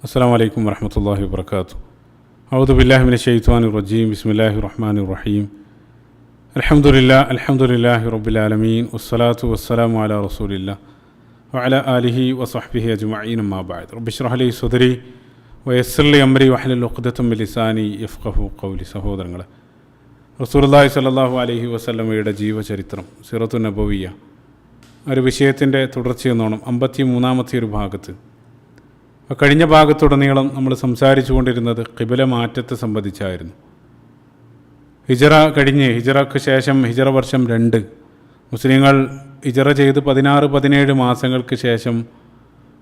അസ്സലാമു അലൈക്കും വറഹ്മത്തുള്ളാഹി വബറകാതുഹു. അഊദു ബില്ലാഹി മിനശ് ശൈത്വാനിർ റജീം. ബിസ്മില്ലാഹിർ റഹ്മാനിർ റഹീം. അൽഹംദുലില്ലാഹി റബ്ബിൽ ആലമീൻ. വസ്സലാത്തു വസ്സലാമു അലാ റസൂലില്ലാഹ് വഅലാ ആലിഹി വസഹ്ബിഹി അജ്മഈൻ. അമ്മാ ബഅദ്. റബ്ബി ഇശ്റഹ് ലി സദ്രി വയസ്സിർ ലി അംരി വഹ്ലുൽ ഉഖ്ദതം മിൻ ലിസാനി യഫ്ഖഹു ഖൗലി. സഹോദരങ്ങളെ, റസൂലുള്ളാഹി സ്വല്ലല്ലാഹു അലൈഹി വസല്ലമയുടെ ജീവചരിത്രം സിറത്തുൻ നബവിയ്യ ഒരു വിഷയത്തിൻ്റെ തുടർച്ചയെന്നോണം 53-ാമത്തെ ഒരു ഭാഗത്ത്, കഴിഞ്ഞ ഭാഗത്തുടനീളം നമ്മൾ സംസാരിച്ചു കൊണ്ടിരുന്നത് ഖിബല മാറ്റത്തെ സംബന്ധിച്ചായിരുന്നു. ഹിജറ കഴിഞ്ഞ് ഹിജറക്ക് ശേഷം ഹിജറ വർഷം 2 മുസ്ലിങ്ങൾ ഹിജറ ചെയ്ത് 16-17 മാസങ്ങൾക്ക് ശേഷം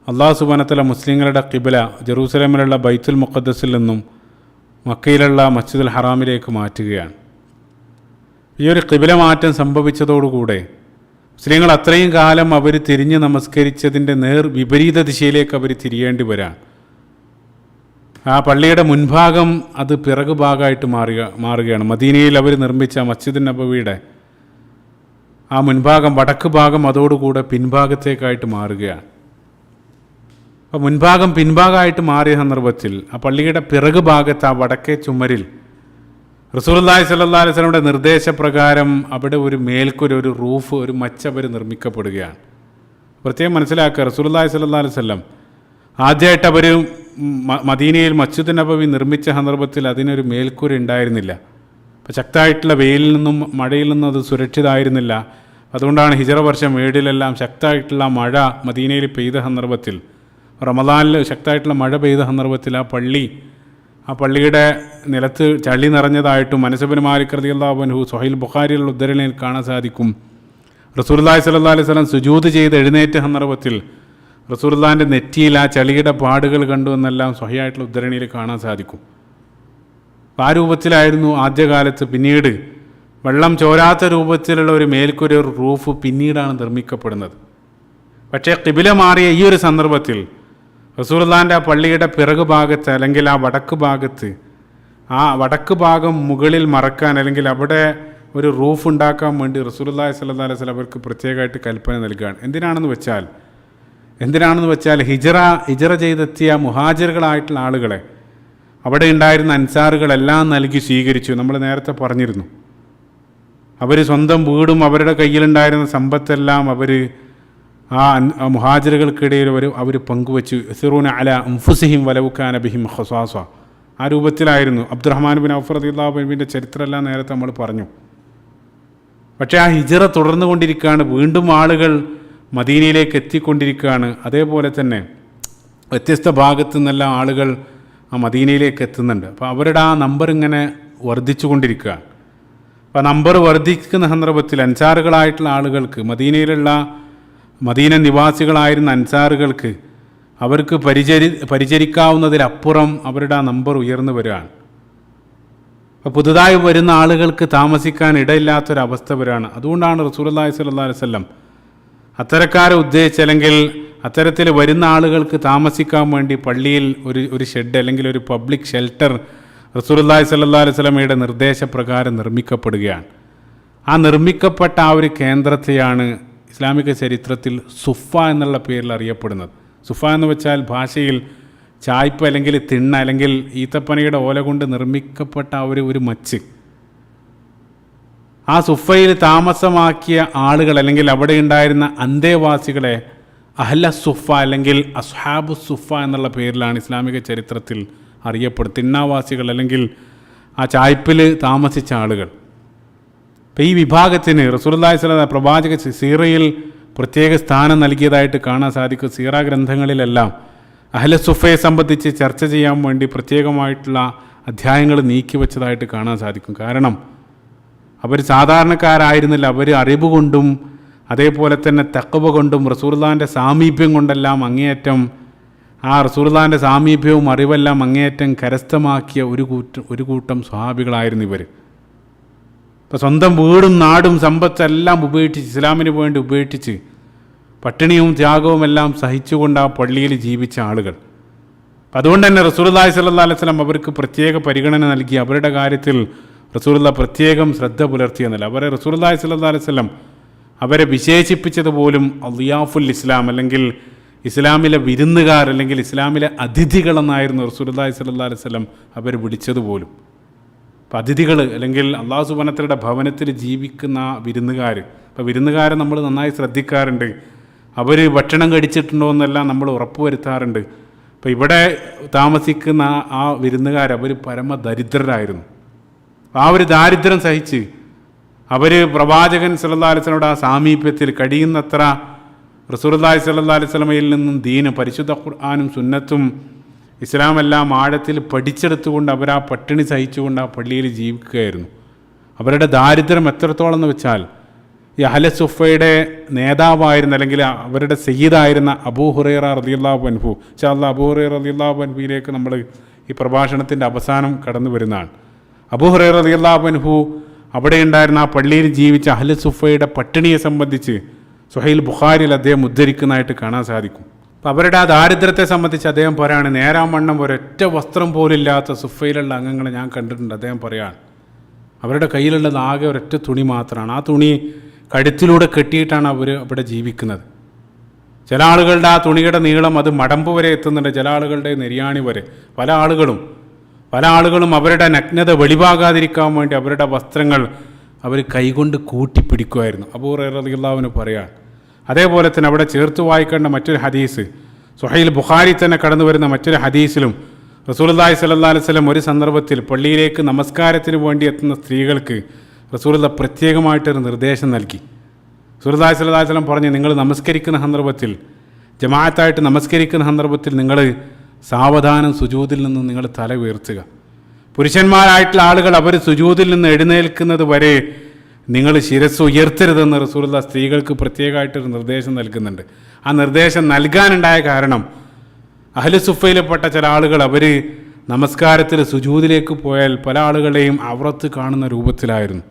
അല്ലാഹു സുബ്ഹാനഹു വ തആല മുസ്ലിങ്ങളുടെ ഖിബല ജെറൂസലേമിലുള്ള ബൈത്തുൽ മുഖദ്ദസിൽ നിന്നും മക്കയിലുള്ള മസ്ജിദുൽ ഹറാമിലേക്ക് മാറ്റുകയാണ്. ഈ ഒരു ഖിബല മാറ്റം സംഭവിച്ചതോടുകൂടെ മുസ്ലിങ്ങൾ അത്രയും കാലം അവർ തിരിഞ്ഞ് നമസ്കരിച്ചതിൻ്റെ വിപരീത ദിശയിലേക്ക് അവർ തിരിയേണ്ടി വരാൻ, ആ പള്ളിയുടെ മുൻഭാഗം അത് പിറകു ഭാഗമായിട്ട് മാറുകയാണ്. മദീനയിൽ അവർ നിർമ്മിച്ച മസ്ജിദ് നബവിയുടെ ആ മുൻഭാഗം, വടക്ക് ഭാഗം അതോടുകൂടെ പിൻഭാഗത്തേക്കായിട്ട് മാറുകയാണ്. അപ്പോൾ മുൻഭാഗം പിൻഭാഗമായിട്ട് മാറിയ സന്ദർഭത്തിൽ ആ പള്ളിയുടെ പിറകു ഭാഗത്ത് ആ വടക്കേ ചുമരിൽ റസൂലുള്ളാഹി സ്വല്ലല്ലാഹു അലൈഹി വസല്ലമയുടെ നിർദ്ദേശപ്രകാരം അവിടെ ഒരു മേൽക്കൂര, ഒരു റൂഫ്, ഒരു മച്ച് അവർ നിർമ്മിക്കപ്പെടുകയാണ്. പ്രത്യേകം മനസ്സിലാക്കുക, റസൂലുള്ളാഹി സ്വല്ലല്ലാഹു അലൈഹി വസല്ലം ആദ്യമായിട്ട് അവർ മദീനയിൽ മസ്ജിദ് നബവി നിർമ്മിച്ച സന്ദർഭത്തിൽ അതിനൊരു മേൽക്കൂര ഉണ്ടായിരുന്നില്ല. അപ്പോൾ ശക്തമായിട്ടുള്ള വെയിലിൽ നിന്നും മഴയിൽ നിന്നും അത് സുരക്ഷിതമായിരുന്നില്ല. അതുകൊണ്ടാണ് ഹിജറ വർഷം 7 ശക്തമായിട്ടുള്ള മഴ മദീനയിൽ പെയ്ത സന്ദർഭത്തിൽ, റമദാനിൽ ശക്തമായിട്ടുള്ള മഴ പെയ്ത സന്ദർഭത്തിൽ ആ പള്ളിയുടെ നിലത്ത് ചളി നിറഞ്ഞതായിട്ടും അനസ് ഇബ്നു മാലിക് റളിയല്ലാഹു അൻഹു സ്വഹീഹ് ബുഖാരിയിലുള്ള ഉദ്ധരണിയിൽ കാണാൻ സാധിക്കും. റസൂലുള്ളാഹി സ്വല്ലല്ലാഹു അലൈഹി വസല്ലം സുജൂദ് ചെയ്ത് എഴുന്നേറ്റ സന്ദർഭത്തിൽ റസൂലുള്ളാഹിൻ്റെ നെറ്റിയിൽ ആ ചളിയുടെ പാടുകൾ കണ്ടു എന്നെല്ലാം സ്വഹീഹായിട്ടുള്ള ഉദ്ധരണിയിൽ കാണാൻ സാധിക്കും. ആ രൂപത്തിലായിരുന്നു ആദ്യകാലത്ത്. പിന്നീട് വെള്ളം ചോരാത്ത രൂപത്തിലുള്ള ഒരു മേൽക്കൂര, ഒരു റൂഫ് പിന്നീടാണ് നിർമ്മിക്കപ്പെടുന്നത്. പക്ഷേ ഖിബല മാറിയ ഈ ഒരു സന്ദർഭത്തിൽ റസൂലുള്ളാഹിൻ്റെ ആ പള്ളിയുടെ പിറകു ഭാഗത്ത്, അല്ലെങ്കിൽ ആ വടക്ക് ഭാഗത്ത്, ആ വടക്ക് ഭാഗം മുകളിൽ മറക്കാൻ, അല്ലെങ്കിൽ അവിടെ ഒരു റൂഫ് ഉണ്ടാക്കാൻ വേണ്ടി റസൂലുള്ളാഹി സ്വല്ലല്ലാഹു അലൈഹി വസല്ലം അവർക്ക് പ്രത്യേകമായിട്ട് കൽപ്പന നൽകുകയാണ്. എന്തിനാണെന്ന് വെച്ചാൽ ഹിജറ ചെയ്തെത്തിയ മുഹാജിറുകളായിട്ടുള്ള ആളുകളെ അവിടെ ഉണ്ടായിരുന്ന അൻസാറുകളെല്ലാം നൽകി സ്വീകരിച്ചു. നമ്മൾ നേരത്തെ പറഞ്ഞിരുന്നു, അവർ സ്വന്തം വീടും അവരുടെ കയ്യിലുണ്ടായിരുന്ന സമ്പത്തെല്ലാം അവർ ആ മുഹാജിറുകൾക്കിടയിൽ അവർ പങ്കുവച്ചു. യസിറൂന അലാ അൻഫുസിഹിം വലൗ കാന ബിഹിം ഖസാസ. ആ രൂപത്തിലായിരുന്നു. അബ്ദുറഹ്മാൻ ബിൻ ഔഫ് റളിയല്ലാഹു അൻഹുവിൻ്റെ ചരിത്രമെല്ലാം നേരത്തെ നമ്മൾ പറഞ്ഞു. പക്ഷേ ആ ഹിജറ തുടർന്നു കൊണ്ടിരിക്കുകയാണ്. വീണ്ടും ആളുകൾ മദീനയിലേക്ക് എത്തിക്കൊണ്ടിരിക്കുകയാണ്. അതേപോലെ തന്നെ വ്യത്യസ്ത ഭാഗത്തു നിന്നെല്ലാം ആളുകൾ ആ മദീനയിലേക്ക് എത്തുന്നുണ്ട്. അപ്പോൾ അവരുടെ ആ നമ്പർ ഇങ്ങനെ വർദ്ധിച്ചു കൊണ്ടിരിക്കുകയാണ്. അപ്പോൾ നമ്പർ വർദ്ധിക്കുന്ന സന്ദർഭത്തിൽ അൻസാറുകളായിട്ടുള്ള ആളുകൾക്ക്, മദീന നിവാസികളായിരുന്ന അൻസാറുകൾക്ക് അവർക്ക് പരിചരിക്കാവുന്നതിലപ്പുറം അവരുടെ ആ നമ്പർ ഉയർന്നു വരികയാണ്. അപ്പോൾ പുതുതായി വരുന്ന ആളുകൾക്ക് താമസിക്കാൻ ഇടയില്ലാത്തൊരവസ്ഥ വരികയാണ്. അതുകൊണ്ടാണ് റസൂലുള്ളാഹി സ്വല്ലല്ലാഹു അലൈഹി വസല്ലം അത്തരക്കാരെ ഉദ്ദേശിച്ച്, അല്ലെങ്കിൽ അത്തരത്തിൽ വരുന്ന ആളുകൾക്ക് താമസിക്കാൻ വേണ്ടി പള്ളിയിൽ ഒരു ഷെഡ്, അല്ലെങ്കിൽ ഒരു പബ്ലിക് ഷെൽട്ടർ റസൂലുള്ളാഹി സ്വല്ലല്ലാഹു അലൈഹി വസല്ലമയുടെ നിർദ്ദേശപ്രകാരം നിർമ്മിക്കപ്പെടുകയാണ്. ആ നിർമ്മിക്കപ്പെട്ട ആ ഒരു കേന്ദ്രത്തെയാണ് ഇസ്ലാമിക ചരിത്രത്തിൽ സുഫ എന്നുള്ള പേരിൽ അറിയപ്പെടുന്നത്. സുഫ എന്ന് വെച്ചാൽ ഭാഷയിൽ ചായ്പ്, അല്ലെങ്കിൽ തിണ്ണ, അല്ലെങ്കിൽ ഈത്തപ്പനയുടെ ഓല കൊണ്ട് നിർമ്മിക്കപ്പെട്ട ഒരു മച്ച്. ആ സുഫയിൽ താമസമാക്കിയ ആളുകൾ, അല്ലെങ്കിൽ അവിടെ ഉണ്ടായിരുന്ന അന്തേവാസികളെ അഹ്ല സുഫ, അല്ലെങ്കിൽ അസ്ഹാബു സുഫ എന്നുള്ള പേരിലാണ് ഇസ്ലാമിക ചരിത്രത്തിൽ അറിയപ്പെടുന്നത്. തിണ്ണാവാസികൾ, അല്ലെങ്കിൽ ആ ചായ്പിൽ താമസിച്ച ആളുകൾ. അപ്പോൾ ഈ വിഭാഗത്തിന് റസൂലുള്ളാഹി സ്വല്ലല്ലാഹു അലൈഹി വസല്ലം പ്രവാചക സീറയിൽ പ്രത്യേക സ്ഥാനം നൽകിയതായിട്ട് കാണാൻ സാധിക്കും. സീറ ഗ്രന്ഥങ്ങളിലെല്ലാം അഹ്ല സുഫയെ സംബന്ധിച്ച് ചർച്ച ചെയ്യാൻ വേണ്ടി പ്രത്യേകമായിട്ടുള്ള അധ്യായങ്ങൾ നീക്കി വെച്ചതായിട്ട് കാണാൻ സാധിക്കും. കാരണം അവർ സാധാരണക്കാരായിരുന്നില്ല. അവർ അറിവ് കൊണ്ടും അതേപോലെ തന്നെ തഖ്വ കൊണ്ടും റസൂലുള്ളാഹിൻ്റെ സാമീപ്യം കൊണ്ടെല്ലാം അങ്ങേയറ്റം, ആ റസൂലുള്ളാഹിൻ്റെ സാമീപ്യവും അറിവെല്ലാം അങ്ങേയറ്റം കരസ്ഥമാക്കിയ ഒരു കൂട്ടം സ്വഹാബികളായിരുന്നു ഇവർ. അപ്പോൾ സ്വന്തം വീടും നാടും സമ്പത്തെല്ലാം ഉപേക്ഷിച്ച്, ഇസ്ലാമിന് വേണ്ടി ഉപേക്ഷിച്ച്, പട്ടിണിയും ത്യാഗവും എല്ലാം സഹിച്ചുകൊണ്ട് ആ പള്ളിയിൽ ജീവിച്ച ആളുകൾ. അതുകൊണ്ട് തന്നെ റസൂലുള്ളാഹി സ്വല്ലല്ലാഹു അലൈഹി വസല്ലം അവർക്ക് പ്രത്യേക പരിഗണന നൽകി. അവരുടെ കാര്യത്തിൽ റസൂലുള്ളാഹി പ്രത്യേകം ശ്രദ്ധ പുലർത്തിയെന്നല്ല, അവരെ റസൂലുള്ളാഹി സ്വല്ലല്ലാഹു അലൈഹി വസല്ലം അവരെ വിശേഷിപ്പിച്ചത് പോലും അളിയാഫുൽ ഇസ്ലാം, അല്ലെങ്കിൽ ഇസ്ലാമിലെ വിരുന്നുകാർ അല്ലെങ്കിൽ ഇസ്ലാമിലെ അതിഥികളെന്നായിരുന്നു റസൂലുള്ളാഹി സ്വല്ലല്ലാഹു അലൈഹി വസല്ലം അവർ വിളിച്ചതുപോലും. അപ്പം അതിഥികൾ അല്ലെങ്കിൽ അള്ളാഹു സുബ്ഹാനഹു വ തആലയുടെ ഭവനത്തിൽ ജീവിക്കുന്ന വിരുന്നുകാർ, അപ്പോൾ വിരുന്നുകാരെ നമ്മൾ നന്നായി ശ്രദ്ധിക്കാറുണ്ട്. അവർ ഭക്ഷണം കഴിച്ചിട്ടുണ്ടോ എന്നെല്ലാം നമ്മൾ ഉറപ്പുവരുത്താറുണ്ട്. അപ്പോൾ ഇവിടെ താമസിക്കുന്ന ആ വിരുന്നുകാർ അവർ പരമദരിദ്രരായിരുന്നു. ആ ഒരു ദാരിദ്ര്യം സഹിച്ച് അവർ പ്രവാചകൻ സല്ലല്ലാഹു അലൈഹി വസല്ലമയുടെ ആ സാമീപ്യത്തിൽ കഴിയുന്നത്ര റസൂലുള്ളാഹി സ്വല്ലല്ലാഹു അലൈഹി വസല്ലമയിൽ നിന്നും ദീന്, പരിശുദ്ധ ഖുർആനും സുന്നത്തും ഇസ്ലാമെല്ലാം ആഴത്തിൽ പഠിച്ചെടുത്തുകൊണ്ട് അവർ ആ പട്ടിണി സഹിച്ചുകൊണ്ട് ആ പള്ളിയിൽ ജീവിക്കുകയായിരുന്നു. അവരുടെ ദാരിദ്ര്യം എത്രത്തോളം എന്ന് വെച്ചാൽ ഈ അഹ്ല സുഫയുടെ നേതാവായിരുന്ന അല്ലെങ്കിൽ അവരുടെ സയ്യിദായിരുന്ന അബൂ ഹുറൈറ റളിയല്ലാഹു അൻഹു, ഇൻഷാ അല്ലാഹ് അബൂ ഹുറൈറ റളിയല്ലാഹു അൻഹുവിലേക്ക് നമ്മൾ ഈ പ്രഭാഷണത്തിൻ്റെ അവസാനം കടന്നു വരുന്നതാണ്. അബൂ ഹുറൈറ റളിയല്ലാഹു അൻഹു അവിടെ ഉണ്ടായിരുന്ന ആ പള്ളിയിൽ ജീവിച്ച അഹ്ല സുഫയുടെ പട്ടിണിയെ സംബന്ധിച്ച് സുഹൈൽ ബുഖാരിയിൽ അദ്ദേഹം ഉദ്ധരിക്കുന്നതായിട്ട് കാണാൻ സാധിക്കും. അപ്പം അവരുടെ ആ ദാരിദ്ര്യത്തെ സംബന്ധിച്ച് അദ്ദേഹം പറയാണ്, നേരാവണ്ണം ഒരൊറ്റ വസ്ത്രം പോലില്ലാത്ത സുഫയിലുള്ള അംഗങ്ങളെ ഞാൻ കണ്ടിട്ടുണ്ട്. അദ്ദേഹം പറയാണ് അവരുടെ കയ്യിലുള്ളത് ആകെ ഒരൊറ്റ തുണി മാത്രമാണ്. ആ തുണി കഴുത്തിലൂടെ കെട്ടിയിട്ടാണ് അവർ അവിടെ ജീവിക്കുന്നത്. ചില ആളുകളുടെ ആ തുണിയുടെ നീളം അത് മടമ്പ് വരെ എത്തുന്നുണ്ട്, ചില ആളുകളുടെ നെരിയാണി വരെ. പല ആളുകളും അവരുടെ നഗ്നത വെളിവാകാതിരിക്കാൻ വേണ്ടി അവരുടെ വസ്ത്രങ്ങൾ അവർ കൈകൊണ്ട് കൂട്ടിപ്പിടിക്കുമായിരുന്നു. അബൂ ഹുറൈറ റളിയല്ലാഹു അൻഹു പറയാണ്. അതേപോലെ തന്നെ അവിടെ ചേർത്ത് വായിക്കേണ്ട മറ്റൊരു ഹദീസ്, സുഹൈൽ ബുഖാരി തന്നെ കടന്നു വരുന്ന മറ്റൊരു ഹദീസിലും റസൂലുള്ളാഹി സ്വല്ലല്ലാഹു അലൈഹി വസല്ലം ഒരു സന്ദർഭത്തിൽ പള്ളിയിലേക്ക് നമസ്കാരത്തിന് വേണ്ടി എത്തുന്ന സ്ത്രീകൾക്ക് റസൂലുള്ളാഹി പ്രത്യേകമായിട്ടൊരു നിർദ്ദേശം നൽകി. റസൂലുള്ളാഹി സ്വല്ലല്ലാഹു അലൈഹി വസല്ലം പറഞ്ഞു, നിങ്ങൾ നമസ്കരിക്കുന്ന സന്ദർഭത്തിൽ, ജമാഅത്തായിട്ട് നമസ്കരിക്കുന്ന സന്ദർഭത്തിൽ നിങ്ങൾ സാവധാനം സുജൂദിൽ നിന്ന് നിങ്ങൾ തല ഉയർത്തുക. പുരുഷന്മാരായിട്ടുള്ള ആളുകൾ അവർ സുജൂദിൽ നിന്ന് എഴുന്നേൽക്കുന്നത് വരെ നിങ്ങൾ ശിരസ് ഉയർത്തരുതെന്ന് റസൂലുള്ളാഹി സ്ത്രീകൾക്ക് പ്രത്യേകമായിട്ടൊരു നിർദ്ദേശം നൽകുന്നുണ്ട്. ആ നിർദ്ദേശം നൽകാനുണ്ടായ കാരണം അഹ്ലു സുഫയിൽപ്പെട്ട ചില ആളുകൾ അവർ നമസ്കാരത്തിൽ സുജൂദിലേക്ക് പോയാൽ പല ആളുകളെയും ഔറത്ത് കാണുന്ന രൂപത്തിലായിരുന്നു.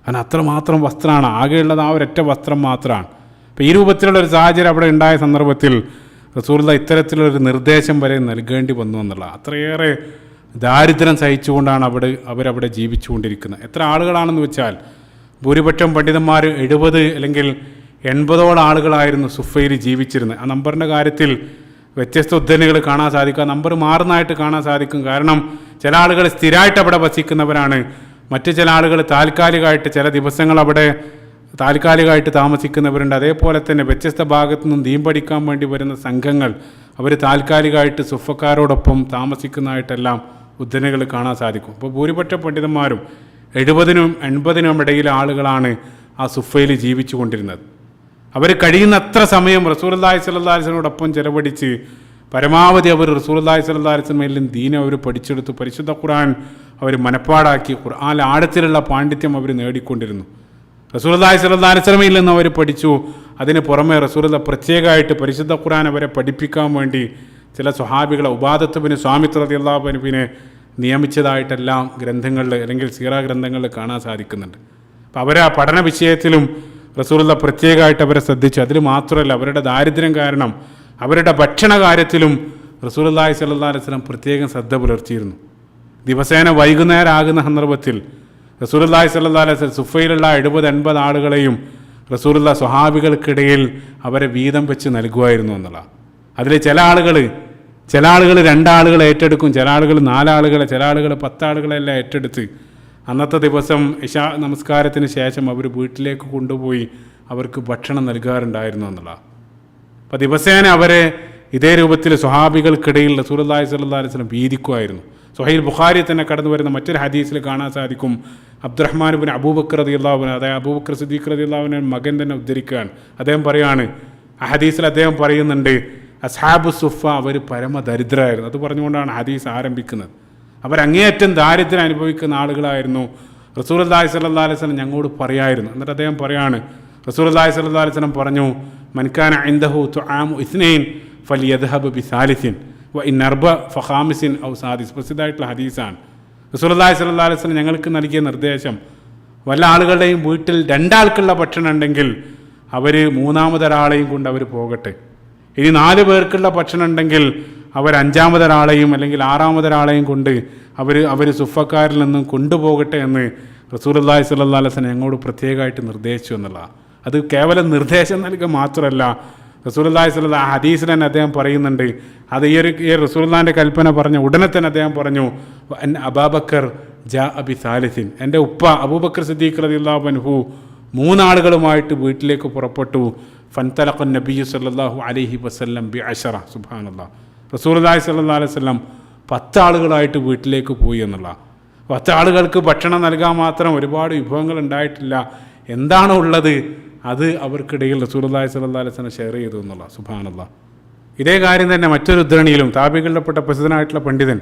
കാരണം അത്രമാത്രം വസ്ത്രമാണ്, ആകെയുള്ളത് ആ ഒരൊറ്റ വസ്ത്രം മാത്രമാണ്. അപ്പോൾ ഈ രൂപത്തിലുള്ളൊരു സാഹചര്യം അവിടെ ഉണ്ടായ സന്ദർഭത്തിൽ റസൂലുള്ളാഹി ഇത്തരത്തിലൊരു നിർദ്ദേശം വരെ നൽകേണ്ടി വന്നു എന്നുള്ള, അത്രയേറെ ദാരിദ്ര്യം സഹിച്ചുകൊണ്ടാണ് അവരവിടെ ജീവിച്ചുകൊണ്ടിരിക്കുന്നത്. എത്ര ആളുകളാണെന്ന് വെച്ചാൽ ഭൂരിപക്ഷം പണ്ഡിതന്മാർ 70 അല്ലെങ്കിൽ 80ഓളം ആളുകളായിരുന്നു സുഫയിൽ ജീവിച്ചിരുന്നത്. ആ നമ്പറിൻ്റെ കാര്യത്തിൽ വ്യത്യസ്ത ഉദ്ധരണികൾ കാണാൻ സാധിക്കും. ആ നമ്പർ മാറുന്നതായിട്ട് കാണാൻ സാധിക്കും. കാരണം ചില ആളുകൾ സ്ഥിരമായിട്ട് അവിടെ വസിക്കുന്നവരാണ്, മറ്റു ചില ആളുകൾ താൽക്കാലികമായിട്ട് ചില ദിവസങ്ങൾ അവിടെ താൽക്കാലികമായിട്ട് താമസിക്കുന്നവരുണ്ട്. അതേപോലെ തന്നെ വ്യത്യസ്ത ഭാഗത്തു നിന്നും ദീൻ പഠിക്കാൻ വേണ്ടി വരുന്ന സംഘങ്ങൾ അവർ താൽക്കാലികമായിട്ട് സുഫക്കാരോടൊപ്പം താമസിക്കുന്നതായിട്ടെല്ലാം ഉദ്ധരണികൾ കാണാൻ സാധിക്കും. അപ്പോൾ ഭൂരിപക്ഷ പണ്ഡിതന്മാരും 70നും 80നും ഇടയിലെ ആളുകളാണ് ആ സുഫയിൽ ജീവിച്ചു കൊണ്ടിരുന്നത്. അവർ കഴിയുന്നത്ര സമയം റസൂലുള്ളാഹി സ്വല്ലല്ലാഹു അലൈഹി വസല്ലമയോടൊപ്പം ചെലവഴിച്ച് പരമാവധി അവർ റസൂലുള്ളാഹി സ്വല്ലല്ലാഹു അലൈഹി വസല്ലമയിൽ ദീൻ അവർ പഠിച്ചെടുത്തു, പരിശുദ്ധ ഖുർആൻ അവർ മനപ്പാടാക്കി, ഖുർആൻ ആഴത്തിലുള്ള പാണ്ഡിത്യം അവർ നേടിക്കൊണ്ടിരുന്നു. റസൂലുള്ളാഹി സ്വല്ലല്ലാഹു അലൈഹി വസല്ലമയിൽ നിന്ന് അവർ പഠിച്ചു. അതിന് പുറമെ റസൂലുള്ളാഹി പ്രത്യേകമായിട്ട് പരിശുദ്ധ ഖുർആൻ അവരെ പഠിപ്പിക്കാൻ വേണ്ടി ചില സ്വഹാബികളെ, ഉബാദത്ത് ബിൻ സ്വാമിത്ത് റളിയല്ലാഹു അൻഹുവിനെ നിയമിച്ചതായിട്ടെല്ലാം ഗ്രന്ഥങ്ങളിൽ അല്ലെങ്കിൽ സീറ ഗ്രന്ഥങ്ങളിൽ കാണാൻ സാധിക്കുന്നുണ്ട്. അപ്പോൾ അവരെ ആ പഠന വിഷയത്തിലും റസൂലുള്ളാഹി പ്രത്യേകമായിട്ട് അവരെ ശ്രദ്ധിച്ചു. അതിൽ മാത്രമല്ല, അവരുടെ ദാരിദ്ര്യം കാരണം അവരുടെ ഭക്ഷണ കാര്യത്തിലും റസൂലുള്ളാഹി സ്വല്ലല്ലാഹു അലൈഹി വസല്ലം പ്രത്യേകം ശ്രദ്ധ പുലർത്തിയിരുന്നു. ദിവസേന വൈകുന്നേരം ആകുന്ന സന്ദർഭത്തിൽ റസൂലുള്ളാഹി സ്വല്ലല്ലാഹു അലൈഹി വസല്ലം സുഫയിലുള്ള 70-80 ആളുകളെയും റസൂലുള്ളാഹി സ്വഹാബികൾക്കിടയിൽ അവരെ വീതം വെച്ച് നൽകുമായിരുന്നു എന്നുള്ള. അതിൽ ചില ആളുകൾ 2 ആളുകളെ ഏറ്റെടുക്കും, ചില ആളുകൾ 4 ആളുകളെ, ചില ആളുകൾ 10 ആളുകളെല്ലാം ഏറ്റെടുത്ത് അന്നത്തെ ദിവസം ഇശാ നമസ്കാരത്തിന് ശേഷം അവർ വീട്ടിലേക്ക് കൊണ്ടുപോയി അവർക്ക് ഭക്ഷണം നൽകാറുണ്ടായിരുന്നു എന്നുള്ള. അപ്പോൾ ദിവസേന അവരെ ഇതേ രൂപത്തിൽ സ്വഹാബികൾക്കിടയിൽ റസൂലുള്ളാഹി സ്വല്ലല്ലാഹു അലൈഹി വസല്ലം വീതിക്കുമായിരുന്നു. സുഹൈൽ ബുഖാരി തന്നെ കടന്നു വരുന്ന മറ്റൊരു ഹദീസിൽ കാണാൻ സാധിക്കും, അബ്ദുറഹ്മാൻ ബിൻ അബൂബക്കർ റളിയല്ലാഹു അൻഹു, അതായത് അബൂബക്കർ സിദ്ദീഖ് റളിയല്ലാഹു അൻഹു മകൻ തന്നെ ഉദ്ധരിക്കുകയാണ്. അദ്ദേഹം പറയാണ്, ആ ഹദീസിൽ അദ്ദേഹം പറയുന്നുണ്ട്, അസ്ഹാബു സുഫ അവർ പരമദരിദ്രരായിരുന്നു. അത് പറഞ്ഞുകൊണ്ടാണ് ഹദീസ് ആരംഭിക്കുന്നത്. അവരങ്ങേയറ്റം ദാരിദ്ര്യം അനുഭവിക്കുന്ന ആളുകളായിരുന്നു. റസൂലുള്ളാഹി സ്വല്ലല്ലാഹു അലൈഹി വസല്ലം ഞങ്ങളോട് പറയായിരുന്നു. എന്നിട്ട് അദ്ദേഹം പറയാണ്, റസൂലുള്ളാഹി സ്വല്ലല്ലാഹു അലൈഹി വസല്ലം പറഞ്ഞു, മൻകാന ഇൻദഹു തുആമു ഇസ്നൈൻ ഫലിയദ്ഹബ് ബിസാലിസിൻ വ ഇൻ അർബ ഫഖാമിസിൻ ഔ സാദിസ്. പ്രസിദ്ധമായിട്ടുള്ള ഹദീസാണ്. റസൂലുള്ളാഹി സ്വല്ലല്ലാഹു അലൈഹി വസല്ലം ഞങ്ങൾക്ക് നൽകിയ നിർദ്ദേശം, വല്ല ആളുകളുടെയും വീട്ടിൽ 2 ആൾക്കുള്ള ഭക്ഷണം ഉണ്ടെങ്കിൽ അവർ 3-മതൊരാളെയും കൊണ്ട് അവർ പോകട്ടെ. ഇനി 4 പേർക്കുള്ള ഭക്ഷണം ഉണ്ടെങ്കിൽ അവർ 5-മതൊരാളെയും അല്ലെങ്കിൽ 6-മതൊരാളെയും കൊണ്ട് അവർ സുഫക്കാരിൽ നിന്നും കൊണ്ടുപോകട്ടെ എന്ന് റസൂലുള്ളാഹി സ്വല്ലല്ലാഹു അലൈഹി വസല്ലം ഞങ്ങളോട് പ്രത്യേകമായിട്ട് നിർദ്ദേശിച്ചു എന്നുള്ളതാണ്. അത് കേവലം നിർദ്ദേശം നൽകുക മാത്രമല്ല, റസൂലുള്ളാഹി സ്വല്ലല്ലാഹു ആ ഹദീസിൽ തന്നെ അദ്ദേഹം പറയുന്നുണ്ട്. അത് ഈ റസൂലുള്ളാഹിൻ്റെ കൽപ്പന പറഞ്ഞ ഉടനെ തന്നെ അദ്ദേഹം പറഞ്ഞു, അബൂബക്കർ ജാ അബി സാലിസിൻ, എൻ്റെ ഉപ്പ അബൂബക്കർ സിദ്ദീഖ് റളിയല്ലാഹു അൻഹു 3 ആളുകളുമായിട്ട് വീട്ടിലേക്ക് പുറപ്പെട്ടു. ഫൻതലഖൻ നബിയ്യു സല്ലല്ലാഹു അലൈഹി വസല്ലം ബി 10. സുബ്ഹാനല്ലാഹ്. റസൂലുള്ളാഹി സ്വല്ലല്ലാഹു അലൈഹി വസല്ലം 10 ആളുകളായിട്ട് വീട്ടിലേക്ക് പോയി എന്നുള്ള. 10 ആളുകൾക്ക് ഭക്ഷണം നൽകാൻ മാത്രം ഒരുപാട് വിഭവങ്ങൾ ഉണ്ടായിട്ടില്ല. എന്താണോ ഉള്ളത് അത് അവർക്കിടയിൽ റസൂലുള്ളാഹി സ്വല്ലല്ലാഹു അലൈഹി വസല്ലം ഷെയർ ചെയ്തു എന്നുള്ള. സുബ്ഹാനല്ലാഹ്. ഇതേ കാര്യം തന്നെ മറ്റൊരു ഉദ്ധരണിയിലും താബികളിൽപ്പെട്ട പ്രസിദ്ധനായിട്ടുള്ള പണ്ഡിതൻ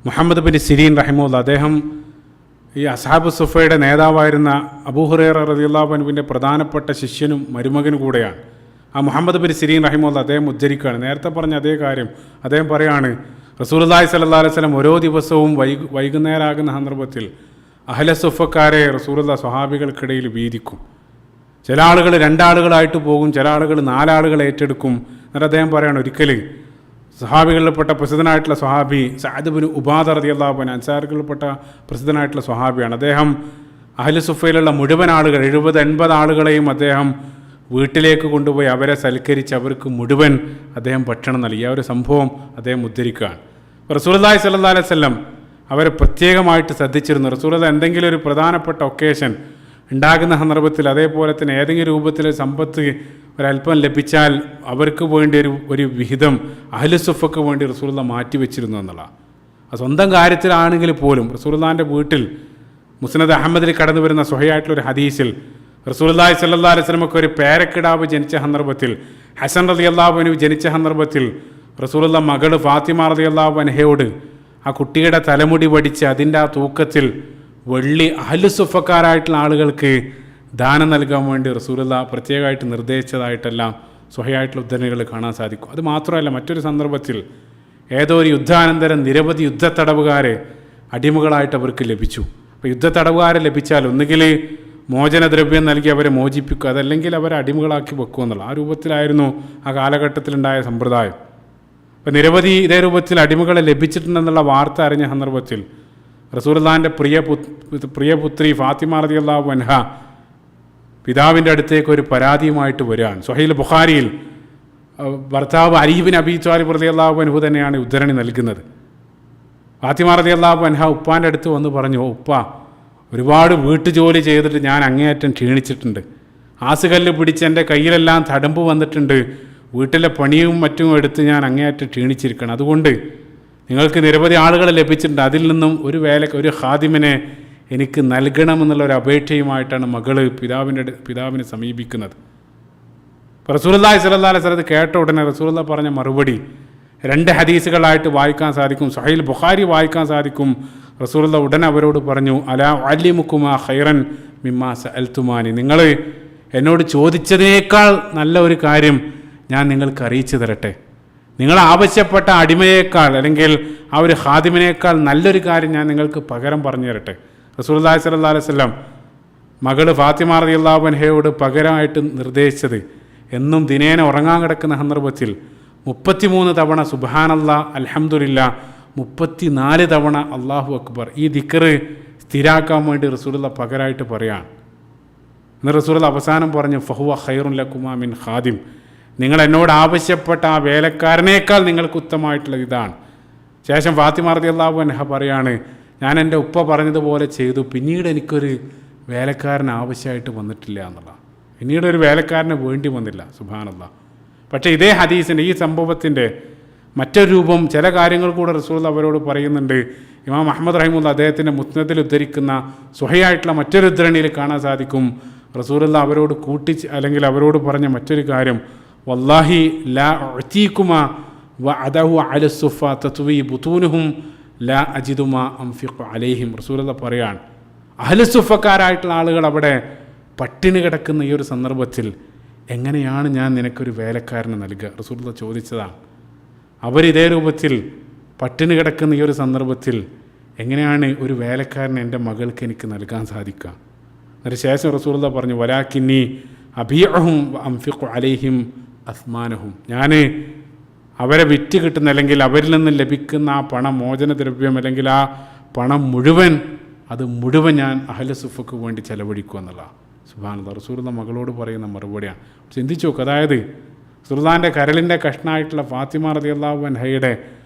മുഹമ്മദ് ബിൻ സിരീൻ റഹിമഹുല്ലാഹ്, അദ്ദേഹം ഈ അസ്ഹാബ് സുഫയുടെ നേതാവായിരുന്ന അബൂ ഹുറൈറ റളിയല്ലാഹു അൻഹുവിൻ്റെ പ്രധാനപ്പെട്ട ശിഷ്യനും മരുമകനും കൂടെയാണ്. ആ മുഹമ്മദ് ബിൻ സിരീൻ റഹിമഹുല്ലാഹ് അദ്ദേഹം ഉദ്ധരിക്കുകയാണ്, നേരത്തെ പറഞ്ഞ അതേ കാര്യം അദ്ദേഹം പറയാണ്, റസൂലുള്ളാഹി സ്വല്ലല്ലാഹു അലൈഹി വസല്ലം ഓരോ ദിവസവും വൈകുന്നേരമാകുന്ന സന്ദർഭത്തിൽ അഹ്ല സുഫക്കാരെ റസൂലുള്ളാഹി സ്വഹാബികൾക്കിടയിൽ വീതിക്കും. ചില ആളുകൾ 2 ആളുകളായിട്ട് പോകും, ചില ആളുകൾ 4 ആളുകളെ ഏറ്റെടുക്കും. എന്നിട്ട് അദ്ദേഹം പറയാണ്, ഒരിക്കൽ സ്വഹാബികളിൽപ്പെട്ട പ്രസിദ്ധനായിട്ടുള്ള സ്വഹാബി സഅദ് ബിൻ ഉബാദ റളിയല്ലാഹു അൻഹു, അൻസാറുകളിൽപ്പെട്ട പ്രസിദ്ധനായിട്ടുള്ള സ്വഹാബിയാണ്. അദ്ദേഹം അഹ്ലു സുഫയിലുള്ള മുഴുവൻ ആളുകൾ 70-80 ആളുകളെയും അദ്ദേഹം വീട്ടിലേക്ക് കൊണ്ടുപോയി അവരെ സൽക്കരിച്ച് അവർക്ക് മുഴുവൻ അദ്ദേഹം ഭക്ഷണം നൽകി. ആ ഒരു സംഭവം അദ്ദേഹം ഉദ്ധരിക്കുകയാണ്. റസൂലുള്ളാഹി സ്വല്ലല്ലാഹു അലൈഹി വസല്ലം അവരെ പ്രത്യേകമായിട്ട് ശ്രദ്ധിച്ചിരുന്നു. റസൂലുള്ളാഹി എന്തെങ്കിലും ഒരു പ്രധാനപ്പെട്ട ഒക്കേഷൻ ഉണ്ടാകുന്ന സന്ദർഭത്തിൽ, അതേപോലെ തന്നെ ഏതെങ്കിലും രൂപത്തിൽ സമ്പത്ത് ഒരല്പം ലഭിച്ചാൽ അവർക്ക് വേണ്ടി ഒരു വിഹിതം അഹ്ലു സുഫക്ക് വേണ്ടി റസൂലുള്ളാഹി മാറ്റി വെച്ചിരുന്നു എന്നുള്ള. സ്വന്തം കാര്യത്തിലാണെങ്കിൽ പോലും റസൂലുള്ളാഹിൻ്റെ വീട്ടിൽ മുസ്നദ് അഹമ്മദിൽ കടന്നു വരുന്ന സ്വഹീഹായിട്ടുള്ളൊരു ഹദീസിൽ റസൂലുള്ളാഹി സ്വല്ലല്ലാഹു അലൈഹി വസല്ലമക്ക് ഒരു പേരക്കിടാവ് ജനിച്ച സന്ദർഭത്തിൽ, ഹസൻ റളിയല്ലാഹു അൻഹു ജനിച്ച സന്ദർഭത്തിൽ റസൂലുള്ളാഹി മകൾ ഫാത്തിമ റളിയല്ലാഹു അൻഹയോട് ആ കുട്ടിയുടെ തലമുടി വടിച്ച് അതിൻ്റെ ആ തൂക്കത്തിൽ വെള്ളി അഹ്ലു സുഫക്കാരായിട്ടുള്ള ആളുകൾക്ക് ദാനം നൽകാൻ വേണ്ടി റസൂലുള്ളാഹി പ്രത്യേകമായിട്ട് നിർദ്ദേശിച്ചതായിട്ടെല്ലാം സ്വഹീഹായിട്ടുള്ള ഉദ്ധരണികൾ കാണാൻ സാധിക്കും. അത് മാത്രമല്ല, മറ്റൊരു സന്ദർഭത്തിൽ ഏതോ ഒരു യുദ്ധാനന്തരം നിരവധി യുദ്ധത്തടവുകാരെ അടിമകളായിട്ട് അവർക്ക് ലഭിച്ചു. അപ്പോൾ യുദ്ധത്തടവുകാരെ ലഭിച്ചാൽ ഒന്നുകിൽ മോചനദ്രവ്യം നൽകി അവരെ മോചിപ്പിക്കുക, അതല്ലെങ്കിൽ അവരെ അടിമകളാക്കി വെക്കുക എന്നുള്ള ആ രൂപത്തിലായിരുന്നു ആ കാലഘട്ടത്തിലുണ്ടായ സമ്പ്രദായം. അപ്പോൾ നിരവധി ഇതേ രൂപത്തിൽ അടിമകളെ ലഭിച്ചിട്ടുണ്ടെന്നുള്ള വാർത്ത അറിഞ്ഞ സന്ദർഭത്തിൽ റസൂലുള്ളാഹിൻ്റെ പ്രിയപുത്രി ഫാത്തിമ റളിയല്ലാഹു അൻഹ പിതാവിൻ്റെ അടുത്തേക്ക് ഒരു പരാതിയുമായിട്ട് വരികയാണ്. സ്വഹീഹ് ബുഖാരിയിൽ ഭർത്താവ് അലി ഇബ്നു അബീ ത്വാലിബ് റളിയല്ലാഹു അൻഹു തന്നെയാണ് ഉദ്ധരണി നൽകുന്നത്. ഫാത്തിമ റളിയല്ലാഹു അൻഹ ഉപ്പാൻ്റെ അടുത്ത് വന്ന് പറഞ്ഞു, ഉപ്പ, ഒരുപാട് വീട്ടുജോലി ചെയ്തിട്ട് ഞാൻ അങ്ങേയറ്റം ക്ഷീണിച്ചിട്ടുണ്ട്. ആസുകല്ല് പിടിച്ച് എൻ്റെ കയ്യിലെല്ലാം തടമ്പ് വന്നിട്ടുണ്ട്. വീട്ടിലെ പണിയും മറ്റും എടുത്ത് ഞാൻ അങ്ങേയറ്റം ക്ഷീണിച്ചിരിക്കണം. അതുകൊണ്ട് നിങ്ങൾക്ക് നിരവധി ആളുകളെ ലഭിച്ചിട്ടുണ്ട്, അതിൽ നിന്നും ഒരു ഖാദിമിനെ എനിക്ക് നൽകണമെന്നുള്ള ഒരു അപേക്ഷയുമായിട്ടാണ് മകള് പിതാവിനെ സമീപിക്കുന്നത്. അപ്പോൾ റസൂലുള്ളാഹി സ്വല്ലല്ലാഹു അലൈഹി വസല്ലം കേട്ട ഉടനെ റസൂലുള്ളാഹി പറഞ്ഞ മറുപടി 2 ഹദീസുകളായിട്ട് വായിക്കാൻ സാധിക്കും. സ്വഹീഹ് ബുഖാരി വായിക്കാൻ സാധിക്കും. റസൂലുള്ളാഹി ഉടനെ അവരോട് പറഞ്ഞു, അലാ ഉഅല്ലിമുകുമാ ഖൈറൻ മിമ്മാ സഅൽതുമാനി, നിങ്ങൾ എന്നോട് ചോദിച്ചതിനേക്കാൾ നല്ല ഒരു കാര്യം ഞാൻ നിങ്ങൾക്ക് അറിയിച്ചു തരട്ടെ. നിങ്ങൾ ആവശ്യപ്പെട്ട അടിമയേക്കാൾ അല്ലെങ്കിൽ ആ ഒരു ഖാദിമിനേക്കാൾ നല്ലൊരു കാര്യം ഞാൻ നിങ്ങൾക്ക് പകരം പറഞ്ഞു തരട്ടെ. റസൂലുള്ളാഹി സ്വല്ലല്ലാഹു അലൈഹി വസല്ലം മകള് ഫാത്തിമ റളിയല്ലാഹു അൻഹയോട് പകരമായിട്ട് നിർദ്ദേശിച്ചത്, എന്നും ദിനേന ഉറങ്ങാൻ കിടക്കുന്ന സന്ദർഭത്തിൽ 33 തവണ സുബ്ഹാനല്ലാഹ് അൽഹംദുലില്ലാഹ്, 34 തവണ അല്ലാഹു അക്ബർ, ഈ ദിക്ർ സ്ഥിരാക്കാൻ വേണ്ടി റസൂലുള്ളാഹി പകരമായിട്ട് പറയാണ്. എന്നിട്ട് റസൂലുള്ളാഹി അവസാനം പറഞ്ഞു, ഫഹുവ ഖൈറുൻ ലക്കുമാ മിൻ ഖാദിം, നിങ്ങൾ എന്നോട് ആവശ്യപ്പെട്ട ആ വേലക്കാരനേക്കാൾ നിങ്ങൾക്ക് ഉത്തമമായിട്ടുള്ളത് ഇതാണ്. ശേഷം ഫാത്തിമ റളിയല്ലാഹു അൻഹ പറയാണ്, ഞാൻ എൻ്റെ ഉപ്പ പറഞ്ഞതുപോലെ ചെയ്തു, പിന്നീട് എനിക്കൊരു വേലക്കാരൻ ആവശ്യമായിട്ട് വന്നിട്ടില്ല എന്നുള്ള, പിന്നീട് ഒരു വേലക്കാരന് വേണ്ടി വന്നില്ല. സുബ്ഹാനല്ലാഹ്. പക്ഷേ ഇതേ ഹദീസിൻ്റെ ഈ സംഭവത്തിൻ്റെ മറ്റൊരു രൂപം, ചില കാര്യങ്ങൾ കൂടെ റസൂൽ അവരോട് പറയുന്നുണ്ട്. ഇമാം അഹ്മദ് റഹിമുല്ലാഹ് അദ്ദേഹത്തിൻ്റെ മുസ്നദിൽ ഉദ്ധരിക്കുന്ന സ്വഹീഹായിട്ടുള്ള മറ്റൊരു ഉദ്ധരണിയിൽ കാണാൻ സാധിക്കും. റസൂലുള്ളാഹി അവരോട് അല്ലെങ്കിൽ അവരോട് പറഞ്ഞ മറ്റൊരു കാര്യം, വല്ലാഹി ലാ ഉഅതീകുമാ വഅദഹു അല സുഫ തത്വി ബുതൂനുഹും ലാ അജിദുമാ അംഫിഖു അലൈഹിം. റസൂലുള്ളാഹി പറയാണ്, അഹ്ലു സുഫക്കാരായിട്ടുള്ള ആളുകൾ അവിടെ പട്ടിണി കിടക്കുന്ന ഈ ഒരു സന്ദർഭത്തിൽ എങ്ങനെയാണ് ഞാൻ നിനക്കൊരു വേലക്കാരനെ നൽകുക? റസൂലുള്ളാഹി ചോദിച്ചതാണ്. അവരിതേ രൂപത്തിൽ പട്ടിണി കിടക്കുന്ന ഈ ഒരു സന്ദർഭത്തിൽ എങ്ങനെയാണ് ഒരു വേലക്കാരനെ എൻ്റെ മകൾക്ക് എനിക്ക് നൽകാൻ സാധിക്കുക? അതിന് ശേഷം റസൂലുള്ളാഹി പറഞ്ഞു, വലാകിന്നി അബീഉഹും അംഫിഖു അലൈഹിം അസ്മാനഹും, ഞാൻ അവരെ വിറ്റ് കിട്ടുന്ന അല്ലെങ്കിൽ അവരിൽ നിന്ന് ലഭിക്കുന്ന ആ പണം, മോചനദ്രവ്യം അല്ലെങ്കിൽ ആ പണം മുഴുവൻ ഞാൻ അഹ്ലു സുഫക്ക് വേണ്ടി ചെലവഴിക്കുക എന്നുള്ള. സുബ്ഹാനല്ലാഹ്. റസൂലുള്ളാഹി മകളോട് പറയുന്ന മറുപടിയാണ്. ചിന്തിച്ചു നോക്ക്. അതായത് റസൂലുള്ളാഹിൻ്റെ കരളിൻ്റെ കഷ്ണമായിട്ടുള്ള ഫാത്തിമ റളിയല്ലാഹു അൻഹയുടെ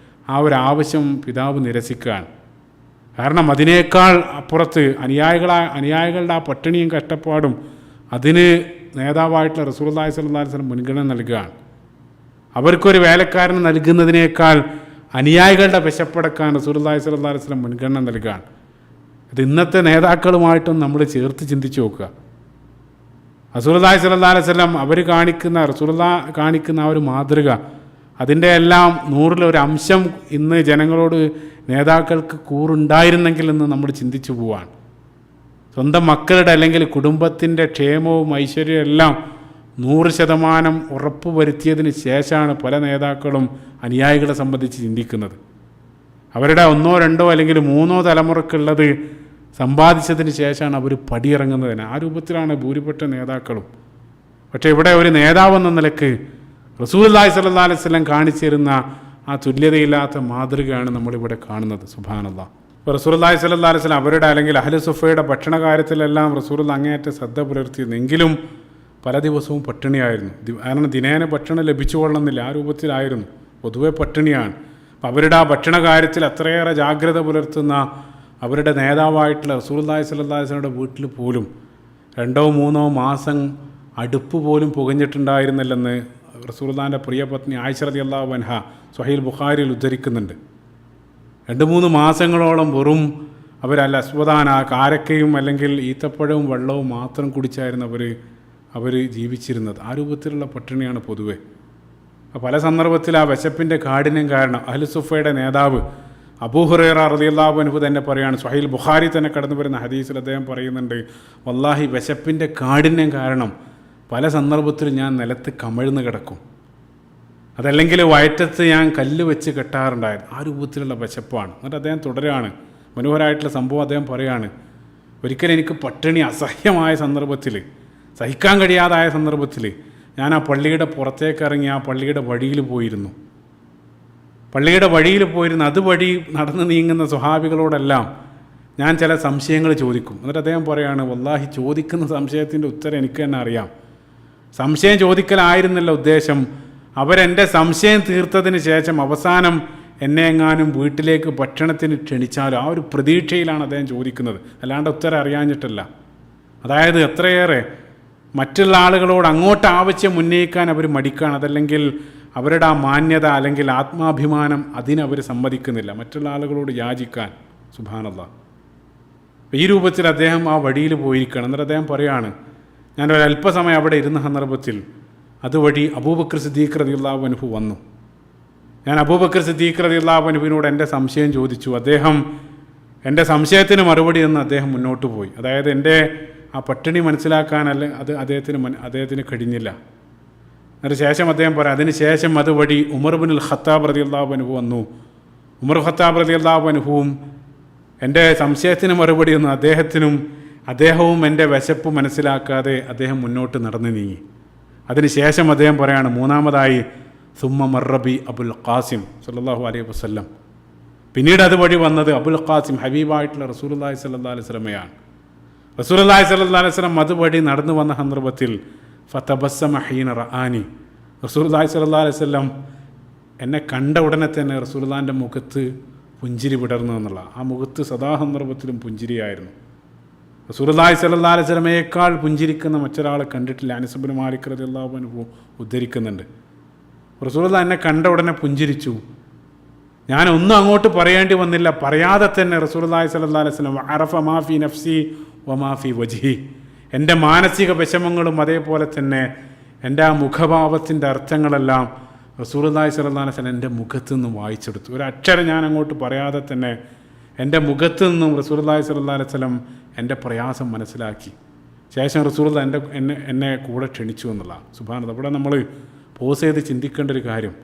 ആ ഒരു ആവശ്യം പിതാവ് നിരസിക്കുകയാണ്. കാരണം അതിനേക്കാൾ അപ്പുറത്ത് അനുയായികളുടെ ആ പട്ടിണിയും കഷ്ടപ്പാടും അതിന് നേതാവായിട്ടുള്ള റസൂലുള്ളാഹി സ്വല്ലല്ലാഹു അലൈഹി വസല്ലം മുൻഗണന നൽകുകയാണ്. അവർക്കൊരു വേലക്കാരന് നൽകുന്നതിനേക്കാൾ അനുയായികളുടെ വിശപ്പടക്കാൻ റസൂലുള്ളാഹി സ്വല്ലല്ലാഹു അലൈഹി വസല്ലം മുൻഗണന നൽകുകയാണ്. അത് ഇന്നത്തെ നേതാക്കളുമായിട്ടും നമ്മൾ ചേർത്ത് ചിന്തിച്ച് നോക്കുക. റസൂലുള്ളാഹി സ്വല്ലല്ലാഹു അലൈഹി വസല്ലം റസൂലുള്ളാഹി കാണിക്കുന്ന ആ ഒരു മാതൃക, അതിൻ്റെ എല്ലാം 100-ൽ 1 അംശം ഇന്ന് ജനങ്ങളോട് നേതാക്കൾക്ക് കൂറുണ്ടായിരുന്നെങ്കിൽ എന്ന് നമ്മൾ ചിന്തിച്ചു പോവാണ്. സ്വന്തം മക്കളുടെ അല്ലെങ്കിൽ കുടുംബത്തിൻ്റെ ക്ഷേമവും ഐശ്വര്യവും എല്ലാം 100% ഉറപ്പ് വരുത്തിയതിന് ശേഷമാണ് പല നേതാക്കളും അനുയായികളെ സംബന്ധിച്ച് ചിന്തിക്കുന്നത്. അവരുടെ 1, 2 അല്ലെങ്കിൽ 3 തലമുറക്കുള്ളത് സമ്പാദിച്ചതിന് ശേഷമാണ് അവർ പടിയിറങ്ങുന്നതിന്. ആ രൂപത്തിലാണ് ഭൂരിപക്ഷ നേതാക്കളും. പക്ഷേ ഇവിടെ ഒരു നേതാവെന്ന നിലക്ക് റസൂലുള്ളാഹി സ്വല്ലല്ലാഹു അലൈഹി വസല്ലം കാണിച്ചു തരുന്ന ആ തുല്യതയില്ലാത്ത മാതൃകയാണ് നമ്മളിവിടെ കാണുന്നത്. സുബ്ഹാനല്ലാഹ്. ഇപ്പോൾ റസൂലുള്ളാഹി സ്വല്ലല്ലാഹു അലൈഹി വസല്ലം അവരുടെ അല്ലെങ്കിൽ അഹ്ലു സുഫയുടെ ഭക്ഷണ കാര്യത്തിലെല്ലാം റസൂലുള്ളാഹി അങ്ങേയറ്റം ശ്രദ്ധ പുലർത്തിയിരുന്നെങ്കിലും പല ദിവസവും പട്ടിണിയായിരുന്നു. കാരണം ദിനേന ഭക്ഷണം ലഭിച്ചുകൊള്ളുന്നില്ല, ആ രൂപത്തിലായിരുന്നു. പൊതുവെ പട്ടിണിയാണ്. അപ്പം അവരുടെ ആ ഭക്ഷണ കാര്യത്തിൽ അത്രയേറെ ജാഗ്രത പുലർത്തുന്ന അവരുടെ നേതാവായിട്ടുള്ള റസൂലുള്ളാഹി സ്വല്ലല്ലാഹു അലൈഹി വസല്ലമയുടെ വീട്ടിൽ പോലും 2-3 മാസം അടുപ്പ് പോലും പുകഞ്ഞിട്ടുണ്ടായിരുന്നില്ലെന്ന് റസൂലുള്ളാഹിൻ്റെ പ്രിയ പത്നി ആയിഷ റളിയല്ലാഹു അൻഹ സ്വഹീഹ് ബുഖാരിയിൽ ഉദ്ധരിക്കുന്നുണ്ട്. 2-3 മാസങ്ങളോളം വെറും അവരല്ല അസ്വദാന കാരക്കയും അല്ലെങ്കിൽ ഈത്തപ്പഴവും വെള്ളവും മാത്രം കുടിച്ചായിരുന്നു അവർ ജീവിച്ചിരുന്നത്. ആ രൂപത്തിലുള്ള പട്ടിണിയാണ് പൊതുവെ. പല സന്ദർഭത്തിൽ ആ വിശപ്പിൻ്റെ കാഠിന്യം കാരണം അഹ്ലു സുഫയുടെ നേതാവ് അബൂ ഹുറൈറ റളിയല്ലാഹു അൻഹു തന്നെ പറയുകയാണ്, സ്വഹീഹ് ബുഖാരി തന്നെ കടന്നു വരുന്ന ഹദീസിൽ അദ്ദേഹം പറയുന്നുണ്ട്, വല്ലാഹി വിശപ്പിൻ്റെ കാഠിന്യം കാരണം പല സന്ദർഭത്തിൽ ഞാൻ നിലത്ത് കമിഴ്ന്ന് കിടക്കും, അതല്ലെങ്കിൽ വയറ്റത്ത് ഞാൻ കല്ല് വെച്ച് കെട്ടാറുണ്ടായിരുന്നു. ആ രൂപത്തിലുള്ള വിശപ്പാണ്. എന്നിട്ട് അദ്ദേഹം തുടരുകയാണ്, മനോഹരമായിട്ടുള്ള സംഭവം അദ്ദേഹം പറയുകയാണ്, ഒരിക്കലും എനിക്ക് പട്ടിണി അസഹ്യമായ സന്ദർഭത്തിൽ, സഹിക്കാൻ കഴിയാതായ സന്ദർഭത്തിൽ ഞാൻ ആ പള്ളിയുടെ പുറത്തേക്ക് ഇറങ്ങി ആ പള്ളിയുടെ വഴിയിൽ പോയിരുന്നു. അതുവഴി നടന്ന് നീങ്ങുന്ന സ്വഹാബികളോടെല്ലാം ഞാൻ ചില സംശയങ്ങൾ ചോദിക്കും. എന്നിട്ട് അദ്ദേഹം പറയുകയാണ്, വല്ലാഹി ചോദിക്കുന്ന സംശയത്തിൻ്റെ ഉത്തരം എനിക്ക് തന്നെ അറിയാം. സംശയം ചോദിക്കലായിരുന്നില്ല ഉദ്ദേശം. അവരെൻ്റെ സംശയം തീർത്തതിന് ശേഷം അവസാനം എന്നെ എങ്ങാനും വീട്ടിലേക്ക് ഭക്ഷണത്തിന് ക്ഷണിച്ചാലും ആ ഒരു പ്രതീക്ഷയിലാണ് അദ്ദേഹം ചോദിക്കുന്നത്, അല്ലാണ്ട് ഉത്തരം അറിയാഞ്ഞിട്ടല്ല. അതായത് എത്രയേറെ മറ്റുള്ള ആളുകളോട് അങ്ങോട്ട് ആവശ്യം ഉന്നയിക്കാൻ അവർ മടിക്കുകയാണ്. അതല്ലെങ്കിൽ അവരുടെ ആ മാന്യത അല്ലെങ്കിൽ ആത്മാഭിമാനം അതിനവർ സമ്മതിക്കുന്നില്ല മറ്റുള്ള ആളുകളോട് യാചിക്കാൻ. സുബ്ഹാനല്ലാഹ്. ഈ രൂപത്തിൽ അദ്ദേഹം ആ വഴിയിൽ പോയിരിക്കണം. എന്നിട്ട് അദ്ദേഹം പറയുകയാണ്, ഞാനൊരല്പസമയം അവിടെ ഇരുന്ന സന്ദർഭത്തിൽ അതുവഴി അബൂബക്കർ സിദ്ദീഖ് റളിയല്ലാഹു അൻഹു വന്നു. ഞാൻ അബൂബക്കർ സിദ്ദീഖ് റളിയല്ലാഹു അൻഹുവിനോട് എൻ്റെ സംശയം ചോദിച്ചു. അദ്ദേഹം എൻ്റെ സംശയത്തിന് മറുപടി എന്ന് അദ്ദേഹം മുന്നോട്ട് പോയി. അതായത് എൻ്റെ ആ പട്ടിണി മനസ്സിലാക്കാനല്ല അത് അദ്ദേഹത്തിന് കഴിഞ്ഞില്ല. അതിനുശേഷം അദ്ദേഹം പറയാം, അതിനുശേഷം അതുവഴി ഉമർ ഇബ്നുൽ ഖത്താബ് റളിയല്ലാഹു അൻഹു വന്നു. ഉമർ ഖത്താബ് റളിയല്ലാഹു അൻഹുവും എൻ്റെ സംശയത്തിന് മറുപടി ഒന്ന് അദ്ദേഹവും എൻ്റെ വിശപ്പ് മനസ്സിലാക്കാതെ അദ്ദേഹം മുന്നോട്ട് നടന്നു നീങ്ങി. അതിനുശേഷം അദ്ദേഹം പറയാണ്, മൂന്നാമതായി സുമ്മ മർറബി അബുൽ ഖാസിം സല്ലല്ലാഹു അലൈഹി വസല്ലം. പിന്നീട് അതുവഴി വന്നത് അബുൽ ഖാസിം ഹബീബായിട്ടുള്ള റസൂലുള്ളാഹി സ്വല്ലല്ലാഹു അലൈഹി വസല്ലമയാണ്. റസൂലുള്ളാഹി സ്വല്ലല്ലാഹു അലൈഹി വസല്ലം അതുവഴി നടന്നു വന്ന സന്ദർഭത്തിൽ ഫതബസ്സമ ഹീന റആനി, റസൂലുള്ളാഹി സ്വല്ലല്ലാഹു അലൈഹി വസല്ലം എന്നെ കണ്ട ഉടനെ തന്നെ റസൂലുള്ളാഹിൻ്റെ മുഖത്ത് പുഞ്ചിരി വിടർന്നു എന്നുള്ള, ആ മുഖത്ത് സദാസന്ദർഭത്തിലും പുഞ്ചിരിയായിരുന്നു. റസൂലുള്ളാഹി സ്വല്ലല്ലാഹു അലൈഹി വസല്ലമയേക്കാൾ പുഞ്ചിരിക്കുന്ന മറ്റൊരാളെ കണ്ടിട്ടില്ല. അനസ് ഇബ്നു മാലിക് റളിയല്ലാഹു അൻഹു ഉദ്ധരിക്കുന്നുണ്ട്, റസൂലുള്ളാഹി എന്നെ കണ്ട ഉടനെ പുഞ്ചിരിച്ചു. ഞാനൊന്നും അങ്ങോട്ട് പറയേണ്ടി വന്നില്ല, പറയാതെ തന്നെ റസൂലുള്ളാഹി സ്വല്ലല്ലാഹു അലൈഹി വസല്ലം അറഫ മാ ഫീ നഫ്സി വമാ ഫീ വജ്ഹി, എൻ്റെ മാനസിക വിഷമങ്ങളും അതേപോലെ തന്നെ എൻ്റെ ആ മുഖഭാവത്തിൻ്റെ അർത്ഥങ്ങളെല്ലാം റസൂലുള്ളാഹി സ്വല്ലല്ലാഹു അലൈഹി വസല്ലം എൻ്റെ മുഖത്തു നിന്നും വായിച്ചെടുത്തു. ഒരു അക്ഷരം ഞാൻ അങ്ങോട്ട് പറയാതെ തന്നെ എൻ്റെ മുഖത്തു നിന്നും റസൂലുള്ളാഹി സ്വല്ലല്ലാഹു അലൈഹി വസല്ലം എൻ്റെ പ്രയാസം മനസ്സിലാക്കി. ശേഷം റസൂലുള്ളാഹി എന്നെ കൂടെ ക്ഷണിച്ചു എന്നുള്ള. സുബ്ഹാനല്ലാഹ്. ഇവിടെ നമ്മൾ പോസ് ചെയ്ത് ചിന്തിക്കേണ്ട ഒരു കാര്യം,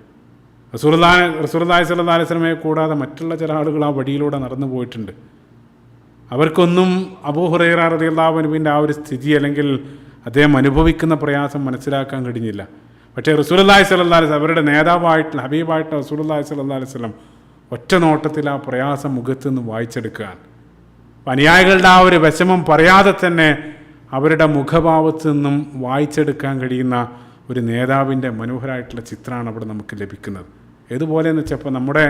റസൂലുള്ളാഹി സ്വല്ലല്ലാഹു അലൈഹി വസല്ലമയെ കൂടാതെ മറ്റുള്ള ചില ആളുകൾ ആ വഴിയിലൂടെ നടന്നു പോയിട്ടുണ്ട്. അവർക്കൊന്നും അബൂ ഹുറൈറ റളിയല്ലാഹു അൻഹുവിൻ്റെ ആ ഒരു സ്ഥിതി അല്ലെങ്കിൽ അദ്ദേഹം അനുഭവിക്കുന്ന പ്രയാസം മനസ്സിലാക്കാൻ കഴിഞ്ഞില്ല. പക്ഷേ റസൂലുള്ളാഹി സ്വല്ലല്ലാഹു അലൈഹി വസല്ലം അവരുടെ നേതാവായിട്ടുള്ള ഹബീബായിട്ടുള്ള റസൂലുള്ളാഹി സ്വല്ലല്ലാഹു അലൈഹി വസല്ലം ഒറ്റ നോട്ടത്തിൽ ആ പ്രയാസം മുഖത്തു നിന്ന് വായിച്ചെടുക്കാൻ, അനുയായികളുടെ ആ ഒരു വിഷമം പറയാതെ തന്നെ അവരുടെ മുഖഭാവത്തു നിന്നും വായിച്ചെടുക്കാൻ കഴിയുന്ന ഒരു നേതാവിൻ്റെ മനോഹരമായിട്ടുള്ള ചിത്രമാണ് അവിടെ നമുക്ക് ലഭിക്കുന്നത്. ഏതുപോലെയെന്ന് വെച്ചപ്പോൾ നമ്മുടെ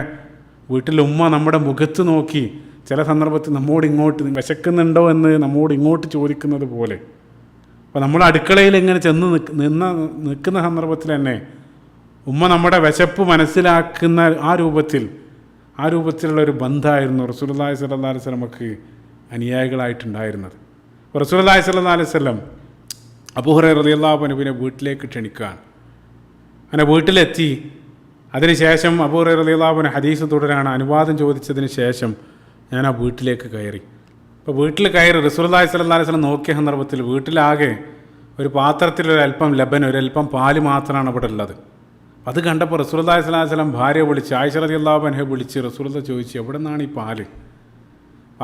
വീട്ടിലെ ഉമ്മ നമ്മുടെ മുഖത്ത് നോക്കി ചില സന്ദർഭത്തിൽ നമ്മോട് ഇങ്ങോട്ട് വിശക്കുന്നുണ്ടോ എന്ന് നമ്മോട് ഇങ്ങോട്ട് ചോദിക്കുന്നത് പോലെ. അപ്പോൾ നമ്മൾ അടുക്കളയിൽ ഇങ്ങനെ ചെന്ന് നിൽക്കുന്ന സന്ദർഭത്തിൽ തന്നെ ഉമ്മ നമ്മുടെ വിശപ്പ് മനസ്സിലാക്കുന്ന ആ രൂപത്തിലുള്ള ഒരു ബന്ധമായിരുന്നു റസൂലുള്ളാഹി സ്വല്ലല്ലാഹു അലൈഹി വസല്ലമക്ക് അനുയായികളായിട്ടുണ്ടായിരുന്നത്. റസൂലുള്ളാഹി സ്വല്ലല്ലാഹു അലൈഹി വസല്ലം അബൂ ഹുറൈറ റളിയല്ലാഹു അൻഹുവിനെ വീട്ടിലേക്ക് ക്ഷണിക്കുകയാണ്. അങ്ങനെ വീട്ടിലെത്തി അതിനുശേഷം അബൂ ഹുറൈറ റളിയല്ലാഹു അൻഹു ഹദീസ് തുടരാണ്. അനുവാദം ചോദിച്ചതിന് ശേഷം ഞാൻ ആ വീട്ടിലേക്ക് കയറി. അപ്പോൾ വീട്ടിൽ കയറി റസൂലുള്ളാഹി സ്വല്ലല്ലാഹു അലൈഹി വസല്ലം നോക്കിയ സന്ദർഭത്തിൽ വീട്ടിലാകെ ഒരു പാത്രത്തിൽ ഒരല്പം ലബൻ, ഒരല്പം പാല് മാത്രമാണ് അവിടെ ഉള്ളത്. അത് കണ്ടപ്പോൾ റസൂലുള്ളാഹി സ്വല്ലല്ലാഹു അലൈഹി വസല്ലം ഭാര്യയെ വിളിച്ച് ആയിഷ റളിയല്ലാഹു അൻഹയെ വിളിച്ച് റസൂലുള്ളാഹി ചോദിച്ചു, എവിടെ നിന്നാണ് ഈ പാല്?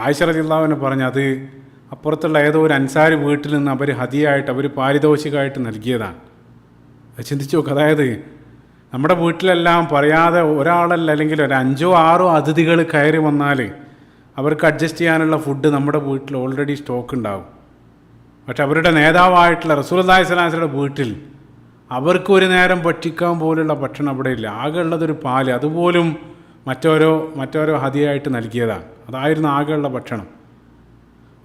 ആയിഷ റളിയല്ലാഹു അൻഹ പറഞ്ഞു, അത് അപ്പുറത്തുള്ള ഏതോ ഒരു അൻസാരി വീട്ടിൽ നിന്ന് അവർ ഹദിയായിട്ട്, അവർ പാരിതോഷികമായിട്ട് നൽകിയതാണ്. അത് ചിന്തിച്ചു നോക്കുക. അതായത് നമ്മുടെ വീട്ടിലെല്ലാം പറയാതെ ഒരാളല്ല, അല്ലെങ്കിൽ ഒരു 5-6 അതിഥികൾ കയറി വന്നാൽ അവർക്ക് അഡ്ജസ്റ്റ് ചെയ്യാനുള്ള ഫുഡ് നമ്മുടെ വീട്ടിൽ ഓൾറെഡി സ്റ്റോക്ക് ഉണ്ടാവും. പക്ഷെ അവരുടെ നേതാവായിട്ടുള്ള റസൂലുള്ളാഹി സ്വല്ലല്ലാഹു അലൈഹി വസല്ലം വീട്ടിൽ അവർക്ക് ഒരു നേരം ഭക്ഷിക്കാൻ പോലുള്ള ഭക്ഷണം അവിടെ ഇല്ല. ആകെ ഉള്ളതൊരു പാല്, അതുപോലും മറ്റോരോ ഹദിയായിട്ട് നൽകിയതാണ്. അതായിരുന്നു ആകെയുള്ള ഭക്ഷണം.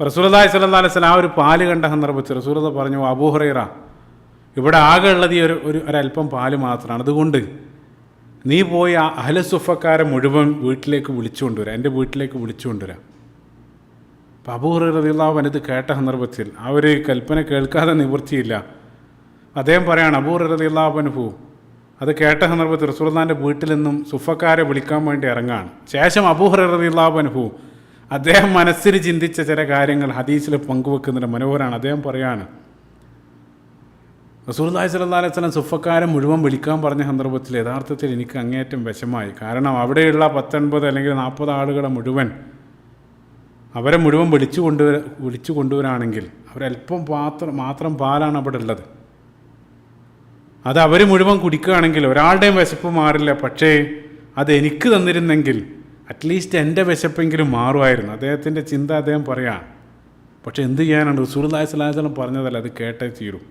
റസൂലുള്ളാഹി സ്വല്ലല്ലാഹു അലൈഹി വസല്ലം ആ ഒരു പാല് കണ്ട സന്ദർഭത്തിൽ റസൂലുള്ളാഹി പറഞ്ഞു, അബൂ ഹുറൈറ, ഇവിടെ ആകെ ഉള്ളത് ഒരല്പം പാല് മാത്രമാണ്. അതുകൊണ്ട് നീ പോയി ആ അഹ്ലു സുഫക്കാരെ മുഴുവൻ വീട്ടിലേക്ക് വിളിച്ചുകൊണ്ടുവരാം, എൻ്റെ വീട്ടിലേക്ക് വിളിച്ചുകൊണ്ടുവരാം. അപ്പോൾ അബൂ ഹുറൈറ റളിയല്ലാഹു അൻഹു കേട്ട സന്ദർഭത്തിൽ ആ ഒരു കൽപ്പന കേൾക്കാതെ നിവൃത്തിയില്ല. അദ്ദേഹം പറയാണ്, അബൂ ഹുറൈറ റളിയല്ലാഹു അൻഹു അത് കേട്ട സന്ദർഭത്തിൽ റസൂലുള്ളാഹിൻ്റെ വീട്ടിൽ നിന്നും സുഫക്കാരെ വിളിക്കാൻ വേണ്ടി ഇറങ്ങാണ്. ശേഷം അബൂ ഹുറൈറ റളിയല്ലാഹു അൻഹു അദ്ദേഹം മനസ്സിൽ ചിന്തിച്ച ചില കാര്യങ്ങൾ ഹദീസിൽ പങ്കുവെക്കുന്നുണ്ട്, മനോഹരമാണ്. അദ്ദേഹം പറയാണ്, റസൂലുള്ളാഹി സ്വല്ലല്ലാഹു അലൈഹി വസല്ലം സുഫക്കാരെ മുഴുവൻ വിളിക്കാൻ പറഞ്ഞ സന്ദർഭത്തിൽ യഥാർത്ഥത്തിൽ എനിക്ക് അങ്ങേയറ്റം വിഷമായി. കാരണം അവിടെയുള്ള 19 അല്ലെങ്കിൽ 40 ആളുകളെ അവരെ മുഴുവൻ വിളിച്ചു കൊണ്ടുവരാണെങ്കിൽ അവരല്പം മാത്രം പാലാണ് അവിടെ ഉള്ളത്. അത് അവർ മുഴുവൻ കുടിക്കുകയാണെങ്കിൽ ഒരാളുടെയും വിശപ്പ് മാറില്ല. പക്ഷേ അതെനിക്ക് തന്നിരുന്നെങ്കിൽ അറ്റ്ലീസ്റ്റ് എൻ്റെ വിശപ്പെങ്കിലും മാറുമായിരുന്നു. അദ്ദേഹത്തിൻ്റെ ചിന്ത അദ്ദേഹം പറയാണ്. പക്ഷെ എന്ത് ചെയ്യാനാണ്, റസൂലുള്ളാഹി സ്വല്ലല്ലാഹു അലൈഹി വസല്ലം പറഞ്ഞതല്ല, അത് കേട്ടേ തീരും.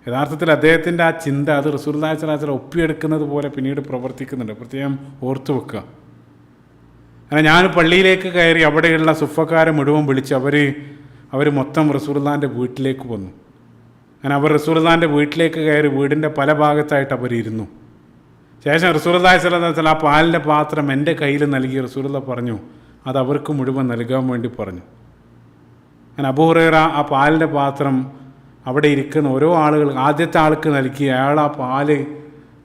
യഥാർത്ഥത്തിൽ അദ്ദേഹത്തിൻ്റെ ആ ചിന്ത അത് റസൂലുള്ളാഹി സ്വല്ലല്ലാഹു അലൈഹി വസല്ലം ഒപ്പിയെടുക്കുന്നത് പോലെ പിന്നീട് പ്രവർത്തിക്കുന്നുണ്ട്. പ്രത്യേകം ഓർത്തു വെക്കുക. അങ്ങനെ ഞാൻ പള്ളിയിലേക്ക് കയറി അവിടെയുള്ള സുഫക്കാരെ മുഴുവൻ വിളിച്ച് അവർ മൊത്തം റസൂലുള്ളാഹിൻ്റെ വീട്ടിലേക്ക് വന്നു. അങ്ങനെ അവർ റസൂലുള്ളാഹിൻ്റെ വീട്ടിലേക്ക് കയറി വീടിൻ്റെ പല ഭാഗത്തായിട്ട് അവരിരുന്നു. ശേഷം റസൂലുള്ളാഹി സ്വല്ലല്ലാഹു അലൈഹി വസല്ലം ആ പാലിൻ്റെ പാത്രം എൻ്റെ കയ്യിൽ നൽകി റസൂലുള്ളാഹി പറഞ്ഞു അത് അവർക്ക് മുഴുവൻ നൽകാൻ വേണ്ടി പറഞ്ഞു. അങ്ങനെ അബൂ ഹുറൈറ ആ പാലിൻ്റെ പാത്രം അവിടെ ഇരിക്കുന്ന ഓരോ ആളുകൾ ആദ്യത്തെ ആൾക്ക് നൽകി. അയാൾ ആ പാല്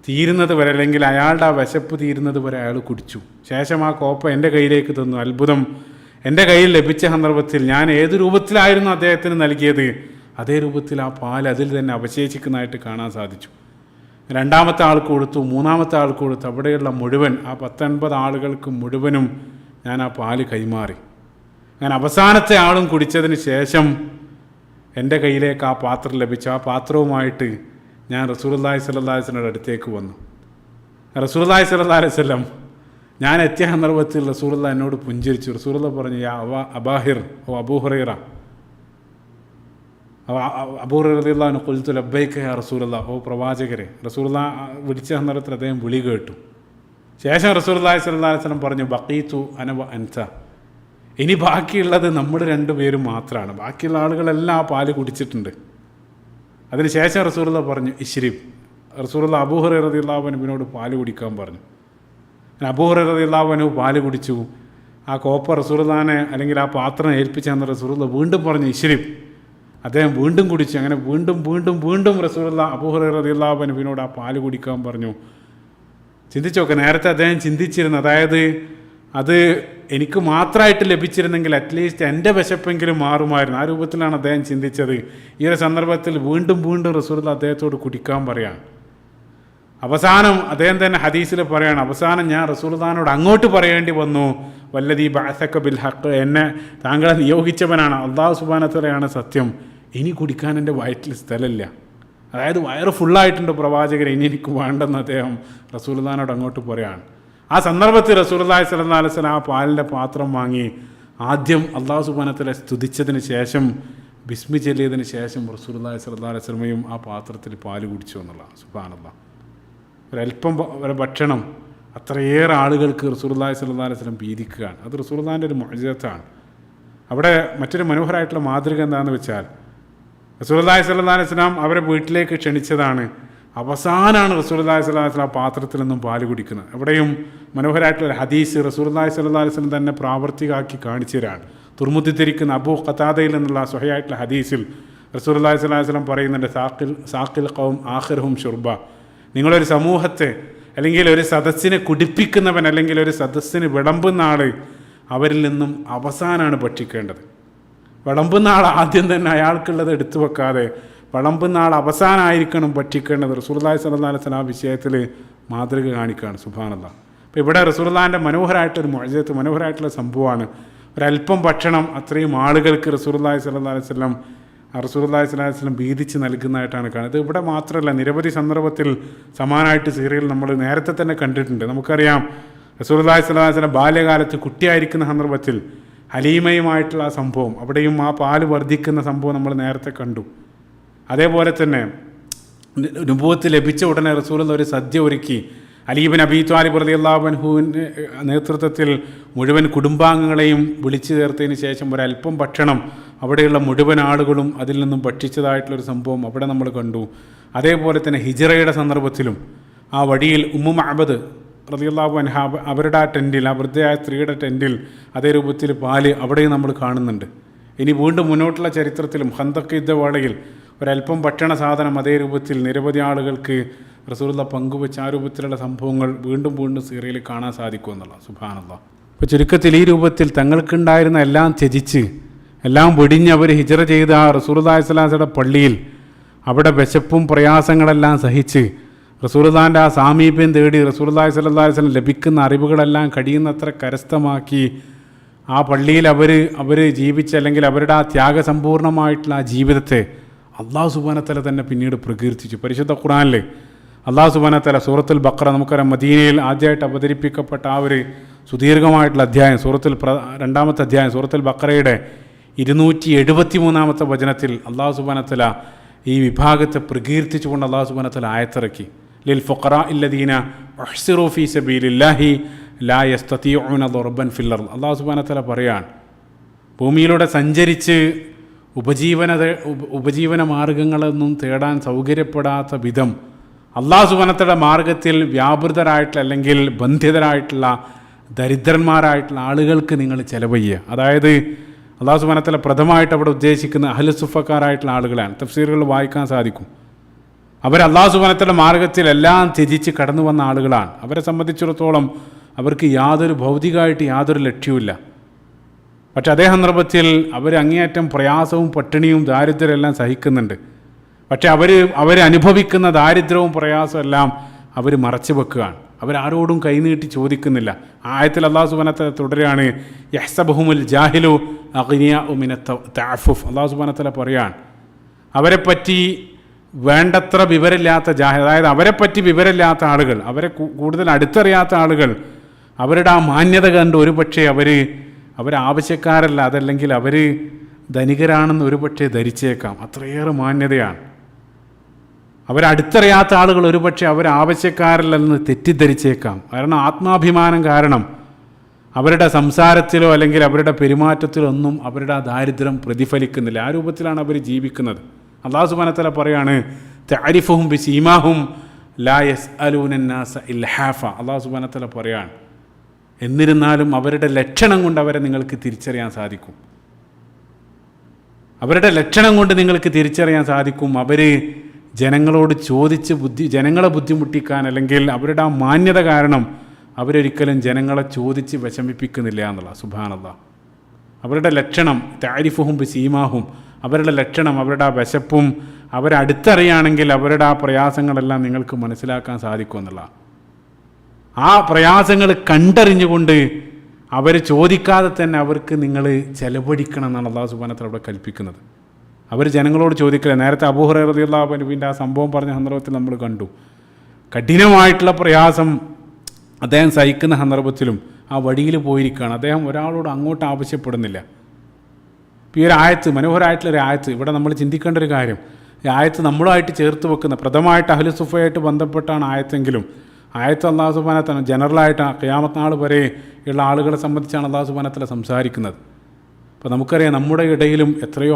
തീരുന്നത് വരെ, അല്ലെങ്കിൽ അയാളുടെ ആ വിശപ്പ് തീരുന്നത് വരെ അയാൾ കുടിച്ചു. ശേഷം ആ കോപ്പ എൻ്റെ കയ്യിലേക്ക് തന്നു. അത്ഭുതം, എൻ്റെ കയ്യിൽ ലഭിച്ച സന്ദർഭത്തിൽ ഞാൻ ഏത് രൂപത്തിലായിരുന്നു അദ്ദേഹത്തിന് നൽകിയത് അതേ രൂപത്തിൽ ആ പാൽ അതിൽ തന്നെ അവശേഷിക്കുന്നതായിട്ട് കാണാൻ സാധിച്ചു. രണ്ടാമത്തെ ആൾക്ക് കൊടുത്തു, മൂന്നാമത്തെ ആൾക്ക് കൊടുത്തു. അവിടെയുള്ള മുഴുവൻ ആ 19 ആളുകൾക്ക് മുഴുവനും ഞാൻ ആ പാല് കൈമാറി. അങ്ങനെ അവസാനത്തെ ആളും കുടിച്ചതിന് ശേഷം എൻ്റെ കയ്യിലേക്ക് ആ പാത്രം ലഭിച്ചു. ആ പാത്രവുമായിട്ട് ഞാൻ റസൂലുള്ളാഹി സ്വല്ലല്ലാഹു അലൈഹി വസല്ലം അടുത്തേക്ക് വന്നു. റസൂലുള്ളാഹി സ്വല്ലല്ലാഹു അലൈഹി വസല്ലം ഞാൻ എത്തിയ സന്ദർഭത്തിൽ റസൂലുള്ളാഹി എന്നോട് പുഞ്ചിരിച്ചു. റസൂലുള്ളാഹി പറഞ്ഞു, യാ അബാഹിർ, ഓ അബൂ ഹുറൈറ. അബൂ ഹുറൈറ റളിയല്ലാഹു അൻഹു ഖുൽതു ലബ്ബൈക യാ റസൂലല്ലാഹ്, ഓ പ്രവാചകരെ. റസൂലുള്ളാഹി വിളിച്ച സന്ദർഭത്തിൽ അദ്ദേഹം വിളി കേട്ടു. ശേഷം റസൂലുള്ളാഹി സ്വല്ലല്ലാഹു അലൈഹി വസല്ലം പറഞ്ഞു, ബഖീതു അന വ അൻത, ഇനി ബാക്കിയുള്ളത് നമ്മൾ രണ്ടുപേരും മാത്രമാണ്. ബാക്കിയുള്ള ആളുകളെല്ലാം ആ പാല് കുടിച്ചിട്ടുണ്ട്. അതിനുശേഷം റസൂലുള്ളാഹി പറഞ്ഞു, ഇശ്രിബ്. റസൂലുള്ളാഹി അബൂ ഹുറൈറ റളിയല്ലാഹു അൻഹുവിനോട് പാല് കുടിക്കാൻ പറഞ്ഞു. അബൂ ഹുറൈറ റളിയല്ലാഹു അൻഹു പാല് കുടിച്ചു. ആ കോപ്പ റസൂലുള്ളാഹിനെ, അല്ലെങ്കിൽ ആ പാത്രം ഏൽപ്പിച്ചെന്ന് റസൂലുള്ളാഹി വീണ്ടും പറഞ്ഞു, ഇശ്രിബ്. അദ്ദേഹം വീണ്ടും കുടിച്ചു. അങ്ങനെ വീണ്ടും റസൂലുള്ളാഹി അബൂ ഹുറൈറ റളിയല്ലാഹു അൻഹുവിനോട് ആ പാല് കുടിക്കാൻ പറഞ്ഞു. ചിന്തിച്ചു നോക്കുക, നേരത്തെ അദ്ദേഹം ചിന്തിച്ചിരുന്നു, അതായത് അത് എനിക്ക് മാത്രമായിട്ട് ലഭിച്ചിരുന്നെങ്കിൽ അറ്റ്ലീസ്റ്റ് എൻ്റെ വിശപ്പെങ്കിലും മാറുമായിരുന്നു. ആ രൂപത്തിലാണ് അദ്ദേഹം ചിന്തിച്ചത്. ഈ ഒരു സന്ദർഭത്തിൽ വീണ്ടും റസൂലുള്ളാഹി അദ്ദേഹത്തോട് കുടിക്കാൻ പറയാണ്. അവസാനം അദ്ദേഹം തന്നെ ഹദീസിൽ പറയാണ്, അവസാനം ഞാൻ റസൂലുള്ളാഹിനോട് അങ്ങോട്ട് പറയേണ്ടി വന്നു, വല്ലദീ ബഅസക ബിൽ ഹഖ്, എന്നെ താങ്കളെ നിയോഗിച്ചവനാണ് അല്ലാഹു സുബ്ഹാനഹു വ തആലയാണ് സത്യം, ഇനി കുടിക്കാൻ എൻ്റെ വയറ്റിൽ സ്ഥലമില്ല. അതായത് വയറ് ഫുള്ളായിട്ടുണ്ട് പ്രവാചകരെ, ഇനി എനിക്ക് വേണ്ടെന്ന് അദ്ദേഹം റസൂലുള്ളാഹിനോട് അങ്ങോട്ട് പറയാണ്. ആ സന്ദർഭത്തിൽ റസൂലുള്ളാഹി സ്വല്ലല്ലാഹു അലൈഹി വസല്ലം ആ പാലിൻ്റെ പാത്രം വാങ്ങി ആദ്യം അല്ലാഹു സുബ്ഹാനഹു വ തആല സ്തുതിച്ചതിന് ശേഷം ബിസ്മി ചൊല്ലിയതിന് ശേഷം റസൂലുള്ളാഹി സ്വല്ലല്ലാഹു അലൈഹി വസല്ലമയും ആ പാത്രത്തിൽ പാല് കുടിച്ചു എന്നുള്ളതാണ്. സുബ്ഹാനല്ലാഹ്. ഒരല്പം ഭക്ഷണം അത്രയേറെ ആളുകൾക്ക് റസൂലുള്ളാഹി സ്വല്ലല്ലാഹു അലൈഹി വസല്ലം വീതിക്കുകയാണ്. അത് റസൂലുള്ളാഹിൻ്റെ ഒരു മുഅ്ജിസത്താണ്. അവിടെ മറ്റൊരു മനോഹരമായിട്ടുള്ള മാതൃക എന്താണെന്ന് വെച്ചാൽ റസൂലുള്ളാഹി സ്വല്ലല്ലാഹു അലൈഹി വസല്ലം അവരെ വീട്ടിലേക്ക് ക്ഷണിച്ചതാണ്. അവസാനമാണ് റസൂലുള്ളാഹി സ്വല്ലല്ലാഹു അലൈഹി വസല്ലം പാത്രത്തിൽ നിന്നും പാല് കുടിക്കുന്നത്. എവിടെയും മനോഹരമായിട്ടുള്ള ഹദീസ് റസൂലുള്ളാഹി സ്വല്ലല്ലാഹു അലൈഹി വസല്ലം തന്നെ പ്രാവർത്തികമാക്കി കാണിച്ചു തരാണ്. തുർമുദിത്തിരിക്കുന്ന അബൂ ഖതാദയിൽ നിന്നുള്ള സ്വഹീഹായിട്ടുള്ള ഹദീസിൽ റസൂലുള്ളാഹി സ്വല്ലല്ലാഹു അലൈഹി വസല്ലം പറയുന്നുണ്ട്, സാഖിൽ ഖൗം ആഖിറുഹും ഷുർബ. നിങ്ങളൊരു സമൂഹത്തെ അല്ലെങ്കിൽ ഒരു സദസ്സിനെ കുടിപ്പിക്കുന്നവൻ അല്ലെങ്കിൽ ഒരു സദസ്സിന് വിളമ്പുന്ന ആൾ അവരിൽ നിന്നും അവസാനമാണ് ഭക്ഷിക്കേണ്ടത്. വിളമ്പുന്ന ആൾ ആദ്യം തന്നെ അയാൾക്കുള്ളത് എടുത്തു വെക്കാതെ വിളമ്പുന്ന ആൾ അവസാനമായിരിക്കണം ഭക്ഷിക്കേണ്ടത്. റസൂലുള്ളാഹി സ്വല്ലല്ലാഹു അലൈഹി വസല്ലം ആ വിഷയത്തിൽ മാതൃക കാണിക്കുകയാണ്. സുബ്ഹാനല്ലാഹ്. അപ്പോൾ ഇവിടെ റസൂലുള്ളാഹിൻ്റെ മനോഹരമായിട്ടൊരു മുഅ്ജിസത്ത്, മനോഹരമായിട്ടുള്ള സംഭവമാണ്. ഒരല്പം ഭക്ഷണം അത്രയും ആളുകൾക്ക് റസൂലുള്ളാഹി സ്വല്ലല്ലാഹു അലൈഹി വസല്ലം വീതിച്ച് നൽകുന്നതായിട്ടാണ് കാണുന്നത്. ഇവിടെ മാത്രമല്ല, നിരവധി സന്ദർഭത്തിൽ സമാനമായിട്ട് സീരിയൽ നമ്മൾ നേരത്തെ തന്നെ കണ്ടിട്ടുണ്ട്. നമുക്കറിയാം റസൂലുള്ളാഹി സ്വല്ലല്ലാഹു അലൈഹി വസല്ലം ബാല്യകാലത്ത് കുട്ടിയായിരിക്കുന്ന സന്ദർഭത്തിൽ ഹലീമയുമായിട്ടുള്ള ആ സംഭവം, അവിടെയും ആ പാല് വർദ്ധിക്കുന്ന സംഭവം നമ്മൾ നേരത്തെ കണ്ടു. അതേപോലെ തന്നെ നുബുവത്ത് ലഭിച്ച ഉടനെ റസൂലുള്ള ഒരു സദ്യ ഒരുക്കി. അലി ഇബ്നു അബീ ത്വാലിബ് റളിയല്ലാഹു അൻഹുവിൻ്റെ നേതൃത്വത്തിൽ മുഴുവൻ കുടുംബാംഗങ്ങളെയും വിളിച്ചു ചേർത്തതിന് ശേഷം ഒരല്പം ഭക്ഷണം അവിടെയുള്ള മുഴുവൻ ആളുകളും അതിൽ നിന്നും ഭക്ഷിച്ചതായിട്ടുള്ളൊരു സംഭവം അവിടെ നമ്മൾ കണ്ടു. അതേപോലെ തന്നെ ഹിജ്റയുടെ സന്ദർഭത്തിലും ആ വഴിയിൽ ഉമ്മു മഅബദ് റളിയല്ലാഹു അൻഹ അവരുടെ ആ ടെൻറ്റിൽ, ആ വൃദ്ധയായ സ്ത്രീയുടെ ടെൻറ്റിൽ അതേ രൂപത്തിൽ പാല് അവിടെയും നമ്മൾ കാണുന്നുണ്ട്. ഇനി വീണ്ടും മുന്നോട്ടുള്ള ചരിത്രത്തിലും ഖന്തഖ് യുദ്ധവേളയിൽ ഒരല്പം ഭക്ഷണ സാധനം അതേ രൂപത്തിൽ നിരവധി ആളുകൾക്ക് റസൂലുള്ള പങ്കുവെച്ച ആ രൂപത്തിലുള്ള സംഭവങ്ങൾ വീണ്ടും വീണ്ടും സീറിയയിൽ കാണാൻ സാധിക്കുമെന്നുള്ള. സുബ്ഹാനല്ലാഹ്. അപ്പോൾ ചുരുക്കത്തിൽ ഈ രൂപത്തിൽ തങ്ങൾക്കുണ്ടായിരുന്ന എല്ലാം ത്യജിച്ച് എല്ലാം വെടിഞ്ഞ് അവർ ഹിജ്റ ചെയ്ത ആ റസൂലുള്ളാഹി സ്വല്ലല്ലാഹു അലൈഹി വസല്ലമയുടെ പള്ളിയിൽ അവിടെ വിശപ്പും പ്രയാസങ്ങളെല്ലാം സഹിച്ച് റസൂലുള്ളാഹിൻ്റെ ആ സാമീപ്യം തേടി റസൂലുള്ളാഹി സ്വല്ലല്ലാഹു അലൈഹി വസല്ലം ലഭിക്കുന്ന അറിവുകളെല്ലാം കഴിയുന്നത്ര കരസ്ഥമാക്കി ആ പള്ളിയിൽ അവർ ജീവിച്ച അല്ലെങ്കിൽ അവരുടെ ആ ത്യാഗസമ്പൂർണമായിട്ടുള്ള ആ ജീവിതത്തെ അല്ലാഹു സുബ്ഹാനഹു വ തആല തന്നെ പിന്നീട് പ്രകീർത്തിച്ചു. പരിശുദ്ധ ഖുർആനിൽ അല്ലാഹു സുബ്ഹാനഹു വ തആല സൂറത്തുൽ ബഖറ, നമുക്കറിയാം മദീനയിൽ ആദ്യമായിട്ട് അവതരിപ്പിക്കപ്പെട്ട ആ ഒരു സുദീർഘമായിട്ടുള്ള അധ്യായം, രണ്ടാമത്തെ അധ്യായം സൂറത്തുൽ ബഖറയുടെ 273 വചനത്തിൽ അല്ലാഹു സുബ്ഹാനഹു വ തആല ഈ വിഭാഗത്തെ പ്രകീർത്തിച്ചുകൊണ്ട് അല്ലാഹു സുബ്ഹാനഹു വ തആല ആയത്തിറക്കി. ലിൽ ഫുഖറാഇല്ലദീന ഉഹ്സിറു ഫീ സബീലില്ലാഹി ലാ യസ്തതീഉന ദർബൻ ഫിൽ അർദ്. അല്ലാഹു സുബ്ഹാനഹു വ തആല പറയാണ്, ഭൂമിയിലൂടെ സഞ്ചരിച്ച് ഉപജീവന മാർഗങ്ങളൊന്നും തേടാൻ സൗകര്യപ്പെടാത്ത വിധം അല്ലാഹു സുബ്ഹാനഹു വ തആലയുടെ മാർഗത്തിൽ വ്യാപൃതരായിട്ടുള്ള അല്ലെങ്കിൽ ബന്ധിതരായിട്ടുള്ള ദരിദ്രന്മാരായിട്ടുള്ള ആളുകൾക്ക് നിങ്ങൾ ചെലവ് ചെയ്യുക. അതായത് അല്ലാഹു സുബ്ഹാനഹു വ തആല പ്രഥമമായിട്ട് അവിടെ ഉദ്ദേശിക്കുന്ന അഹ്ലു സുഫക്കാരായിട്ടുള്ള ആളുകളാണ്. തഫ്സീറുകൾ വായിക്കാൻ സാധിക്കും. അവർ അല്ലാഹു സുബ്ഹാനഹു വ തആലയുടെ മാർഗത്തിൽ എല്ലാം ത്യജിച്ച് കടന്നു വന്ന ആളുകളാണ്. അവരെ സംബന്ധിച്ചിടത്തോളം അവർക്ക് യാതൊരു ഭൗതികമായിട്ട് യാതൊരു ലക്ഷ്യവുമില്ല. പക്ഷെ അതേ സന്ദർഭത്തിൽ അവർ അങ്ങേയറ്റം പ്രയാസവും പട്ടിണിയും ദാരിദ്ര്യവും എല്ലാം സഹിക്കുന്നുണ്ട്. പക്ഷെ അവരനുഭവിക്കുന്ന ദാരിദ്ര്യവും പ്രയാസവും എല്ലാം അവർ മറച്ചു വെക്കുകയാണ്. അവരാരോടും കൈനീട്ടി ചോദിക്കുന്നില്ല. ആയത്തിൽ അല്ലാഹു സുബ്ഹാനഹു വ തആല തുടരുകയാണ്, യഹ്സബുഹുമുൽ ജാഹിലു അഗ്നിയാഉ മിന തഅഫുഫ്. അല്ലാഹു സുബ്ഹാനഹു വ തആല പറയാണ്, അവരെപ്പറ്റി വേണ്ടത്ര വിവരമില്ലാത്ത അതായത് അവരെപ്പറ്റി വിവരമില്ലാത്ത ആളുകൾ, അവരെ കൂടുതൽ അടുത്തറിയാത്ത ആളുകൾ അവരുടെ ആ മാന്യത കണ്ട് ഒരുപക്ഷെ അവരാവശ്യക്കാരല്ല, അതല്ലെങ്കിൽ അവർ ധനികരാണെന്ന് ഒരുപക്ഷെ ധരിച്ചേക്കാം. അത്രയേറെ മാന്യതയാണ്. അവരടുത്തറിയാത്ത ആളുകൾ ഒരുപക്ഷെ അവരാവശ്യക്കാരല്ലെന്ന് തെറ്റിദ്ധരിച്ചേക്കാം. കാരണം ആത്മാഭിമാനം കാരണം അവരുടെ സംസാരത്തിലോ അല്ലെങ്കിൽ അവരുടെ പെരുമാറ്റത്തിലോ ഒന്നും അവരുടെ ആ ദാരിദ്ര്യം പ്രതിഫലിക്കുന്നില്ല. ആ രൂപത്തിലാണ് അവർ ജീവിക്കുന്നത്. അല്ലാഹു സുബ്ഹാനഹു വ തആല പറയാണ്, തഅരിഫുഹും ബിസീമാഹും ലാ യസ്അലൂന അന്നാസ ഇൽഹാഫ. അല്ലാഹു സുബ്ഹാനഹു വ തആല പറയാണ്, എന്നിരുന്നാലും അവരുടെ ലക്ഷണം കൊണ്ട് അവരെ നിങ്ങൾക്ക് തിരിച്ചറിയാൻ സാധിക്കും. അവരുടെ ലക്ഷണം കൊണ്ട് നിങ്ങൾക്ക് തിരിച്ചറിയാൻ സാധിക്കും. അവർ ജനങ്ങളോട് ചോദിച്ച് ജനങ്ങളെ ബുദ്ധിമുട്ടിക്കാൻ അല്ലെങ്കിൽ അവരുടെ ആ മാന്യത കാരണം അവരൊരിക്കലും ജനങ്ങളെ ചോദിച്ച് വിഷമിപ്പിക്കുന്നില്ല എന്നുള്ള. സുബ്ഹാനല്ലാഹ്. അവരുടെ ലക്ഷണം തഅരിഫുഹും ബിസീമാഹും, അവരുടെ ലക്ഷണം അവരുടെ ആ വിശപ്പും അവരടുത്തറിയാണെങ്കിൽ അവരുടെ ആ പ്രയാസങ്ങളെല്ലാം നിങ്ങൾക്ക് മനസ്സിലാക്കാൻ സാധിക്കും എന്നുള്ള. ആ പ്രയാസങ്ങൾ കണ്ടറിഞ്ഞുകൊണ്ട് അവർ ചോദിക്കാതെ തന്നെ അവർക്ക് നിങ്ങൾ ചെലവഴിക്കണം എന്നാണ് അല്ലാഹു സുബ്ഹാനഹു വ തആല അവിടെ കൽപ്പിക്കുന്നത്. അവർ ജനങ്ങളോട് ചോദിക്കില്ല. നേരത്തെ അബൂ ഹുറൈറ റളിയല്ലാഹു അൻഹുവിൻ്റെ ആ സംഭവം പറഞ്ഞ സന്ദർഭത്തിൽ നമ്മൾ കണ്ടു. കഠിനമായിട്ടുള്ള പ്രയാസം അദ്ദേഹം സഹിക്കുന്ന സന്ദർഭത്തിലും ആ വഴിയിൽ പോയിരിക്കുകയാണ്. അദ്ദേഹം ഒരാളോട് അങ്ങോട്ട് ആവശ്യപ്പെടുന്നില്ല. ഇപ്പോൾ ഈ ഒരു ആയത്ത്, മനോഹരമായിട്ടുള്ളൊരു ആയത്ത്, ഇവിടെ നമ്മൾ ചിന്തിക്കേണ്ട ഒരു കാര്യം, ഈ ആയത്ത് നമ്മളുമായിട്ട് ചേർത്ത് വെക്കുന്ന, പ്രഥമമായിട്ട് അഹ്ലു സുഫയായിട്ട് ബന്ധപ്പെട്ടാണ് ആയത്തെങ്കിലും ആയത്ത് അല്ലാഹു സുബ്ഹാനഹു വ തആല ജനറലായിട്ട് ഖിയാമത്ത് നാൾ വരെ ഉള്ള ആളുകളെ സംബന്ധിച്ചാണ് അല്ലാഹു സുബ്ഹാനഹു വ തആല സംസാരിക്കുന്നത്. അപ്പോൾ നമുക്കറിയാം നമ്മുടെ ഇടയിലും എത്രയോ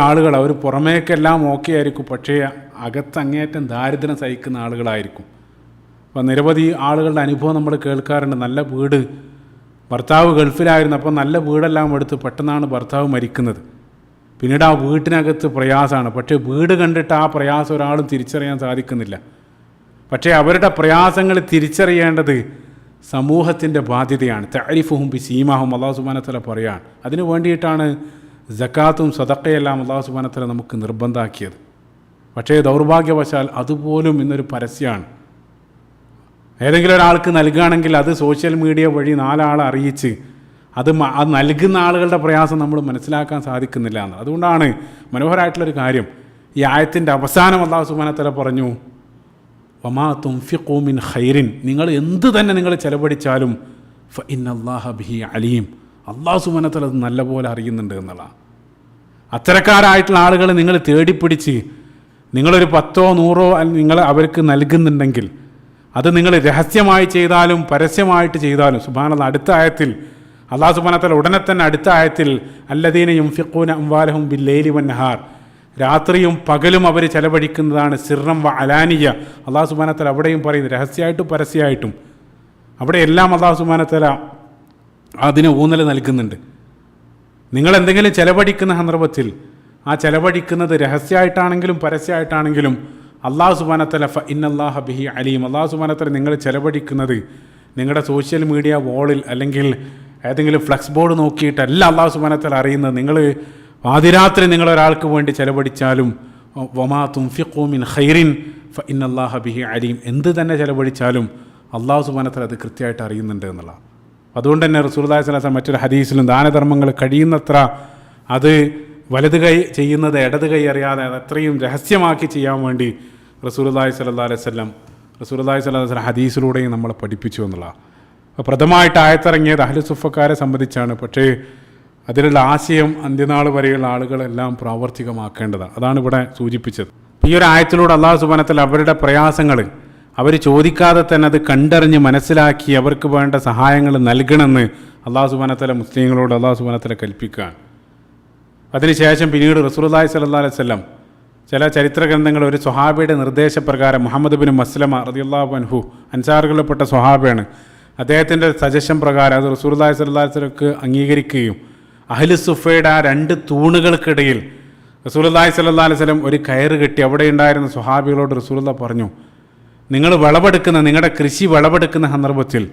ആളുകൾ അവർ പുറമേക്കെല്ലാം ഓക്കെ ആയിരിക്കും, പക്ഷേ അകത്തങ്ങേറ്റം ദാരിദ്ര്യം സഹിക്കുന്ന ആളുകളായിരിക്കും. അപ്പോൾ നിരവധി ആളുകളുടെ അനുഭവം നമ്മൾ കേൾക്കാറുണ്ട്. നല്ല വീട്, ഭർത്താവ് ഗൾഫിലായിരുന്നു, അപ്പോൾ നല്ല വീടെല്ലാം എടുത്ത് പെട്ടെന്നാണ് ഭർത്താവ് മരിക്കുന്നത്. പിന്നീട് ആ വീട്ടിനകത്ത് പ്രയാസമാണ്, പക്ഷേ വീട് കണ്ടിട്ട് ആ പ്രയാസം ഒരാളും തിരിച്ചറിയാൻ സാധിക്കുന്നില്ല. പക്ഷേ അവരുടെ പ്രയാസങ്ങൾ തിരിച്ചറിയേണ്ടത് സമൂഹത്തിൻ്റെ ബാധ്യതയാണ്. തഅരിഫുഹും ബിസീമാഹും അല്ലാഹു സുബ്ഹാനഹു വ തആല പറയാണ്. അതിനു വേണ്ടിയിട്ടാണ് സക്കാത്തും സദഖയെല്ലാം അല്ലാഹു സുബ്ഹാനഹു വ തആല നമുക്ക് നിർബന്ധമാക്കിയത്. പക്ഷേ ദൗർഭാഗ്യവശാൽ അതുപോലും ഇന്നൊരു പരസ്യമാണ്. ഏതെങ്കിലും ഒരാൾക്ക് നൽകുകയാണെങ്കിൽ അത് സോഷ്യൽ മീഡിയ വഴി 4 ആളെ അറിയിച്ച് അത് നൽകുന്ന ആളുകളുടെ പ്രയാസം നമ്മൾ മനസ്സിലാക്കാൻ സാധിക്കുന്നില്ല എന്ന്. അതുകൊണ്ടാണ് മനോഹരമായിട്ടുള്ളൊരു കാര്യം, ഈ ആയത്തിൻ്റെ അവസാനം അല്ലാഹു സുബ്ഹാനഹു വ തആല പറഞ്ഞു, വമാ തുൻഫിഖൂ മിൻ ഖൈറിൻ, നിങ്ങൾ എന്ത് തന്നെ നിങ്ങൾ ചെലവഴിച്ചാലും ഫഇന്നല്ലാഹ ബിഹി അലീം, അല്ലാഹു സുബ്ഹാനഹു വ തആല അത് നല്ലപോലെ അറിയുന്നുണ്ട് എന്നുള്ളതാണ്. അത്തരക്കാരായിട്ടുള്ള ആളുകൾ നിങ്ങൾ തേടിപ്പിടിച്ച് നിങ്ങളൊരു 10 100 നിങ്ങൾ അവർക്ക് നൽകുന്നുണ്ടെങ്കിൽ അത് നിങ്ങൾ രഹസ്യമായി ചെയ്താലും പരസ്യമായിട്ട് ചെയ്താലും, സുബ്ഹാനല്ലാഹ്, അടുത്ത ആയത്തിൽ അല്ലാഹു സുബ്ഹാനഹു വ തആല ഉടനെ തന്നെ അടുത്ത ആയത്തിൽ അല്ലദീന യുൻഫിഖൂന അംവാലഹും ബില്ലൈലി വന്നഹാർ, രാത്രിയും പകലും അവർ ചെലവഴിക്കുന്നതാണ് സിർറം വ അലാനിയ. അല്ലാഹു സുബ്ഹാനഹു വ തആല അവിടെയും പറയുന്നു, രഹസ്യമായിട്ടും പരസ്യമായിട്ടും അവിടെ എല്ലാം അല്ലാഹു സുബ്ഹാനഹു വ തആല അതിന് ഊന്നൽ നൽകുന്നുണ്ട്. നിങ്ങൾ എന്തെങ്കിലും ചെലവഴിക്കുന്ന സന്ദർഭത്തിൽ ആ ചെലവഴിക്കുന്നത് രഹസ്യമായിട്ടാണെങ്കിലും പരസ്യമായിട്ടാണെങ്കിലും അല്ലാഹു സുബ്ഹാനഹു വ തആല ഫഇന്നല്ലാഹ ബിഹി അലീം, അല്ലാഹു സുബ്ഹാനഹു വ തആല നിങ്ങൾ ചെലവഴിക്കുന്നത് നിങ്ങളുടെ സോഷ്യൽ മീഡിയ വാളിൽ അല്ലെങ്കിൽ ഏതെങ്കിലും ഫ്ലക്സ് ബോർഡ് നോക്കിയിട്ടല്ല അല്ലാഹു സുബ്ഹാനഹു വ തആല അറിയുന്നത്. നിങ്ങൾ പാതിരാത്രി നിങ്ങളൊരാൾക്ക് വേണ്ടി ചെലവഴിച്ചാലും വമാ തുൻഫിഖൂ മിൻ ഖൈറിൻ ഫഇന്നല്ലാഹ ബിഹി അലീം, എന്ത് തന്നെ ചെലവഴിച്ചാലും അല്ലാഹു സുബ്ഹാനഹു വ തആല അത് കൃത്യമായിട്ട് അറിയുന്നുണ്ട് എന്നുള്ളതാണ്. അതുകൊണ്ട് തന്നെ റസൂലുള്ളാഹി സ്വല്ലല്ലാഹു അലൈഹി വസല്ലം മറ്റൊരു ഹദീസിലും ദാനധർമ്മങ്ങൾ കഴിയുന്നത്ര അത് വലത് കൈ ചെയ്യുന്നത് ഇടത് കൈ അറിയാതെ അത്രയും രഹസ്യമാക്കി ചെയ്യാൻ വേണ്ടി റസൂലുള്ളാഹി സ്വല്ലല്ലാഹു അലൈഹി വസല്ലം ഹദീസിലൂടെയും നമ്മളെ പഠിപ്പിച്ചു എന്നുള്ളതാണ്. അപ്പോൾ പ്രഥമമായിട്ട് ആയത്തിറങ്ങിയത് അഹ്ലു സുഫക്കാരെ സംബന്ധിച്ചാണ്. പക്ഷേ അതിലുള്ള ആശയം അന്ത്യനാൾ വരെയുള്ള ആളുകളെല്ലാം പ്രാവർത്തികമാക്കേണ്ടതാണ്. അതാണ് ഇവിടെ സൂചിപ്പിച്ചത്. ഈ ഒരു ആയത്തിലൂടെ അല്ലാഹു സുബ്ഹാനഹു വ തആല അവരുടെ പ്രയാസങ്ങൾ അവർ ചോദിക്കാതെ തന്നെ അത് കണ്ടറിഞ്ഞ് മനസ്സിലാക്കി അവർക്ക് വേണ്ട സഹായങ്ങൾ നൽകണമെന്ന് അല്ലാഹു സുബ്ഹാനഹു വ തആല മുസ്ലിങ്ങളോട് അല്ലാഹു സുബ്ഹാനഹു വ തആല കൽപ്പിക്കുകയാണ്. അതിനുശേഷം പിന്നീട് റസൂലുള്ളാഹി സ്വല്ലല്ലാഹു അലൈഹി വസല്ലം ചില ചരിത്ര ഗ്രന്ഥങ്ങൾ ഒരു സ്വഹാബിയുടെ നിർദ്ദേശപ്രകാരം മുഹമ്മദ് ബിൻ മസ്ലമ റളിയല്ലാഹു അൻഹു, അൻസാറുകളിൽപ്പെട്ട സ്വഹാബയാണ്, അദ്ദേഹത്തിൻ്റെ സജഷൻ പ്രകാരം അത് റസൂലുള്ളാഹി സ്വല്ലല്ലാഹു അലൈഹി വസല്ലമക്ക് അംഗീകരിക്കുകയും അഹ്ലു സുഫയുടെ ആ 2 തൂണുകൾക്കിടയിൽ റസൂലുള്ളാഹി സ്വല്ലല്ലാഹു അലൈഹി വസല്ലം ഒരു കയറ് കെട്ടി അവിടെ ഉണ്ടായിരുന്ന സ്വഹാബികളോട് റസൂലുള്ളാഹി പറഞ്ഞു, നിങ്ങൾ വിളവെടുക്കുന്ന നിങ്ങളുടെ കൃഷി വിളവെടുക്കുന്ന സന്ദർഭത്തിൽ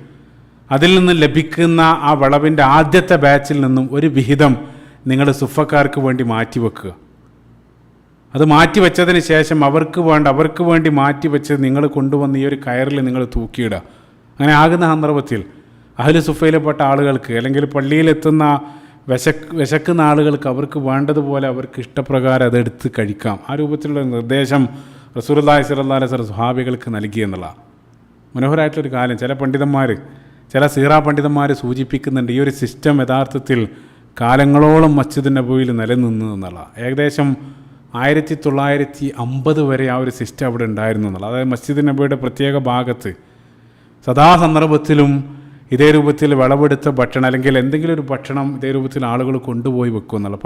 അതിൽ നിന്ന് ലഭിക്കുന്ന ആ വിളവിൻ്റെ ആദ്യത്തെ ബാച്ചിൽ നിന്നും ഒരു വിഹിതം നിങ്ങൾ സുഫക്കാർക്ക് വേണ്ടി മാറ്റിവെക്കുക. അത് മാറ്റിവെച്ചതിന് ശേഷം അവർക്ക് വേണ്ടി മാറ്റിവെച്ച് നിങ്ങൾ കൊണ്ടുവന്ന് ഈ ഒരു കയറിൽ നിങ്ങൾ തൂക്കിയിടുക. അങ്ങനെ ആകുന്ന സന്ദർഭത്തിൽ അഹ്ലു സുഫയിൽപ്പെട്ട ആളുകൾക്ക് അല്ലെങ്കിൽ പള്ളിയിലെത്തുന്ന വിശക്കുന്ന ആളുകൾക്ക് അവർക്ക് വേണ്ടതുപോലെ അവർക്ക് ഇഷ്ടപ്രകാരം അതെടുത്ത് കഴിക്കാം. ആ രൂപത്തിലുള്ള നിർദ്ദേശം റസൂലുള്ളാഹി സ്വല്ലല്ലാഹു അലൈഹി വസല്ലം സ്വഹാബികൾക്ക് നൽകിയെന്നുള്ളതാണ്. മനോഹരമായിട്ടൊരു കാര്യം ചില സീറ പണ്ഡിതന്മാർ സൂചിപ്പിക്കുന്നുണ്ട്, ഈ ഒരു സിസ്റ്റം യഥാർത്ഥത്തിൽ കാലങ്ങളോളം മസ്ജിദ് നബവിയിൽ നിലനിന്നു എന്നുള്ള. ഏകദേശം 1950 വരെ ആ ഒരു സിസ്റ്റം അവിടെ ഉണ്ടായിരുന്നു എന്നുള്ള. അതായത് മസ്ജിദ് നബവിയുടെ പ്രത്യേക ഭാഗത്ത് സദാസന്ദർഭത്തിലും ഇതേ രൂപത്തിൽ വിളവെടുത്ത ഭക്ഷണം അല്ലെങ്കിൽ എന്തെങ്കിലും ഒരു ഭക്ഷണം ഇതേ രൂപത്തിൽ ആളുകൾ കൊണ്ടുപോയി വെക്കും എന്നുള്ള.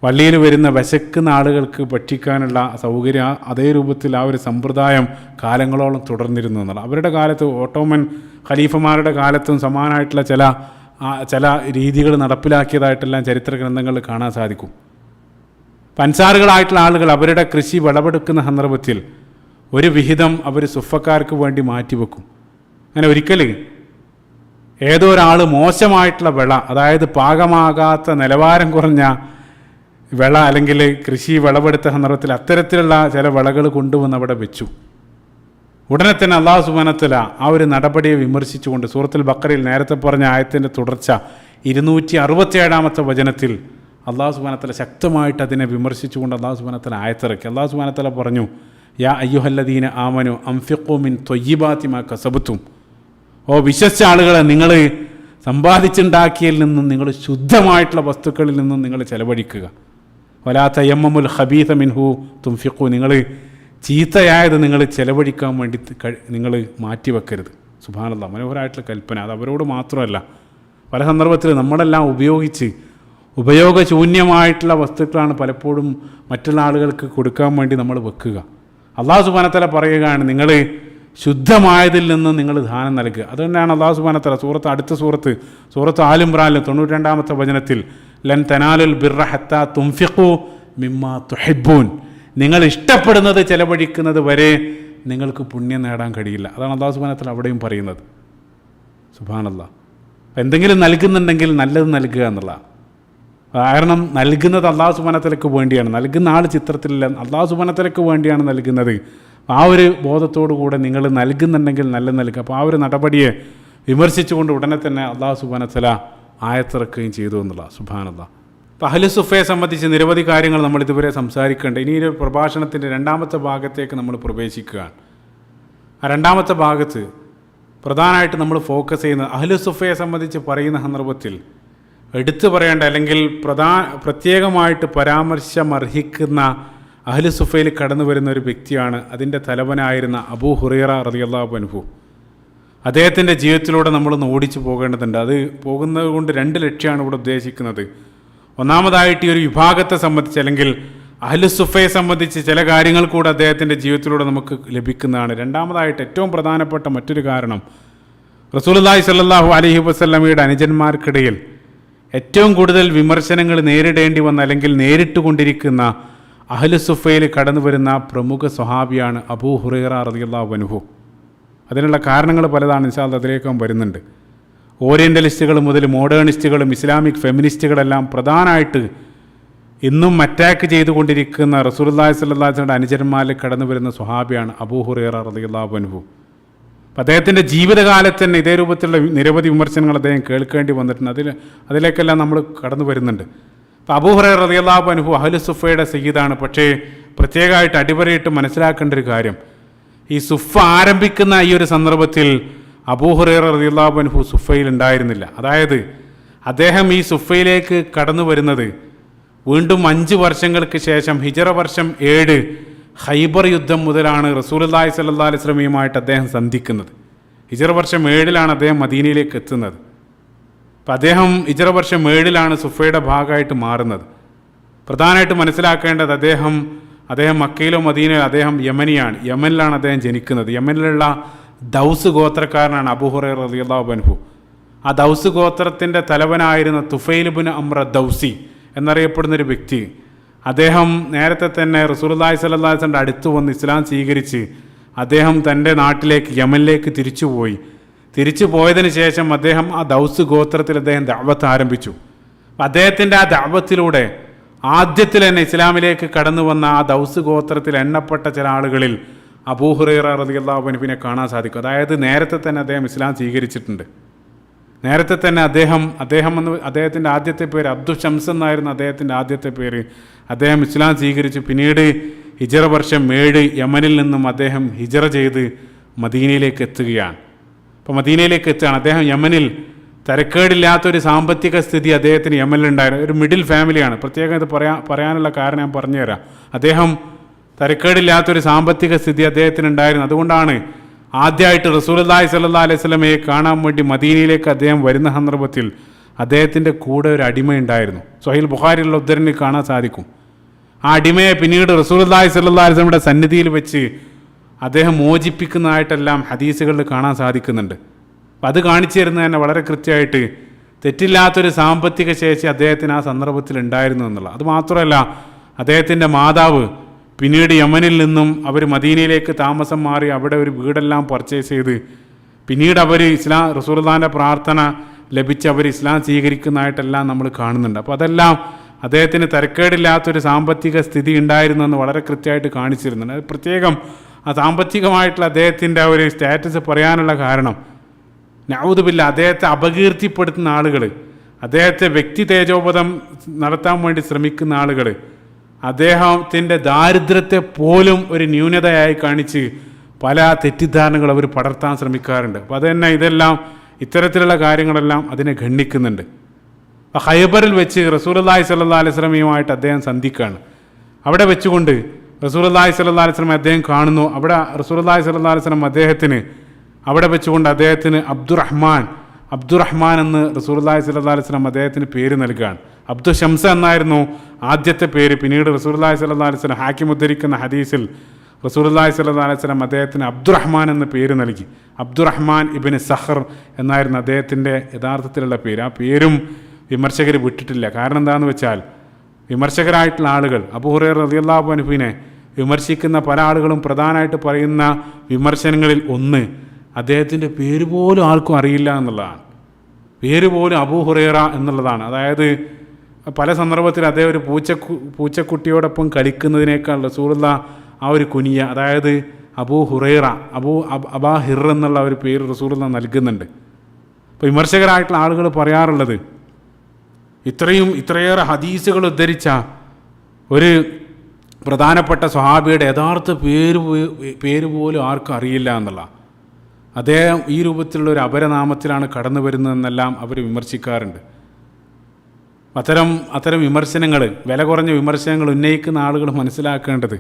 പള്ളിയിൽ വരുന്ന വിശക്കുന്ന ആളുകൾക്ക് ഭക്ഷിക്കാനുള്ള സൗകര്യം അതേ രൂപത്തിൽ ആ ഒരു സമ്പ്രദായം കാലങ്ങളോളം തുടർന്നിരുന്നു എന്നുള്ള. അവരുടെ കാലത്ത് ഓട്ടോമൻ ഖലീഫമാരുടെ കാലത്തും സമാനമായിട്ടുള്ള ചില രീതികൾ നടപ്പിലാക്കിയതായിട്ടെല്ലാം ചരിത്ര ഗ്രന്ഥങ്ങളിൽ കാണാൻ സാധിക്കും. അൻസാറുകളായിട്ടുള്ള ആളുകൾ അവരുടെ കൃഷി വിളവെടുക്കുന്ന സന്ദർഭത്തിൽ ഒരു വിഹിതം അവർ സുഫക്കാർക്ക് വേണ്ടി മാറ്റിവെക്കും. അങ്ങനെ ഒരിക്കൽ ഏതോ ഒരാൾ മോശമായിട്ടുള്ള വിള, അതായത് പാകമാകാത്ത നിലവാരം കുറഞ്ഞ വിള അല്ലെങ്കിൽ കൃഷി വിളവെടുത്ത സന്ദർഭത്തിൽ അത്തരത്തിലുള്ള ചില വിളകൾ കൊണ്ടുവന്ന് അവിടെ വെച്ചു. ഉടനെ തന്നെ അല്ലാഹു സുബ്ഹാനഹു വ തആല ആ ഒരു നടപടിയെ വിമർശിച്ചുകൊണ്ട് സൂറത്തുൽ ബഖറയിൽ നേരത്തെ പറഞ്ഞ ആയത്തിൻ്റെ തുടർച്ച 267-ാമത്തെ വചനത്തിൽ അല്ലാഹു സുബ്ഹാനഹു വ തആല ശക്തമായിട്ട് അതിനെ വിമർശിച്ചുകൊണ്ട് അല്ലാഹു സുബ്ഹാനഹു വ തആല ആയത്തിറക്കി. അല്ലാഹു സുബ്ഹാനഹു വ തആല പറഞ്ഞു, യാ അയ്യുഹല്ലദീന ആമനു അൻഫിഖൂ മിൻ ത്വയ്യിബാതി മാ കസബ്തും, ഓ വിശ്വസിച്ച ആളുകളെ, നിങ്ങൾ സമ്പാദിച്ചുണ്ടാക്കിയതിൽ നിന്നും നിങ്ങൾ ശുദ്ധമായിട്ടുള്ള വസ്തുക്കളിൽ നിന്നും നിങ്ങൾ ചെലവഴിക്കുക. വലാ തയമ്മമുൽ ഖബീസ മിൻഹു തുൻഫിഖു, നിങ്ങൾ ചീത്തയായത് നിങ്ങൾ ചെലവഴിക്കാൻ വേണ്ടി നിങ്ങൾ മാറ്റിവെക്കരുത്. സുബ്ഹാനല്ലാഹ്, മനോഹരമായിട്ടുള്ള കൽപ്പന. അത് അവരോട് മാത്രമല്ല, പല സന്ദർഭത്തിൽ നമ്മളെല്ലാം ഉപയോഗശൂന്യമായിട്ടുള്ള വസ്തുക്കളാണ് പലപ്പോഴും മറ്റുള്ള ആളുകൾക്ക് കൊടുക്കാൻ വേണ്ടി നമ്മൾ വെക്കുക. അല്ലാഹു സുബ്ഹാനഹു വ തആല പറയുകയാണ്, നിങ്ങൾ ശുദ്ധമായതിൽ നിന്ന് നിങ്ങൾ ദാനം നൽകുക. അതുകൊണ്ടാണ് അല്ലാഹു സുബ്ഹാനഹു വ തആല അടുത്ത സൂറത്ത് ആൽ ഇംറാനിൽ 92-ാമത്തെ വചനത്തിൽ ലൻ തനാലുൽ ബിർറ ഹത്താ തുൻഫിഖു മിമ്മാ തുഹിബ്ബൂൻ, നിങ്ങൾ ഇഷ്ടപ്പെടുന്നത് ചെലവഴിക്കുന്നത് വരെ നിങ്ങൾക്ക് പുണ്യം നേടാൻ കഴിയില്ല. അതാണ് അല്ലാഹു സുബ്ഹാനഹു വ തആല അവിടെയും പറയുന്നത്. സുബ്ഹാനല്ലാഹ്, എന്തെങ്കിലും നൽകുന്നുണ്ടെങ്കിൽ നല്ലത് നൽകുക എന്നുള്ളതാണ്. കാരണം നൽകുന്നത് അല്ലാഹു സുബ്ഹാനഹു വ തആലയ്ക്ക് വേണ്ടിയാണ്, നൽകുന്ന ആൾ ചിത്രത്തിലില്ല, അല്ലാഹു സുബ്ഹാനഹു വ തആലയ്ക്ക് വേണ്ടിയാണ് നൽകുന്നത്. ആ ഒരു ബോധത്തോടു കൂടെ നിങ്ങൾ നൽകുന്നുണ്ടെങ്കിൽ നല്ല നൽകുക. അപ്പോൾ ആ ഒരു നടപടിയെ വിമർശിച്ചുകൊണ്ട് ഉടനെ തന്നെ അല്ലാഹു സുബ്ഹാനഹു വ തആല ആയത്തിറക്കുകയും ചെയ്തു എന്നുള്ള. സുബ്ഹാനല്ലാഹ്. അപ്പോൾ അഹ്ലു സുഫയെ സംബന്ധിച്ച് നിരവധി കാര്യങ്ങൾ നമ്മൾ ഇതുവരെ സംസാരിക്കേണ്ട. ഇനി ഒരു പ്രഭാഷണത്തിൻ്റെ രണ്ടാമത്തെ ഭാഗത്തേക്ക് നമ്മൾ പ്രവേശിക്കുകയാണ്. ആ രണ്ടാമത്തെ ഭാഗത്ത് പ്രധാനമായിട്ട് നമ്മൾ ഫോക്കസ് ചെയ്യുന്നത് അഹ്ലു സുഫയെ സംബന്ധിച്ച് പറയുന്ന സന്ദർഭത്തിൽ എടുത്തു പറയേണ്ട അല്ലെങ്കിൽ പ്രത്യേകമായിട്ട് പരാമർശമർഹിക്കുന്ന അഹ്ലു സുഫയിൽ കടന്നു വരുന്ന ഒരു വ്യക്തിയാണ് അതിൻ്റെ തലവനായിരുന്ന അബൂ ഹുറൈറ റളിയല്ലാഹു അൻഹു. അദ്ദേഹത്തിൻ്റെ ജീവിതത്തിലൂടെ നമ്മളൊന്ന് ഓടിച്ചു പോകേണ്ടതുണ്ട്. അത് പോകുന്നത് കൊണ്ട് 2 ലക്ഷ്യമാണ് ഇവിടെ ഉദ്ദേശിക്കുന്നത്. ഒന്നാമതായിട്ട് ഈ ഒരു വിഭാഗത്തെ സംബന്ധിച്ച് അല്ലെങ്കിൽ അഹ്ലു സുഫയെ സംബന്ധിച്ച് ചില കാര്യങ്ങൾ കൂടെ അദ്ദേഹത്തിൻ്റെ ജീവിതത്തിലൂടെ നമുക്ക് ലഭിക്കുന്നതാണ്. രണ്ടാമതായിട്ട് ഏറ്റവും പ്രധാനപ്പെട്ട മറ്റൊരു കാരണം, റസൂലുള്ളാഹി സ്വല്ലല്ലാഹു അലൈഹി വസല്ലമയുടെ അനുജന്മാർക്കിടയിൽ ഏറ്റവും കൂടുതൽ വിമർശനങ്ങൾ നേരിടേണ്ടി വന്ന അല്ലെങ്കിൽ നേരിട്ടുകൊണ്ടിരിക്കുന്ന അഹ്ലു സുഫയിൽ കടന്നു വരുന്ന പ്രമുഖ സ്വഹാബിയാണ് അബൂ ഹുറൈറ റളിയല്ലാഹു അൻഹു. അതിനുള്ള കാരണങ്ങൾ പലതാണ്, ഇൻഷാ അല്ലാഹ് അതിലേക്കും വരുന്നുണ്ട്. ഓറിയൻ്റലിസ്റ്റുകൾ മുതൽ മോഡേണിസ്റ്റുകളും ഇസ്ലാമിക് ഫെമിനിസ്റ്റുകളെല്ലാം പ്രധാനമായിട്ട് ഇന്നും അറ്റാക്ക് ചെയ്തുകൊണ്ടിരിക്കുന്ന റസൂലുള്ളാഹി സ്വല്ലല്ലാഹു അലൈഹി വസല്ലമയുടെ അനുചരന്മാരിൽ കടന്നു വരുന്ന സ്വഹാബിയാണ് അബൂ ഹുറൈറ റളിയല്ലാഹു അൻഹു. അപ്പം അദ്ദേഹത്തിൻ്റെ ജീവിതകാലത്ത് തന്നെ ഇതേ രൂപത്തിലുള്ള നിരവധി വിമർശനങ്ങൾ അദ്ദേഹം കേൾക്കേണ്ടി വന്നിട്ടുണ്ട്. അതിലേക്കെല്ലാം നമ്മൾ കടന്നു വരുന്നുണ്ട്. അപ്പോൾ അബൂ ഹുറൈറ റളിയല്ലാഹു അൻഹു അഹ്ലു സുഫയുടെ സയ്യിദാണ്. പക്ഷേ പ്രത്യേകമായിട്ട് അടിവരയിട്ട് മനസ്സിലാക്കേണ്ട ഒരു കാര്യം, ഈ സുഫ ആരംഭിക്കുന്ന ഈ ഒരു സന്ദർഭത്തിൽ അബൂ ഹുറൈറ റളിയല്ലാഹു അൻഹു സുഫയിൽ ഉണ്ടായിരുന്നില്ല. അതായത് അദ്ദേഹം ഈ സുഫയിലേക്ക് കടന്നു വരുന്നത് വീണ്ടും 5 വർഷങ്ങൾക്ക് ശേഷം ഹിജറ വർഷം 7 ഖൈബർ യുദ്ധം മുതലാണ് റസൂലുള്ളാഹി സ്വല്ലല്ലാഹു അലൈഹി വസല്ലമയുമായിട്ട് അദ്ദേഹം സന്ധിക്കുന്നത്. ഹിജറ വർഷം 7 അദ്ദേഹം മദീനയിലേക്ക് എത്തുന്നത്. അപ്പം അദ്ദേഹം ഹിജറ വർഷം 7 സുഫയുടെ ഭാഗമായിട്ട് മാറുന്നത്. പ്രധാനമായിട്ട് മനസ്സിലാക്കേണ്ടത് അദ്ദേഹം മക്കയിലോ മദീനയിലോ അദ്ദേഹം യമനിയാണ്. യമനിലാണ് അദ്ദേഹം ജനിക്കുന്നത്. യമനിലുള്ള ദൗസ് ഗോത്രക്കാരനാണ് അബൂ ഹുറൈറ റളിയല്ലാഹു അൻഹു. ആ ദൗസ് ഗോത്രത്തിൻ്റെ തലവനായിരുന്ന തുഫൈൽ ഇബ്നു അംർ ദൗസി എന്നറിയപ്പെടുന്നൊരു വ്യക്തി, അദ്ദേഹം നേരത്തെ തന്നെ റസൂലുള്ളാഹി സ്വല്ലല്ലാഹു അലൈഹി വസല്ലമയുടെ അടുത്ത് വന്ന് ഇസ്ലാം സ്വീകരിച്ച് അദ്ദേഹം തൻ്റെ നാട്ടിലേക്ക് യമനിലേക്ക് തിരിച്ചു പോയതിന് ശേഷം അദ്ദേഹം ആ ദൗസ് ഗോത്രത്തിൽ അദ്ദേഹം ദഅവത്ത് ആരംഭിച്ചു. അദ്ദേഹത്തിൻ്റെ ആ ദഅവത്തിലൂടെ ആദ്യത്തിൽ തന്നെ ഇസ്ലാമിലേക്ക് കടന്നു വന്ന ആ ദൗസ് ഗോത്രത്തിൽ എണ്ണപ്പെട്ട ചില ആളുകളിൽ അബൂ ഹുറൈറ റളിയല്ലാഹു അൻഹുവിനെ കാണാൻ സാധിക്കും. അതായത് നേരത്തെ തന്നെ അദ്ദേഹം ഇസ്ലാം സ്വീകരിച്ചിട്ടുണ്ട്. നേരത്തെ തന്നെ അദ്ദേഹത്തിൻ്റെ ആദ്യത്തെ പേര് അബ്ദു ഷംസ് എന്നായിരുന്നു അദ്ദേഹത്തിൻ്റെ ആദ്യത്തെ പേര്. അദ്ദേഹം ഇസ്ലാം സ്വീകരിച്ചു. പിന്നീട് ഹിജറ വർഷം 7 യമനിൽ നിന്നും അദ്ദേഹം ഹിജറ ചെയ്ത് മദീനയിലേക്ക് എത്തുകയാണ്. അപ്പോൾ മദീനയിലേക്ക് എത്തുകയാണ്. അദ്ദേഹം യമനിൽ തരക്കേടില്ലാത്തൊരു സാമ്പത്തിക സ്ഥിതി അദ്ദേഹത്തിന് യമനിലുണ്ടായിരുന്നു. ഒരു മിഡിൽ ഫാമിലിയാണ്. പ്രത്യേകം ഇത് പറയാനുള്ള കാരണം ഞാൻ പറഞ്ഞുതരാം. അദ്ദേഹം തരക്കേടില്ലാത്തൊരു സാമ്പത്തിക സ്ഥിതി അദ്ദേഹത്തിനുണ്ടായിരുന്നു. അതുകൊണ്ടാണ് ആദ്യമായിട്ട് റസൂലുള്ളാഹി സ്വല്ലല്ലാഹു അലൈഹി വസല്ലമയെ കാണാൻ വേണ്ടി മദീനയിലേക്ക് അദ്ദേഹം വരുന്ന സന്ദർഭത്തിൽ അദ്ദേഹത്തിൻ്റെ കൂടെ ഒരു അടിമയുണ്ടായിരുന്നു. സ്വഹീഹ് ബുഖാരിയിലുള്ള ഉദ്ധരണിൽ കാണാൻ സാധിക്കും. ആ അടിമയെ പിന്നീട് റസൂലുള്ളാഹി സ്വല്ലല്ലാഹു അലൈഹി വസല്ലമയുടെ സന്നിധിയിൽ വെച്ച് അദ്ദേഹം മോചിപ്പിക്കുന്നതായിട്ടെല്ലാം ഹദീസുകളിൽ കാണാൻ സാധിക്കുന്നുണ്ട്. അപ്പം അത് കാണിച്ചു തരുന്നത് തന്നെ വളരെ കൃത്യമായിട്ട് തെറ്റില്ലാത്തൊരു സാമ്പത്തിക ശേഷി അദ്ദേഹത്തിന് ആ സന്ദർഭത്തിൽ ഉണ്ടായിരുന്നു എന്നുള്ള. അതുമാത്രമല്ല, അദ്ദേഹത്തിൻ്റെ മാതാവ് പിന്നീട് യമനിൽ നിന്നും അവർ മദീനയിലേക്ക് താമസം മാറി അവിടെ ഒരു വീടെല്ലാം പർച്ചേസ് ചെയ്ത് പിന്നീട് അവർ റസൂലുള്ളാഹിൻ്റെ പ്രാർത്ഥന ലഭിച്ച് അവർ ഇസ്ലാം സ്വീകരിക്കുന്നതായിട്ടെല്ലാം നമ്മൾ കാണുന്നുണ്ട്. അപ്പോൾ അതെല്ലാം അദ്ദേഹത്തിന് തരക്കേടില്ലാത്തൊരു സാമ്പത്തിക സ്ഥിതി ഉണ്ടായിരുന്നെന്ന് വളരെ കൃത്യമായിട്ട് കാണിച്ചിരുന്നുണ്ട്. അത് പ്രത്യേകം ആ സാമ്പത്തികമായിട്ടുള്ള അദ്ദേഹത്തിൻ്റെ ആ ഒരു സ്റ്റാറ്റസ് പറയാനുള്ള കാരണം, നഊദു ബില്ലാഹ്, അദ്ദേഹത്തെ അപകീർത്തിപ്പെടുത്തുന്ന ആളുകൾ, അദ്ദേഹത്തെ വ്യക്തി തേജോപതം നടത്താൻ വേണ്ടി ശ്രമിക്കുന്ന ആളുകൾ അദ്ദേഹത്തിൻ്റെ ദാരിദ്ര്യത്തെ പോലും ഒരു ന്യൂനതയായി കാണിച്ച് പല തെറ്റിദ്ധാരണകൾ അവർ പടർത്താൻ ശ്രമിക്കാറുണ്ട്. അപ്പോൾ അത് തന്നെ ഇതെല്ലാം ഇത്തരത്തിലുള്ള കാര്യങ്ങളെല്ലാം അതിനെ ഖണ്ഡിക്കുന്നുണ്ട്. ഖൈബറിൽ വെച്ച് റസൂലുള്ളാഹി സ്വല്ലല്ലാഹു അലൈഹി വസല്ലമയുമായിട്ട് അദ്ദേഹം സന്ധിക്കുകയാണ്. അവിടെ വെച്ചുകൊണ്ട് റസൂലുള്ളാഹി സ്വല്ലല്ലാഹു അലൈഹി വസല്ലം അദ്ദേഹം കാണുന്നു. അവിടെ റസൂലുള്ളാഹി സ്വല്ലല്ലാഹു അലൈഹി വസല്ലം അദ്ദേഹത്തിന് അവിടെ വെച്ചുകൊണ്ട് അദ്ദേഹത്തിന് അബ്ദുറഹ്മാൻ എന്ന് റസൂലുള്ളാഹി സ്വല്ലല്ലാഹു അലൈഹി വസല്ലം അദ്ദേഹത്തിന് പേര് നൽകുകയാണ്. അബ്ദു ഷംസ എന്നായിരുന്നു ആദ്യത്തെ പേര്. പിന്നീട് റസൂലുള്ളാഹി സ്വല്ലല്ലാഹു അലൈഹി വസല്ലം ഹാക്കിം ഉദ്ധരിക്കുന്ന ഹദീസിൽ റസൂലുള്ളാഹി സ്വല്ലല്ലാഹു അലൈഹി വസല്ലം അദ്ദേഹത്തിന് അബ്ദുറഹ്മാൻ എന്ന പേര് നൽകി. അബ്ദുറഹ്മാൻ ഇബ്നു സഖർ എന്നായിരുന്നു അദ്ദേഹത്തിൻ്റെ യഥാർത്ഥത്തിലുള്ള പേര്. ആ പേരും വിമർശകർ വിട്ടിട്ടില്ല. കാരണം എന്താണെന്ന് വെച്ചാൽ വിമർശകരായിട്ടുള്ള ആളുകൾ അബൂ ഹുറൈറ റളിയല്ലാഹു അൻഹുവിനെ വിമർശിക്കുന്ന പല ആളുകളും പ്രധാനമായിട്ട് പറയുന്ന വിമർശനങ്ങളിൽ ഒന്ന് അദ്ദേഹത്തിൻ്റെ പേര് പോലും ആർക്കും അറിയില്ല എന്നുള്ളതാണ്. പേര് പോലും അബൂ ഹുറൈറ എന്നുള്ളതാണ്. അതായത് പല സന്ദർഭത്തിൽ അദ്ദേഹം ഒരു പൂച്ചക്കുട്ടിയോടൊപ്പം കളിക്കുന്നതിനേക്കാൾ റസൂലുള്ളാഹി ആ ഒരു കുനിയ, അതായത് അബൂ ഹുറൈറ, അബാ ഹിർ എന്നുള്ള ഒരു പേര് റസൂലുള്ളാഹി നൽകുന്നുണ്ട്. അപ്പോൾ വിമർശകരായിട്ടുള്ള ആളുകൾ പറയാറുള്ളത് ഇത്രയേറെ ഹദീസുകൾ ഉദ്ധരിച്ച ഒരു പ്രധാനപ്പെട്ട സ്വഹാബിയുടെ യഥാർത്ഥ പേര് പോലും ആർക്കും അറിയില്ല എന്നുള്ള, അദ്ദേഹം ഈ രൂപത്തിലുള്ള ഒരു അപരനാമത്തിലാണ് കടന്നു വരുന്നതെന്നെല്ലാം അവർ വിമർശിക്കാറുണ്ട്. അത്തരം വിമർശനങ്ങൾ, വില കുറഞ്ഞ വിമർശനങ്ങൾ ഉന്നയിക്കുന്ന ആളുകൾ മനസ്സിലാക്കേണ്ടത്,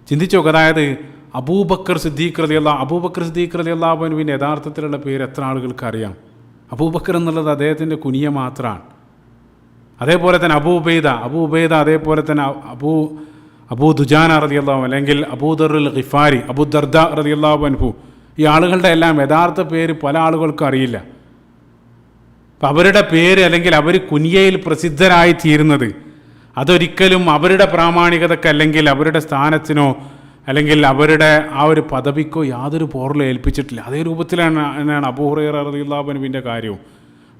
ചിന്തിച്ചു നോക്കുക. അതായത് അബൂബക്കർ സിദ്ദീഖ് റളിയല്ലാഹു അൻഹുവിൻ്റെ യഥാർത്ഥത്തിലുള്ള പേര് എത്ര ആളുകൾക്ക് അറിയാം? അബൂബക്കർ എന്നുള്ളത് അദ്ദേഹത്തിൻ്റെ കുനിയ മാത്രമാണ്. അതേപോലെ തന്നെ അബൂ ഉബൈദ, അതേപോലെ തന്നെ അബൂ ദുജാന റളിയല്ലാഹു അല്ലെങ്കിൽ അബൂദറുൽ ഗിഫാരി, അബൂ ദർദ റളിയല്ലാഹു അൻഹു, ഈ ആളുകളുടെ എല്ലാം യഥാർത്ഥ പേര് പല ആളുകൾക്കും അറിയില്ല. അപ്പം അവരുടെ പേര് അല്ലെങ്കിൽ അവർ കുനിയയിൽ പ്രസിദ്ധരായി തീരുന്നത് അതൊരിക്കലും അവരുടെ പ്രാമാണികതയ്ക്ക് അല്ലെങ്കിൽ അവരുടെ സ്ഥാനത്തിനോ അല്ലെങ്കിൽ അവരുടെ ആ ഒരു പദവിക്കോ യാതൊരു പോറലും ഏൽപ്പിച്ചിട്ടില്ല. അതേ രൂപത്തിലാണ് അബൂ ഹുറൈറ റളിയല്ലാഹു അൻഹുവിൻ്റെ കാര്യവും.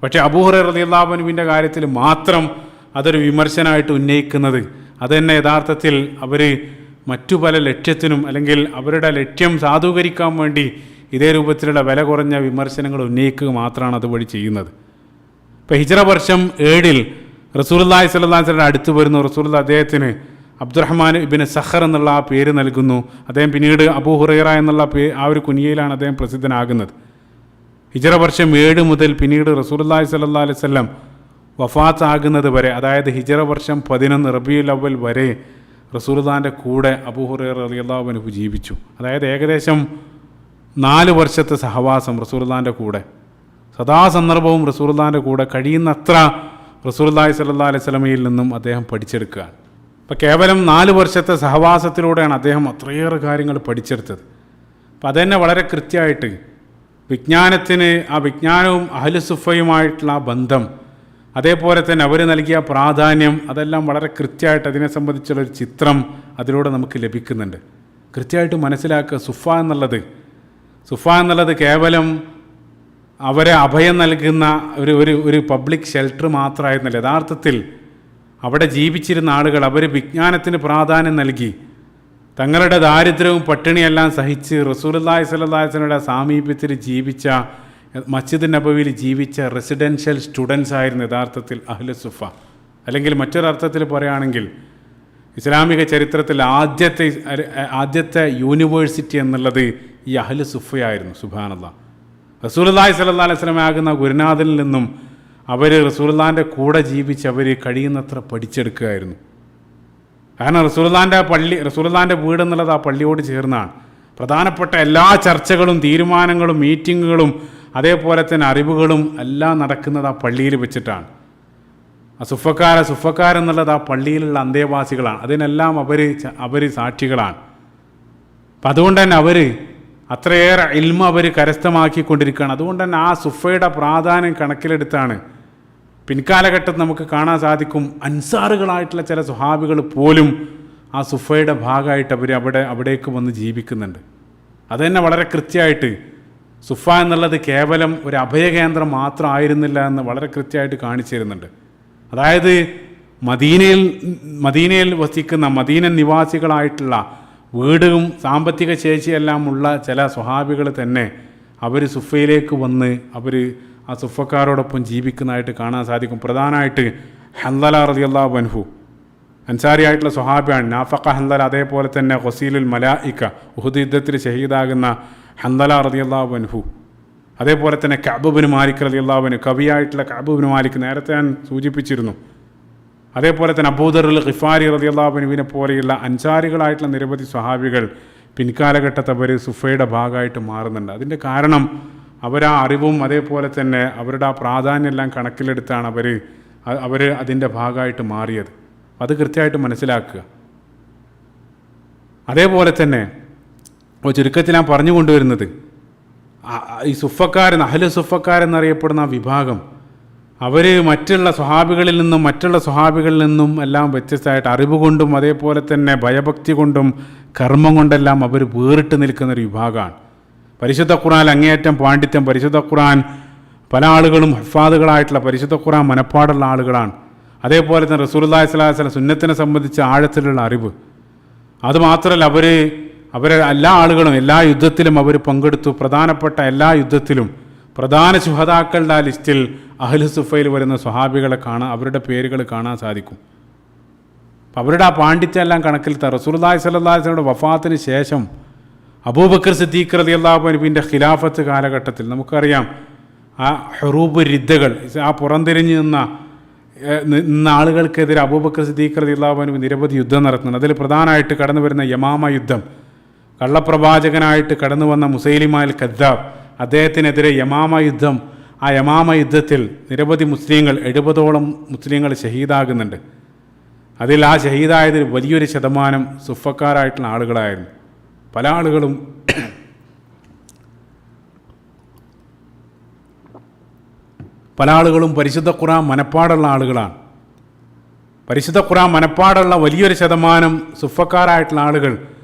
പക്ഷേ അബൂ ഹുറൈറ റളിയല്ലാഹു അൻഹുവിൻ്റെ കാര്യത്തിൽ മാത്രം അതൊരു വിമർശനമായിട്ട് ഉന്നയിക്കുന്നത്, അതുതന്നെ യഥാർത്ഥത്തിൽ അവർ മറ്റു പല ലക്ഷ്യത്തിനും അല്ലെങ്കിൽ അവരുടെ ലക്ഷ്യം സാധൂകരിക്കാൻ വേണ്ടി ഇതേ രൂപത്തിലുള്ള വില കുറഞ്ഞ വിമർശനങ്ങൾ ഉന്നയിക്കുക മാത്രമാണ് അതുവഴി ചെയ്യുന്നത്. ഇപ്പോൾ ഹിജ്റ വർഷം 7 റസൂലുള്ളാഹി സ്വല്ലല്ലാഹു അലൈഹി വസല്ലം അടുത്ത് വരുന്നു. റസൂലുള്ളാഹി അദ്ദേഹത്തിന് അബ്ദുറഹ്മാൻ ഇബ്നു സഖർ എന്നുള്ള ആ പേര് നൽകുന്നു. അദ്ദേഹം പിന്നീട് അബൂ ഹുറൈറ എന്നുള്ള ആ ഒരു കുനിയയിലാണ് അദ്ദേഹം പ്രസിദ്ധനാകുന്നത്. ഹിജ്റ വർഷം 7 മുതൽ പിന്നീട് റസൂലുള്ളാഹി സ്വല്ലല്ലാഹു അലൈഹി വസല്ലം വഫാത്ത് ആകുന്നത് വരെ, അതായത് ഹിജ്റ വർഷം 11 റബീഉൽ അവ്വൽ വരെ റസൂലുള്ളാഹിൻ്റെ കൂടെ അബൂ ഹുറൈറ റളിയല്ലാഹു അൻഹു ജീവിച്ചു. അതായത് ഏകദേശം 4 വർഷത്തെ സഹവാസം റസൂലുള്ളാഹിൻ്റെ കൂടെ, സദാസന്ദർഭവും റസൂലുള്ളാഹിൻ്റെ കൂടെ കഴിയുന്നത്ര റസൂലുള്ളാഹി സ്വല്ലല്ലാഹു അലൈഹി വസല്ലമയിൽ നിന്നും അദ്ദേഹം പഠിച്ചെടുക്കുകയാണ്. അപ്പോൾ കേവലം 4 വർഷത്തെ സഹവാസത്തിലൂടെയാണ് അദ്ദേഹം അത്രയേറെ കാര്യങ്ങൾ പഠിച്ചെടുത്തത്. അപ്പം അതുതന്നെ വളരെ കൃത്യമായിട്ട് ആ വിജ്ഞാനവും അഹ്ലു സുഫയുമായിട്ടുള്ള ആ ബന്ധം, അതേപോലെ തന്നെ അവർ നൽകിയ പ്രാധാന്യം, അതെല്ലാം വളരെ കൃത്യമായിട്ട് അതിനെ സംബന്ധിച്ചുള്ളൊരു ചിത്രം അതിലൂടെ നമുക്ക് ലഭിക്കുന്നുണ്ട്. കൃത്യമായിട്ട് മനസ്സിലാക്കുക, സുഫ എന്നുള്ളത് കേവലം അവരെ അഭയം നൽകുന്ന ഒരു പബ്ലിക് ഷെൽട്ടർ മാത്രമായിരുന്നില്ല. യഥാർത്ഥത്തിൽ അവിടെ ജീവിച്ചിരുന്ന ആളുകൾ അവർ വിജ്ഞാനത്തിന് പ്രാധാന്യം നൽകി തങ്ങളുടെ ദാരിദ്ര്യവും പട്ടിണിയെല്ലാം സഹിച്ച് റസൂലുള്ളാഹി സ്വല്ലല്ലാഹു അലൈഹി വസല്ലമയുടെ സാമീപ്യത്തിൽ ജീവിച്ച, മസ്ജിദ് നബവിയിൽ ജീവിച്ച റെസിഡൻഷ്യൽ സ്റ്റുഡൻസ് ആയിരുന്നു യഥാർത്ഥത്തിൽ അഹ്ലു സുഫ. അല്ലെങ്കിൽ മറ്റൊരർത്ഥത്തിൽ പറയുകയാണെങ്കിൽ ഇസ്ലാമിക ചരിത്രത്തിൽ ആദ്യത്തെ യൂണിവേഴ്സിറ്റി എന്നുള്ളത് ഈ അഹ്ലു സുഫയായിരുന്നു. സുബ്ഹാനല്ലാഹ്. റസൂലുള്ളാഹി സ്വല്ലല്ലാഹു അലൈഹി വസല്ലം ആകുന്ന ഗുരുനാഥനിൽ നിന്നും അവർ റസൂലുള്ളാഹിൻ്റെ കൂടെ ജീവിച്ച് അവർ കഴിയുന്നത്ര പഠിച്ചെടുക്കുകയായിരുന്നു. കാരണം റസൂലുള്ളാഹിൻ്റെ വീട് എന്നുള്ളത് ആ പള്ളിയോട് ചേർന്നാണ്. പ്രധാനപ്പെട്ട എല്ലാ ചർച്ചകളും തീരുമാനങ്ങളും മീറ്റിങ്ങുകളും അതേപോലെ തന്നെ അറിവുകളും എല്ലാം നടക്കുന്നത് ആ പള്ളിയിൽ വെച്ചിട്ടാണ്. ആ സുഫക്കാരെന്നുള്ളത് ആ പള്ളിയിലുള്ള അന്തേവാസികളാണ്. അതിനെല്ലാം അവർ സാക്ഷികളാണ്. അപ്പം അതുകൊണ്ട് തന്നെ അവർ അത്രയേറെ ഇൽമ അവർ കരസ്ഥമാക്കിക്കൊണ്ടിരിക്കുകയാണ്. അതുകൊണ്ട് തന്നെ ആ സുഫയുടെ പ്രാധാന്യം കണക്കിലെടുത്താണ് പിൻകാലഘട്ടത്തിൽ നമുക്ക് കാണാൻ സാധിക്കും അൻസാറുകളായിട്ടുള്ള ചില സ്വഹാബികൾ പോലും ആ സുഫയുടെ ഭാഗമായിട്ട് അവിടേക്ക് വന്ന് ജീവിക്കുന്നുണ്ട്. അതുതന്നെ വളരെ കൃത്യമായിട്ട് സുഫ എന്നുള്ളത് കേവലം ഒരു അഭയകേന്ദ്രം മാത്രം ആയിരുന്നില്ല എന്ന് വളരെ കൃത്യമായിട്ട് കാണിച്ചു തരുന്നുണ്ട്. അതായത് മദീനയിൽ വസിക്കുന്ന മദീനൻ നിവാസികളായിട്ടുള്ള വീടും സാമ്പത്തിക ശേഷിയെല്ലാം ഉള്ള ചില സ്വഹാബികൾ തന്നെ അവർ സുഫയിലേക്ക് വന്ന് അവർ ആ സുഫക്കാരോടൊപ്പം ജീവിക്കുന്നതായിട്ട് കാണാൻ സാധിക്കും. പ്രധാനമായിട്ട് ഹൻദല റളിയല്ലാഹു അൻഹു അൻസാരിയായിട്ടുള്ള സ്വഹാബിയാണ്. നാഫഖ ഹൻദല, അതേപോലെ തന്നെ ഖസീലുൽ മലായിക, ഉഹുദ് യുദ്ധത്തിൽ ഷഹീദാകുന്ന ഹൻദല റളിയല്ലാഹു അൻഹു, അതേപോലെ തന്നെ കഅബ് ബിൻ മാലിക് റളിയല്ലാഹു അൻഹു, കവിയായിട്ടുള്ള കഅബ് ബിൻ മാലിക് നേരത്തെ ഞാൻ സൂചിപ്പിച്ചിരുന്നു. അതേപോലെ തന്നെ അബൂദർ അൽ ഖിഫാരി റളിയല്ലാഹു അൻഹുവിനെ പോലെയുള്ള അൻസാരികളായിട്ടുള്ള നിരവധി സ്വഹാബികൾ പിൻകാലഘട്ടത്തിൽ അവർ സുഫയുടെ ഭാഗമായിട്ട് മാറുന്നുണ്ട്. അതിൻ്റെ കാരണം അവരാ അറിവും അതേപോലെ തന്നെ അവരുടെ ആ പ്രാധാന്യം എല്ലാം കണക്കിലെടുത്താണ് അവർ അതിൻ്റെ ഭാഗമായിട്ട് മാറിയത്. അത് കൃത്യമായിട്ട് മനസ്സിലാക്കുക. അതേപോലെ തന്നെ ചുരുക്കത്തിൽ ഞാൻ പറഞ്ഞു കൊണ്ടുവരുന്നത്, ഈ സുഫക്കാരൻ, അഹ്ലു സുഫക്കാരെന്നറിയപ്പെടുന്ന ആ വിഭാഗം, അവർ മറ്റുള്ള സ്വഹാബികളിൽ നിന്നും എല്ലാം വ്യത്യസ്തമായിട്ട് അറിവ് കൊണ്ടും അതേപോലെ തന്നെ ഭയഭക്തി കൊണ്ടും കർമ്മം കൊണ്ടെല്ലാം അവർ വേറിട്ട് നിൽക്കുന്നൊരു വിഭാഗമാണ്. പരിശുദ്ധ ഖുർആൻ അങ്ങേയറ്റം പാണ്ഡിത്യം, പരിശുദ്ധ ഖുർആൻ പല ആളുകളും ഹഫാദുകളായിട്ടുള്ള പരിശുദ്ധ ഖുർആൻ മനപ്പാടുള്ള ആളുകളാണ്. അതേപോലെ തന്നെ റസൂലുള്ളാഹി സ്വല്ലല്ലാഹു അലൈഹി വസല്ലം സുന്നത്തിനെ സംബന്ധിച്ച ആഴത്തിലുള്ള അറിവ്. അതുമാത്രമല്ല, അവർ എല്ലാ ആളുകളും എല്ലാ യുദ്ധത്തിലും അവർ പങ്കെടുത്തു. പ്രധാനപ്പെട്ട എല്ലാ യുദ്ധത്തിലും പ്രധാന ശുഹദാക്കളുടെ ആ ലിസ്റ്റിൽ അഹ്ലു സുഫയിൽ വരുന്ന സ്വഹാബികളെ അവരുടെ പേരുകൾ കാണാൻ സാധിക്കും. അവരുടെ ആ പാണ്ഡിത്യം എല്ലാം കണക്കിലെടുത്ത റസൂലുള്ളാഹി സ്വല്ലല്ലാഹു അലൈഹി വസല്ലമയുടെ വഫാത്തിന് ശേഷം അബൂബക്കർ സിദ്ദീഖ് റളിയല്ലാഹു അൻഹുവിൻ്റെ ഖിലാഫത്ത് കാലഘട്ടത്തിൽ നമുക്കറിയാം, ആ ഹുറൂബ് രിദ്ദകൾ, ആ പുറംതിരിഞ്ഞ് നിന്ന ആളുകൾക്കെതിരെ അബൂബക്കർ സിദ്ദീഖ് റളിയല്ലാഹു അൻഹു നിരവധി യുദ്ധം നടത്തുന്നുണ്ട്. അതിൽ പ്രധാനമായിട്ട് കടന്നു വരുന്ന യമാമ യുദ്ധം, കള്ളപ്രവാചകനായിട്ട് കടന്നു വന്ന മുസൈലിമ അൽ കദ്ദാബ്, അദ്ദേഹത്തിനെതിരെ യമാമ യുദ്ധം. ആ യമാമ യുദ്ധത്തിൽ നിരവധി മുസ്ലിങ്ങൾ, 70ഓളം മുസ്ലിങ്ങൾ ഷഹീദാകുന്നുണ്ട്. അതിൽ ആ ഷഹീദായതിൽ വലിയൊരു ശതമാനം സുഫക്കാരായിട്ടുള്ള ആളുകളായിരുന്നു. പല ആളുകളും പരിശുദ്ധ ഖുർആൻ മനപ്പാടുള്ള ആളുകളാണ്. പരിശുദ്ധ ഖുർആൻ മനപ്പാടുള്ള വലിയൊരു ശതമാനം സുഫക്കാരായിട്ടുള്ള ആളുകൾ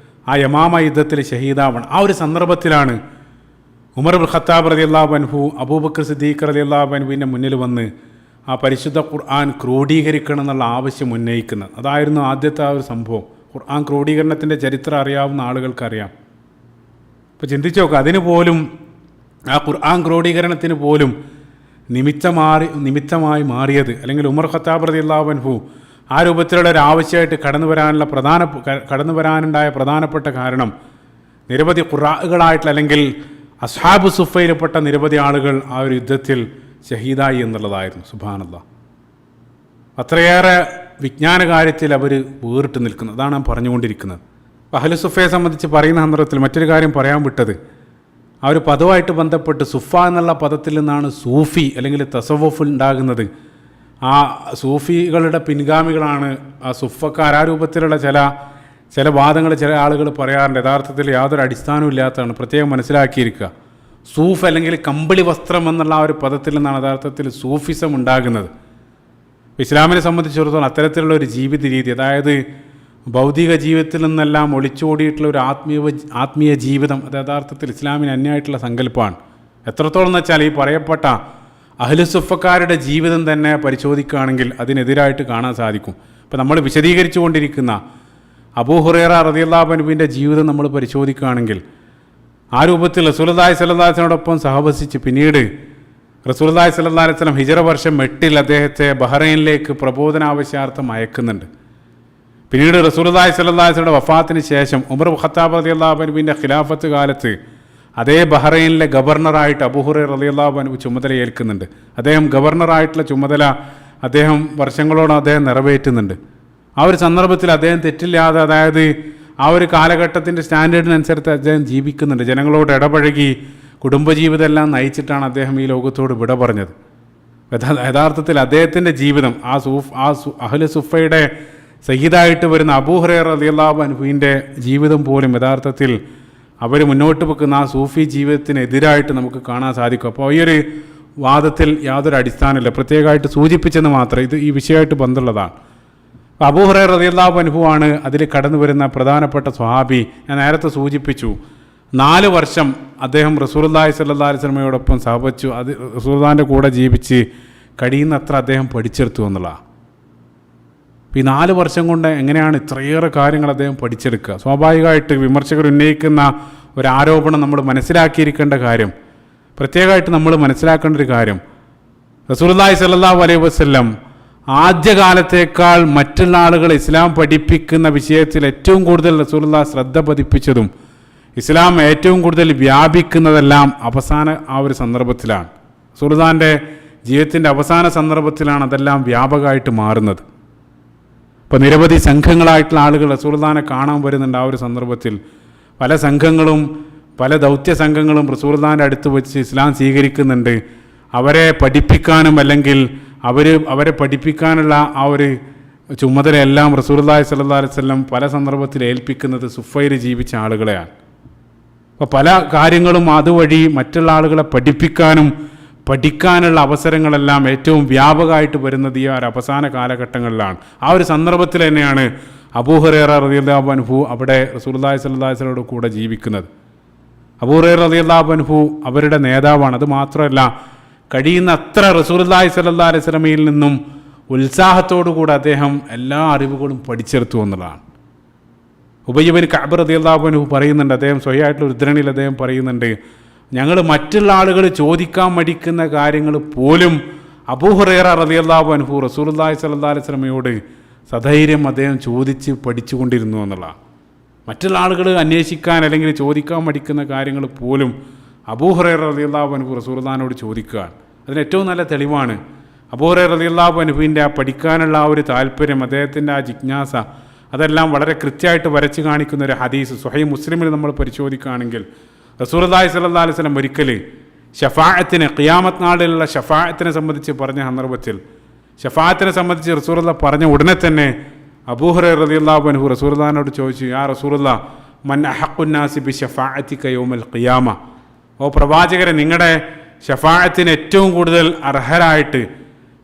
ആ യമാമ യുദ്ധത്തിൽ ഷഹീദാവണം. ആ ഒരു സന്ദർഭത്തിലാണ് ഉമർ ഇബ്നു ഖത്താബ് റളിയല്ലാഹു അൻഹു അബൂബക്കർ സിദ്ദീഖ് റളിയല്ലാഹു അൻഹുവിൻ്റെ മുന്നിൽ വന്ന് ആ പരിശുദ്ധ ഖുർആൻ ക്രോഡീകരിക്കണം എന്നുള്ള ആവശ്യം ഉന്നയിക്കുന്നത്. അതായിരുന്നു ആദ്യത്തെ ആ ഒരു സംഭവം. ഖുർആൻ ക്രോഡീകരണത്തിൻ്റെ ചരിത്രം അറിയാവുന്ന ആളുകൾക്കറിയാം. ഇപ്പോൾ ചിന്തിച്ചു നോക്കുക, അതിന് പോലും, ആ ഖുർആൻ ക്രോഡീകരണത്തിന് പോലും നിമിത്തമായി മാറിയത്, അല്ലെങ്കിൽ ഉമർ ഖത്താബ് റളിയല്ലാഹു അൻഹു ആ രൂപത്തിലുള്ള ഒരു ആവശ്യമായിട്ട് കടന്നു വരാനുണ്ടായ പ്രധാനപ്പെട്ട കാരണം നിരവധി ഖുറാകളായിട്ടുള്ള അല്ലെങ്കിൽ അസ്ഹാബു സുഫയിൽപ്പെട്ട നിരവധി ആളുകൾ ആ ഒരു യുദ്ധത്തിൽ ഷഹീദായി എന്നുള്ളതായിരുന്നു. സുബ്ഹാനല്ലാഹ്, അത്രയേറെ വിജ്ഞാന കാര്യത്തിൽ അവർ വേറിട്ട് നിൽക്കുന്നത്. അതാണ് ഞാൻ പറഞ്ഞുകൊണ്ടിരിക്കുന്നത്. അഹ്ലു സുഫയെ സംബന്ധിച്ച് പറയുന്ന സന്ദർഭത്തിൽ മറ്റൊരു കാര്യം പറയാൻ വിട്ടത്, ആ ഒരു പദവുമായിട്ട് ബന്ധപ്പെട്ട് സുഫ എന്നുള്ള പദത്തിൽ നിന്നാണ് സൂഫി അല്ലെങ്കിൽ തസവുഫ് ഉണ്ടാകുന്നത്. ആ സൂഫികളുടെ പിൻഗാമികളാണ് ആ സുഫക്കാർ. ആ രൂപത്തിലുള്ള ചില വാദങ്ങൾ ചില ആളുകൾ പറയാറുണ്ട്. യഥാർത്ഥത്തിൽ യാതൊരു അടിസ്ഥാനവും ഇല്ലാത്തതാണ്, പ്രത്യേകം മനസ്സിലാക്കിയിരിക്കുക. സൂഫ് അല്ലെങ്കിൽ കമ്പിളി വസ്ത്രം എന്നുള്ള ആ ഒരു പദത്തിൽ നിന്നാണ് യഥാർത്ഥത്തിൽ സൂഫിസം ഉണ്ടാകുന്നത്. ഇസ്ലാമിനെ സംബന്ധിച്ചിടത്തോളം അത്തരത്തിലുള്ള ഒരു ജീവിത രീതി, അതായത് ഭൗതിക ജീവിതത്തിൽ നിന്നെല്ലാം ഒളിച്ചോടിയിട്ടുള്ള ഒരു ആത്മീയ ജീവിതം, അത് യഥാർത്ഥത്തിൽ ഇസ്ലാമിന് അന്യമായിട്ടുള്ള സങ്കല്പമാണ്. എത്രത്തോളം എന്ന് വെച്ചാൽ ഈ പറയപ്പെട്ട അഹ്ലു സുഫക്കാരുടെ ജീവിതം തന്നെ പരിശോധിക്കുകയാണെങ്കിൽ അതിനെതിരായിട്ട് കാണാൻ സാധിക്കും. ഇപ്പോൾ നമ്മൾ വിശദീകരിച്ചു കൊണ്ടിരിക്കുന്ന അബൂ ഹുറൈറ റളിയല്ലാഹു അൻഹുവിൻ്റെ ജീവിതം നമ്മൾ പരിശോധിക്കുകയാണെങ്കിൽ ആ രൂപത്തിൽ റസൂലുള്ളാഹി സ്വല്ലല്ലാഹു അലൈഹി വസല്ലമയോടൊപ്പം സഹവസിച്ച് പിന്നീട് റസൂലുള്ളാഹി സ്വല്ലല്ലാഹു അലൈഹി വസല്ലം ഹിജ്റ വർഷം 8 അദ്ദേഹത്തെ ബഹ്റൈനിലേക്ക് പ്രബോധനാവശ്യാർത്ഥം അയക്കുന്നുണ്ട്. പിന്നീട് റസൂലുള്ളാഹി സ്വല്ലല്ലാഹു അലൈഹി വസല്ലമയുടെ വഫാത്തിന് ശേഷം ഉമർ ഖത്താബ് റളിയല്ലാഹു അൻഹുവിൻ്റെ ഖിലാഫത്ത് കാലത്ത് അതേ ബഹ്റൈനിലെ ഗവർണറായിട്ട് അബൂ ഹുറൈറ റളിയല്ലാഹു അൻഹു ചുമതല ഏൽക്കുന്നുണ്ട്. അദ്ദേഹം ഗവർണറായിട്ടുള്ള ചുമതല വർഷങ്ങളോളം അദ്ദേഹം നിറവേറ്റുന്നുണ്ട്. ആ ഒരു സന്ദർഭത്തിൽ അദ്ദേഹം തെറ്റില്ലാതെ, അതായത് ആ ഒരു കാലഘട്ടത്തിൻ്റെ സ്റ്റാൻഡേർഡിനനുസരിച്ച് അദ്ദേഹം ജീവിക്കുന്നുണ്ട്. ജനങ്ങളോട് ഇടപഴകി കുടുംബജീവിതം എല്ലാം നയിച്ചിട്ടാണ് അദ്ദേഹം ഈ ലോകത്തോട് വിട പറഞ്ഞത്. യഥാർത്ഥത്തിൽ അദ്ദേഹത്തിൻ്റെ ജീവിതം അഹ്ലു സുഫയുടെ സയ്യിദായിട്ട് വരുന്ന അബൂ ഹുറൈറ റളിയല്ലാഹു അൻഹുവിൻ്റെ ജീവിതം പോലും യഥാർത്ഥത്തിൽ അവർ മുന്നോട്ട് വെക്കുന്ന ആ സൂഫി ജീവിതത്തിനെതിരായിട്ട് നമുക്ക് കാണാൻ സാധിക്കും. അപ്പോൾ ഈ ഒരു വാദത്തിൽ യാതൊരു അടിസ്ഥാനമില്ല, പ്രത്യേകമായിട്ട് സൂചിപ്പിച്ചെന്ന് മാത്രം. ഇത് ഈ വിഷയമായിട്ട് ബന്ധമുള്ളതാണ്. അബൂ ഹുറൈറ റളിയല്ലാഹു അൻഹു ആണ് അതിൽ കടന്നു വരുന്ന പ്രധാനപ്പെട്ട സ്വഹാബി. ഞാൻ നേരത്തെ സൂചിപ്പിച്ചു, 4 വർഷം അദ്ദേഹം റസൂലുള്ളാഹി സ്വല്ലല്ലാഹു അലൈഹി വസല്ലമയോടൊപ്പം സഹവസിച്ചു. അത് റസൂലുള്ളാഹിൻ്റെ കൂടെ ജീവിച്ച് കഴിയുന്നത്ര അദ്ദേഹം പഠിച്ചെടുത്തു എന്നുള്ളതാണ്. ഈ 4 വർഷം കൊണ്ട് എങ്ങനെയാണ് ഇത്രയേറെ കാര്യങ്ങൾ അദ്ദേഹം പഠിച്ചെടുക്കുക? സ്വാഭാവികമായിട്ട് വിമർശകർ ഉന്നയിക്കുന്ന ഒരു ആരോപണം നമ്മൾ മനസ്സിലാക്കിയിരിക്കേണ്ട കാര്യം, പ്രത്യേകമായിട്ട് നമ്മൾ മനസ്സിലാക്കേണ്ട ഒരു കാര്യം, റസൂലുള്ളാഹി സ്വല്ലല്ലാഹു അലൈഹി വസല്ലം ആദ്യകാലത്തേക്കാൾ മറ്റുള്ള ആളുകൾ ഇസ്ലാം പഠിപ്പിക്കുന്ന വിഷയത്തിൽ ഏറ്റവും കൂടുതൽ റസൂലുള്ളാഹി ശ്രദ്ധ പതിപ്പിച്ചതും ഇസ്ലാം ഏറ്റവും കൂടുതൽ വ്യാപിക്കുന്നതെല്ലാം അവസാന ആ ഒരു സന്ദർഭത്തിലാണ്. റസൂലുള്ളാഹിൻ്റെ ജീവിതത്തിൻ്റെ അവസാന സന്ദർഭത്തിലാണ് അതെല്ലാം വ്യാപകമായിട്ട് മാറുന്നത്. ഇപ്പോൾ നിരവധി സംഘങ്ങളായിട്ടുള്ള ആളുകൾ റസൂലുള്ളാഹിനെ കാണാൻ വരുന്നുണ്ട്. ആ ഒരു സന്ദർഭത്തിൽ പല സംഘങ്ങളും പല ദൗത്യ സംഘങ്ങളും റസൂലുള്ളാഹിൻ്റെ അടുത്ത് വെച്ച് ഇസ്ലാം സ്വീകരിക്കുന്നുണ്ട്. അവരെ പഠിപ്പിക്കാനും അല്ലെങ്കിൽ അവരെ പഠിപ്പിക്കാനുള്ള ആ ഒരു ചുമതലയെല്ലാം റസൂലുള്ളാഹി സ്വല്ലല്ലാഹു അലൈഹി വസല്ലം പല സന്ദർഭത്തിൽ ഏൽപ്പിക്കുന്നത് സുഫയിൽ ജീവിച്ച ആളുകളെയാണ്. അപ്പോൾ പല കാര്യങ്ങളും അതുവഴി മറ്റുള്ള ആളുകളെ പഠിക്കാനുള്ള അവസരങ്ങളെല്ലാം ഏറ്റവും വ്യാപകമായിട്ട് വരുന്നത് ഈ ഒരു അവസാന കാലഘട്ടങ്ങളിലാണ്. ആ ഒരു സന്ദർഭത്തിൽ തന്നെയാണ് അബൂ ഹുറൈറ റളിയല്ലാഹു അൻഹു അവിടെ റസൂലുള്ളാഹി സ്വല്ലല്ലാഹു അലൈഹി വസല്ലമയോട് കൂടെ ജീവിക്കുന്നത്. അബൂ ഹുറൈറ റളിയല്ലാഹു അൻഹു അവരുടെ നേതാവാണ്. അത് മാത്രമല്ല, കഴിയുന്ന അത്ര റസൂലുള്ളാഹി സ്വല്ലല്ലാഹു അലൈഹി വസല്ലമയിൽ നിന്നും ഉത്സാഹത്തോടു കൂടെ അദ്ദേഹം എല്ലാ അറിവുകളും പഠിച്ചെടുത്തു എന്നുള്ളതാണ്. ഉബയ്യ് ഇബ്നു കഅബ് റളിയല്ലാഹു അൻഹു പറയുന്നുണ്ട്, അദ്ദേഹം സ്വയമായിട്ടുള്ള ഉദ്ധരണിയിൽ അദ്ദേഹം പറയുന്നുണ്ട്, ഞങ്ങൾ മറ്റുള്ള ആളുകൾ ചോദിക്കാൻ മടിക്കുന്ന കാര്യങ്ങൾ പോലും അബൂ ഹുറൈറ റളിയല്ലാഹു അൻഹു റസൂലുള്ളാഹി സ്വല്ലല്ലാഹു അലൈഹി വസല്ലമയോട് സധൈര്യം അദ്ദേഹം ചോദിച്ച് പഠിച്ചുകൊണ്ടിരുന്നു എന്നുള്ളതാണ്. മറ്റുള്ള ആളുകൾ അന്വേഷിക്കാൻ അല്ലെങ്കിൽ ചോദിക്കാൻ മടിക്കുന്ന കാര്യങ്ങൾ പോലും അബൂ ഹുറൈറ റളിയല്ലാഹു അൻഹു റസൂലുള്ളാഹിനോട് ചോദിക്കുകയാണ്. അതിന് ഏറ്റവും നല്ല തെളിവാണ് അബൂ ഹുറൈറ റളിയല്ലാഹു അൻഹുവിൻ്റെ ആ പഠിക്കാനുള്ള ആ ഒരു താല്പര്യം, അദ്ദേഹത്തിൻ്റെ ആ ജിജ്ഞാസ, അതെല്ലാം വളരെ കൃത്യമായിട്ട് വരച്ച് കാണിക്കുന്ന ഒരു ഹദീസ് സ്വഹീഹ് മുസ്ലിമിൽ നമ്മൾ പരിശോധിക്കുകയാണെങ്കിൽ റസൂലുള്ളാഹി സ്വല്ലല്ലാഹു അലൈഹി വസല്ലം ഒരിക്കൽ ഷഫാഅത്തിന്, ഖിയാമത്ത് നാളിലുള്ള ഷഫാഅത്തിനെ സംബന്ധിച്ച് പറഞ്ഞ സന്ദർഭത്തിൽ ഷഫാഅത്തിനെ സംബന്ധിച്ച് റസൂലുള്ളാഹി പറഞ്ഞ ഉടനെ തന്നെ അബൂ ഹുറൈറ റളിയല്ലാഹു അൻഹു റസൂലുള്ളാഹിനോട് ചോദിച്ചു, യാ റസൂലുള്ളാഹി മൻ അഹഖുൻ നാസി ബി ഷഫാഅതിക യൗമൽ ഖിയാമ, ഓ പ്രവാചകരെ, നിങ്ങളുടെ ഷഫാഅത്തിന് ഏറ്റവും കൂടുതൽ അർഹരായിട്ട്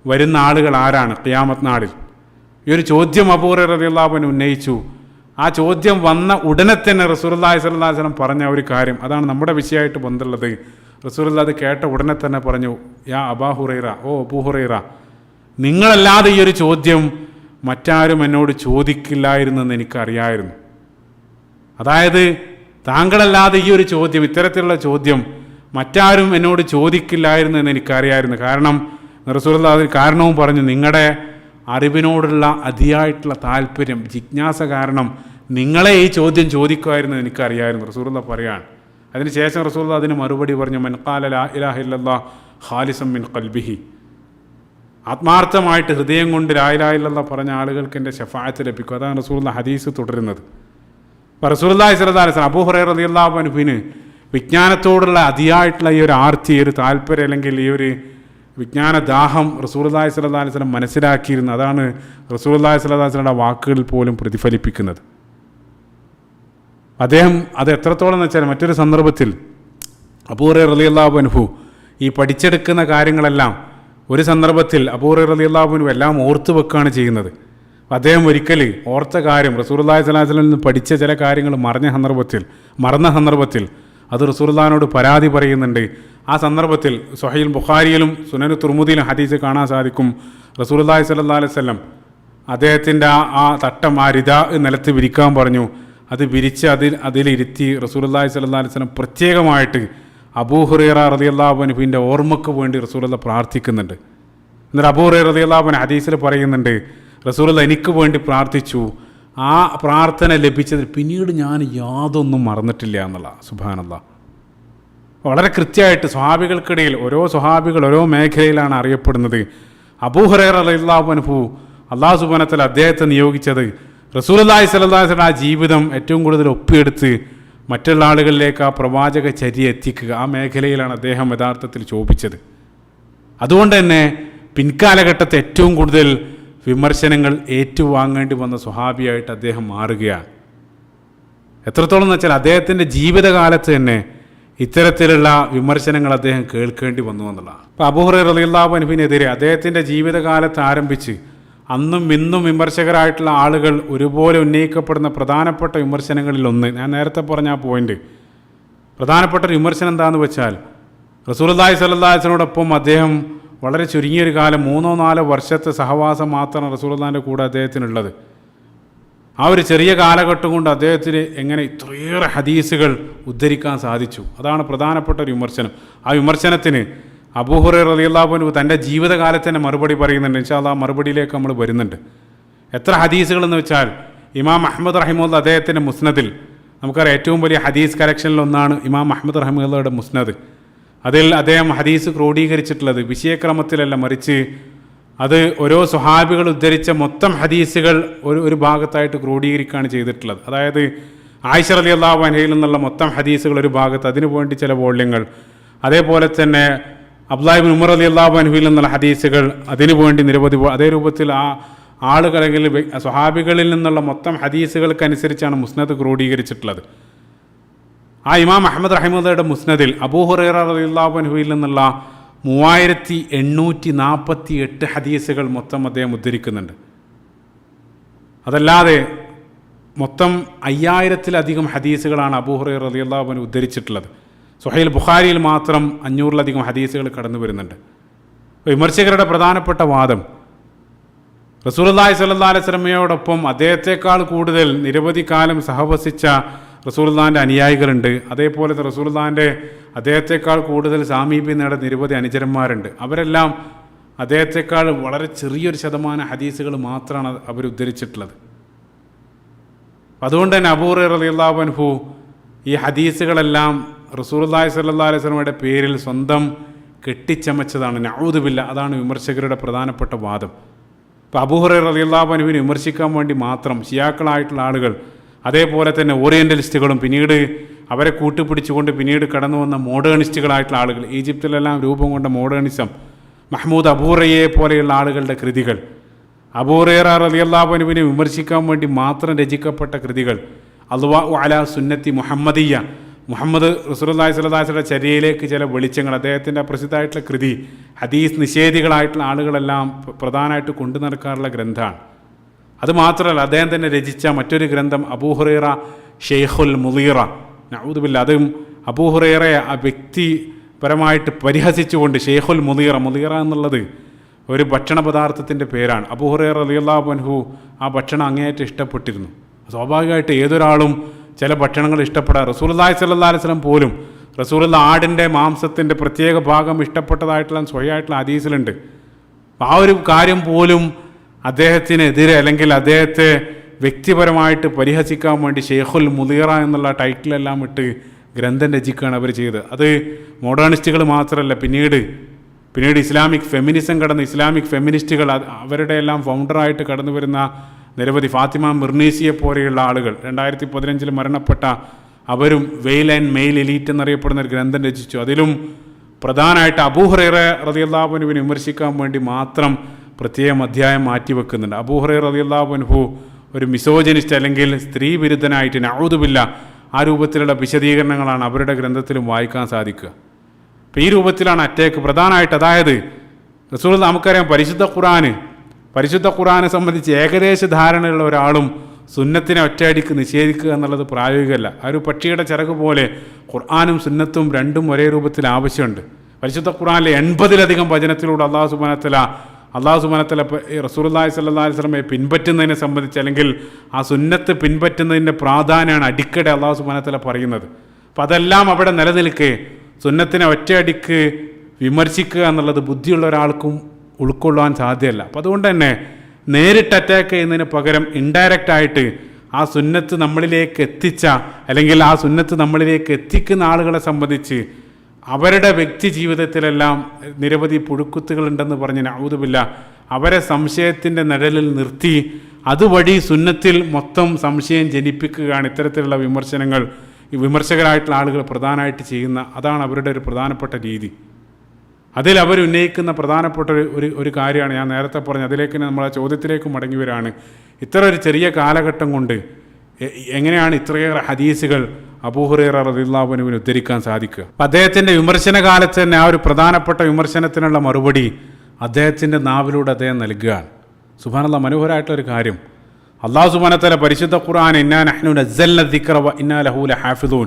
വരുന്ന ആളുകൾ ആരാണ് ഖിയാമത്ത് നാളിൽ? ഈ ഒരു ചോദ്യം അബൂ ഹുറൈറ റളിയല്ലാഹു അൻഹു ഉന്നയിച്ചു. ആ ചോദ്യം വന്ന ഉടനെ തന്നെ റസൂലുള്ളാഹി സ്വല്ലല്ലാഹു അലൈഹി വസല്ലം പറഞ്ഞ ഒരു കാര്യം, അതാണ് നമ്മുടെ വിഷയമായിട്ട് ബന്ധമുള്ളത്. റസൂലുള്ളാഹി അത് കേട്ട ഉടനെ തന്നെ പറഞ്ഞു, യാ അബൂ ഹുറൈറ, ഓ അബൂ ഹുറൈറ, നിങ്ങളല്ലാതെ ഈ ഒരു ചോദ്യം മറ്റാരും എന്നോട് ചോദിക്കില്ലായിരുന്നെന്ന് എനിക്കറിയായിരുന്നു. അതായത് താങ്കളല്ലാതെ ഈ ഒരു ചോദ്യം, ഇത്തരത്തിലുള്ള ചോദ്യം മറ്റാരും എന്നോട് ചോദിക്കില്ലായിരുന്നു എന്ന് എനിക്കറിയായിരുന്നു. കാരണം റസൂലുള്ളാഹി അതിന് കാരണവും പറഞ്ഞു, നിങ്ങളുടെ അറിവിനോടുള്ള അതിയായിട്ടുള്ള താല്പര്യം, ജിജ്ഞാസ കാരണം നിങ്ങളെ ഈ ചോദ്യം ചോദിക്കുമായിരുന്നു എനിക്കറിയായിരുന്നു. റസൂലുള്ളാഹി പറയാണ്. അതിനുശേഷം റസൂലുള്ളാഹി അതിന് മറുപടി പറഞ്ഞു, മൻ ഖാല ലാ ഇലാഹ ഇല്ലല്ലാഹ് ഖാലിസൻ മിൻ ഖൽബിഹി, ആത്മാർത്ഥമായിട്ട് ഹൃദയം കൊണ്ട് ലാ ഇലാഹ ഇല്ലല്ലാഹ് പറഞ്ഞ ആളുകൾക്ക് എൻ്റെ ശഫാഅത്ത് ലഭിക്കും. അതാണ് റസൂലുള്ളാഹി ഹദീസ് തുടരുന്നത്. അപ്പോൾ റസൂലുള്ളാഹി സ്വല്ലല്ലാഹു അലൈഹി വസല്ലം അബൂ ഹുറൈറ റളിയല്ലാഹു അൻഹുവിന് വിജ്ഞാനത്തോടുള്ള അതിയായിട്ടുള്ള ഈ ഒരു ആർത്തി, ഒരു താല്പര്യം, അല്ലെങ്കിൽ ഈ ഒരു വിജ്ഞാനദാഹം റസൂലുള്ളാഹി സ്വല്ലല്ലാഹു അലൈഹി വസല്ലം മനസ്സിലാക്കിയിരുന്നു. അതാണ് റസൂലുള്ളാഹി സ്വല്ലല്ലാഹു അലൈഹി വസല്ലമയുടെ വാക്കുകളിൽ പോലും പ്രതിഫലിപ്പിക്കുന്നത്. അദ്ദേഹം അത് എത്രത്തോളം എന്ന് വെച്ചാൽ, മറ്റൊരു സന്ദർഭത്തിൽ അബൂ ഹുറൈറ റളിയല്ലാഹു അൻഹു ഈ പഠിച്ചെടുക്കുന്ന കാര്യങ്ങളെല്ലാം ഒരു സന്ദർഭത്തിൽ അബൂ ഹുറൈറ റളിയല്ലാഹു അൻഹു എല്ലാം ഓർത്തു വെക്കുകയാണ് ചെയ്യുന്നത്. അദ്ദേഹം ഒരിക്കൽ ഓർത്ത കാര്യം, റസൂലുള്ളാഹി സ്വല്ലല്ലാഹു അലൈഹി വസല്ലം നിന്ന് പഠിച്ച ചില കാര്യങ്ങൾ മറന്ന സന്ദർഭത്തിൽ അത് റസൂലുള്ളാഹിനോട് പരാതി പറയുന്നുണ്ട്. ആ സന്ദർഭത്തിൽ സ്വഹീഹ് ബുഖാരിയിലും സുനനു തുർമുദിയിലും ഹദീസ് കാണാൻ സാധിക്കും. റസൂലുള്ളാഹി സ്വല്ലല്ലാഹു അലൈഹി വസല്ലം അദ്ദേഹത്തിൻ്റെ ആ തട്ടം, ആ റിദാ നിലത്ത് വിരിക്കാൻ പറഞ്ഞു. അത് വിരിച്ച് അതിലിരുത്തി റസൂലുള്ളാഹി സ്വല്ലല്ലാഹു അലൈഹി വസല്ലം പ്രത്യേകമായിട്ട് അബൂ ഹുറൈറ റളിയല്ലാഹു അൻഹുവിൻ്റെ ഓർമ്മക്ക് വേണ്ടി റസൂലുള്ളാഹി പ്രാർത്ഥിക്കുന്നുണ്ട്. എന്നിട്ട് അബൂ ഹുറൈറ റളിയല്ലാഹു അൻഹു ഹദീസിൽ പറയുന്നുണ്ട്, റസൂലുള്ളാഹി എനിക്ക് വേണ്ടി പ്രാർത്ഥിച്ചു, ആ പ്രാർത്ഥന ലഭിച്ചതിൽ പിന്നീട് ഞാൻ യാതൊന്നും മറന്നിട്ടില്ല എന്നുള്ള. സുബ്ഹാനല്ലാഹ്. വളരെ കൃത്യമായിട്ട് സ്വഹാബികൾക്കിടയിൽ ഓരോ സ്വഹാബികൾ ഓരോ മേഖലയിലാണ് അറിയപ്പെടുന്നത്. അബൂ ഹുറൈറ റളിയല്ലാഹു അൻഹു അല്ലാഹു സുബ്ഹാനഹു വ തആല അദ്ദേഹത്തെ നിയോഗിച്ചത് റസൂലുള്ളാഹി സ്വല്ലല്ലാഹു അലൈഹി വസല്ലം ആ ജീവിതം ഏറ്റവും കൂടുതൽ ഒപ്പിയെടുത്ത് മറ്റുള്ള ആളുകളിലേക്ക് ആ പ്രവാചക ചര്യ എത്തിക്കുക, ആ മേഖലയിലാണ് അദ്ദേഹം യഥാർത്ഥത്തിൽ ശോഭിച്ചത്. അതുകൊണ്ട് തന്നെ പിൻകാലഘട്ടത്തെ ഏറ്റവും കൂടുതൽ വിമർശനങ്ങൾ ഏറ്റുവാങ്ങേണ്ടി വന്ന സ്വഹാബിയായിട്ട് അദ്ദേഹം മാറുകയാണ്. എത്രത്തോളം എന്ന് വെച്ചാൽ അദ്ദേഹത്തിൻ്റെ ജീവിതകാലത്ത് തന്നെ ഇത്തരത്തിലുള്ള വിമർശനങ്ങൾ അദ്ദേഹം കേൾക്കേണ്ടി വന്നു എന്നുള്ളതാണ്. ഇപ്പോൾ അബൂ ഹുറൈറ റളിയല്ലാഹു അൻഹുവിനെതിരെ അദ്ദേഹത്തിൻ്റെ ജീവിതകാലത്ത് ആരംഭിച്ച് അന്നും ഇന്നും വിമർശകരായിട്ടുള്ള ആളുകൾ ഒരുപോലെ ഉന്നയിക്കപ്പെടുന്ന പ്രധാനപ്പെട്ട വിമർശനങ്ങളിൽ ഒന്ന്, ഞാൻ നേരത്തെ പറഞ്ഞ ആ പോയിന്റ്, പ്രധാനപ്പെട്ട ഒരു വിമർശനം എന്താണെന്ന് വെച്ചാൽ, റസൂലുള്ളാഹി സ്വല്ലല്ലാഹു അലൈഹി വസല്ലമയോടൊപ്പം അദ്ദേഹം വളരെ ചുരുങ്ങിയൊരു കാലം 3-4 വർഷത്തെ സഹവാസം മാത്രമാണ് റസൂലുള്ളാഹിൻ്റെ കൂടെ അദ്ദേഹത്തിനുള്ളത്. ആ ഒരു ചെറിയ കാലഘട്ടം കൊണ്ട് അദ്ദേഹത്തിന് എങ്ങനെ ഇത്രയേറെ ഹദീസുകൾ ഉദ്ധരിക്കാൻ സാധിച്ചു? അതാണ് പ്രധാനപ്പെട്ട ഒരു വിമർശനം. ആ വിമർശനത്തിന് അബൂ ഹുറൈറ റളിയല്ലാഹു അൻഹു തൻ്റെ ജീവിതകാലത്ത് തന്നെ മറുപടി പറയുന്നുണ്ട്. ഇൻഷാ അല്ലാഹ് മറുപടിയിലേക്ക് നമ്മൾ വരുന്നുണ്ട്. എത്ര ഹദീസുകളെന്ന് വെച്ചാൽ, ഇമാം അഹ്മദ് റഹിമഹുല്ലാഹ് അദ്ദേഹത്തിൻ്റെ മുസ്നദിൽ നമുക്കറിയാം ഏറ്റവും വലിയ ഹദീസ് കളക്ഷനിലൊന്നാണ് ഇമാം അഹ്മദ് റഹ്മത്തുള്ളാഹിയുടെ മുസ്നദ്. അതിൽ അദ്ദേഹം ഹദീസ് ക്രോഡീകരിച്ചിട്ടുള്ളത് വിഷയക്രമത്തിലല്ല, മറിച്ച് അത് ഓരോ സ്വഹാബികൾ ഉദ്ധരിച്ച മൊത്തം ഹദീസുകൾ ഒരു ഭാഗത്തായിട്ട് ക്രോഡീകരിക്കുകയാണ് ചെയ്തിട്ടുള്ളത്. അതായത് ആയിഷ റളിയല്ലാഹു അൻഹയിൽ നിന്നുള്ള മൊത്തം ഹദീസുകൾ ഒരു ഭാഗത്ത്, അതിനു വേണ്ടി ചില വോള്യങ്ങൾ, അതേപോലെ തന്നെ അബ്ദുല്ലാഹി ഇബ്നു ഉമർ റളിയല്ലാഹു അൻഹുവിൽ നിന്നുള്ള ഹദീസുകൾ അതിനു വേണ്ടി നിരവധി, അതേ രൂപത്തിൽ ആ ആളുകൾ അല്ലെങ്കിൽ സ്വഹാബികളിൽ നിന്നുള്ള മൊത്തം ഹദീസുകൾക്കനുസരിച്ചാണ് മുസ്നദ് ക്രോഡീകരിച്ചിട്ടുള്ളത്. ആ ഇമാം അഹ്മദ് റഹിമത്തുള്ളാഹിയുടെ മുസ്നദിൽ അബൂ ഹുറൈറ റളിയല്ലാഹു അൻഹുവിൽ നിന്നുള്ള 3848 ഹദീസുകൾ മൊത്തം അദ്ദേഹം ഉദ്ധരിക്കുന്നുണ്ട്. അതല്ലാതെ മൊത്തം 5000-ലധികം ഹദീസുകളാണ് അബൂ ഹുറൈറ റളിയല്ലാഹു അൻഹു ഉദ്ധരിച്ചിട്ടുള്ളത്. സ്വഹീഹ് ബുഖാരിയിൽ മാത്രം 500-ലധികം ഹദീസുകൾ കടന്നു വരുന്നുണ്ട്. വിമർശകരുടെ പ്രധാനപ്പെട്ട വാദം, റസൂലുള്ളാഹി സ്വല്ലല്ലാഹു അലൈഹി വസല്ലമയോടൊപ്പം അദ്ദേഹത്തെക്കാൾ കൂടുതൽ നിരവധി കാലം സഹവസിച്ച റസൂലുള്ളാഹിൻ്റെ അനുയായികളുണ്ട്. അതേപോലെ അദ്ദേഹത്തെക്കാൾ കൂടുതൽ സാമീപ്യം നേടുന്ന നിരവധി അനുചരന്മാരുണ്ട്. അവരെല്ലാം അദ്ദേഹത്തെക്കാൾ വളരെ ചെറിയൊരു ശതമാനം ഹദീസുകൾ മാത്രമാണ് അവർ ഉദ്ധരിച്ചിട്ടുള്ളത്. അതുകൊണ്ട് തന്നെ അബൂ ഹുറൈറ റളിയല്ലാഹു അൻഹു ഈ ഹദീസുകളെല്ലാം റസൂലുള്ളാഹി സ്വല്ലല്ലാഹു അലൈഹി വസല്ലമയുടെ പേരിൽ സ്വന്തം കെട്ടിച്ചമച്ചതാണ്. നഊദു ബില്ലാഹ്. അതാണ് വിമർശകരുടെ പ്രധാനപ്പെട്ട വാദം. ഇപ്പോൾ അബൂ ഹുറൈറ റളിയല്ലാഹു അൻഹുവിനെ വിമർശിക്കാൻ വേണ്ടി മാത്രം ഷിയാക്കളായിട്ടുള്ള ആളുകൾ, അതേപോലെ തന്നെ ഓറിയൻ്റലിസ്റ്റുകളും, പിന്നീട് അവരെ കൂട്ടുപിടിച്ചുകൊണ്ട് പിന്നീട് കടന്നു വന്ന മോഡേണിസ്റ്റുകളായിട്ടുള്ള ആളുകൾ, ഈജിപ്തിലെല്ലാം രൂപം കൊണ്ട മോഡേണിസം, മഹ്മൂദ് അബൂ ഹുറൈറയെ പോലെയുള്ള ആളുകളുടെ കൃതികൾ, അബൂ ഹുറൈറ റളിയല്ലാഹു അൻഹുവിനെ വിമർശിക്കാൻ വേണ്ടി മാത്രം രചിക്കപ്പെട്ട കൃതികൾ, അൽവാഉ അലാ സുന്നത്തി മുഹമ്മദിയ്യ, മുഹമ്മദ് റസൂലുള്ളാഹി സ്വല്ലല്ലാഹു അലൈഹി വസല്ലം ചര്യയിലേക്ക് ചില വെളിച്ചങ്ങൾ, അദ്ദേഹത്തിൻ്റെ പ്രസിദ്ധമായിട്ടുള്ള കൃതി ഹദീസ് നിഷേധികളായിട്ടുള്ള ആളുകളെല്ലാം പ്രധാനമായിട്ട് കൊണ്ടു നടക്കാറുള്ള ഗ്രന്ഥമാണ്. അതുമാത്രമല്ല, അദ്ദേഹം തന്നെ രചിച്ച മറ്റൊരു ഗ്രന്ഥം അബൂ ഹുറൈറ ഷെയ്ഖുൽ മുളീറ, നഊദു ബില്ലാഹ്. അതും അബൂ ഹുറൈറയെ ആ വ്യക്തിപരമായിട്ട് പരിഹസിച്ചുകൊണ്ട് ഷെയ്ഖുൽ മുളീറ എന്നുള്ളത് ഒരു ഭക്ഷണ പദാർത്ഥത്തിൻ്റെ പേരാണ്. അബൂ ഹുറൈറ റളിയല്ലാഹു അൻഹു ആ ഭക്ഷണം അങ്ങേയറ്റം ഇഷ്ടപ്പെട്ടിരുന്നു. സ്വാഭാവികമായിട്ട് ഏതൊരാളും ചില ഭക്ഷണങ്ങൾ ഇഷ്ടപ്പെടാം. റസൂലുള്ളാഹി സ്വല്ലല്ലാഹു അലൈഹി വസല്ലം പോലും റസൂലുള്ള ആടിൻ്റെ മാംസത്തിൻ്റെ പ്രത്യേക ഭാഗം ഇഷ്ടപ്പെട്ടതായിട്ടുള്ള സ്വയമായിട്ടുള്ള ഹദീസിലുണ്ട്. ആ ഒരു കാര്യം പോലും അദ്ദേഹത്തിനെതിരെ അല്ലെങ്കിൽ അദ്ദേഹത്തെ വ്യക്തിപരമായിട്ട് പരിഹസിക്കാൻ വേണ്ടി ഷെയ്ഖുൽ മുളീറ എന്നുള്ള ടൈറ്റിലെല്ലാം ഇട്ട് ഗ്രന്ഥം രചിക്കുകയാണ് അവർ ചെയ്തത്. അത് മോഡേണിസ്റ്റുകൾ മാത്രമല്ല, പിന്നീട് ഇസ്ലാമിക് ഫെമിനിസം ഇസ്ലാമിക് ഫെമിനിസ്റ്റുകൾ, അവരുടെ എല്ലാം ഫൗണ്ടറായിട്ട് കടന്നു വരുന്ന നിരവധി ഫാത്തിമ മിർനീസിയെ പോലെയുള്ള ആളുകൾ, 2015 മരണപ്പെട്ട അവരും വെയിൽ ആൻഡ് മെയിൽ എലീറ്റ് എന്നറിയപ്പെടുന്ന ഒരു ഗ്രന്ഥം രചിച്ചു. അതിലും പ്രധാനമായിട്ട് അബൂ ഹുറൈറ റളിയല്ലാഹു അൻഹുവിനെ വിമർശിക്കാൻ വേണ്ടി മാത്രം പ്രത്യേകം അധ്യായം മാറ്റിവെക്കുന്നുണ്ട്. അബൂ ഹുറൈറ റളിയല്ലാഹു അൻഹു ഒരു മിസോജനിസ്റ്റ് അല്ലെങ്കിൽ സ്ത്രീ വിരുദ്ധനായിട്ട്, നഊദു ബില്ലാഹ്, ആ രൂപത്തിലുള്ള വിശദീകരണങ്ങളാണ് അവരുടെ ഗ്രന്ഥത്തിലും വായിക്കാൻ സാധിക്കുക. അപ്പോൾ ഈ രൂപത്തിലാണ് അറ്റാക്ക് പ്രധാനമായിട്ട്. അതായത് റസൂൽ, നമുക്കറിയാം പരിശുദ്ധ ഖുർആനെ സംബന്ധിച്ച് ഏകദേശ ധാരണയുള്ള ഒരാളും സുന്നത്തിനെ ഒറ്റയടിക്ക് നിഷേധിക്കുക എന്നുള്ളത് പ്രായോഗികമല്ല. ആ ഒരു പക്ഷിയുടെ ചിറക് പോലെ ഖുർആനും സുന്നത്തും രണ്ടും ഒരേ രൂപത്തിൽ ആവശ്യമുണ്ട്. പരിശുദ്ധ ഖുർആനിലെ 80-ലധികം വചനത്തിലൂടെ അല്ലാഹു സുബ്ഹാനഹു വ തആല റസൂലുള്ളാഹി സ്വല്ലല്ലാഹു അലൈഹി വസല്ലമയെ പിൻപറ്റുന്നതിനെ സംബന്ധിച്ച്, അല്ലെങ്കിൽ ആ സുന്നത്ത് പിൻപറ്റുന്നതിൻ്റെ പ്രാധാന്യമാണ് അടിക്കടി അല്ലാഹു സുബ്ഹാനഹു വ തആല പറയുന്നത്. അപ്പം അതെല്ലാം അവിടെ നിലനിൽക്കെ സുന്നത്തിനെ ഒറ്റയടിക്ക് വിമർശിക്കുക എന്നുള്ളത് ബുദ്ധിയുള്ള ഒരാൾക്കും ഉൾക്കൊള്ളാൻ സാധ്യമല്ല. അപ്പം അതുകൊണ്ട് തന്നെ നേരിട്ട് അറ്റാക്ക് ചെയ്യുന്നതിന് പകരം ഇൻഡയറക്റ്റായിട്ട് ആ സുന്നത്ത് നമ്മളിലേക്ക് എത്തിച്ച, അല്ലെങ്കിൽ ആ സുന്നത്ത് നമ്മളിലേക്ക് എത്തിക്കുന്ന ആളുകളെ സംബന്ധിച്ച് അവരുടെ വ്യക്തി ജീവിതത്തിലെല്ലാം നിരവധി പുഴുക്കുത്തുകളുണ്ടെന്ന് പറഞ്ഞ് നഊദു ബില്ലാഹ് അവരെ സംശയത്തിൻ്റെ നിഴലിൽ നിർത്തി അതുവഴി സുന്നത്തിൽ മൊത്തം സംശയം ജനിപ്പിക്കുകയാണ് ഇത്തരത്തിലുള്ള വിമർശനങ്ങൾ ഈ വിമർശകരായിട്ടുള്ള ആളുകൾ പ്രധാനമായിട്ട് ചെയ്യുന്ന. അതാണ് അവരുടെ ഒരു പ്രധാനപ്പെട്ട രീതി. അതിൽ അവർ ഉന്നയിക്കുന്ന പ്രധാനപ്പെട്ട ഒരു കാര്യമാണ് ഞാൻ നേരത്തെ പറഞ്ഞത്. അതിലേക്ക് നമ്മളെ ചോദ്യത്തിലേക്ക് മടങ്ങി വരികയാണ്. ഇത്ര ഒരു ചെറിയ കാലഘട്ടം കൊണ്ട് എങ്ങനെയാണ് ഇത്രയേറെ ഹദീസുകൾ അബൂ ഹുറൈറ റളിയല്ലാഹു അൻഹുവിനെ ഉദ്ധരിക്കാൻ സാധിക്കുക? അദ്ദേഹത്തിൻ്റെ വിമർശന കാലത്ത് തന്നെ ആ ഒരു പ്രധാനപ്പെട്ട വിമർശനത്തിനുള്ള മറുപടി അദ്ദേഹത്തിൻ്റെ നാവിലൂടെ അദ്ദേഹം നൽകുകയാണ്. സുബ്ഹാനല്ലാഹ്, മനോഹരമായിട്ടൊരു കാര്യം. അല്ലാഹു സുബ്ഹാനഹു വ തആല പരിശുദ്ധ ഖുർആൻ ഇന്നാ നഹ്നു നസ്സൽന ദിക്റ വ ഇന്നാ ലഹു ലഹാഫിദൂൻ,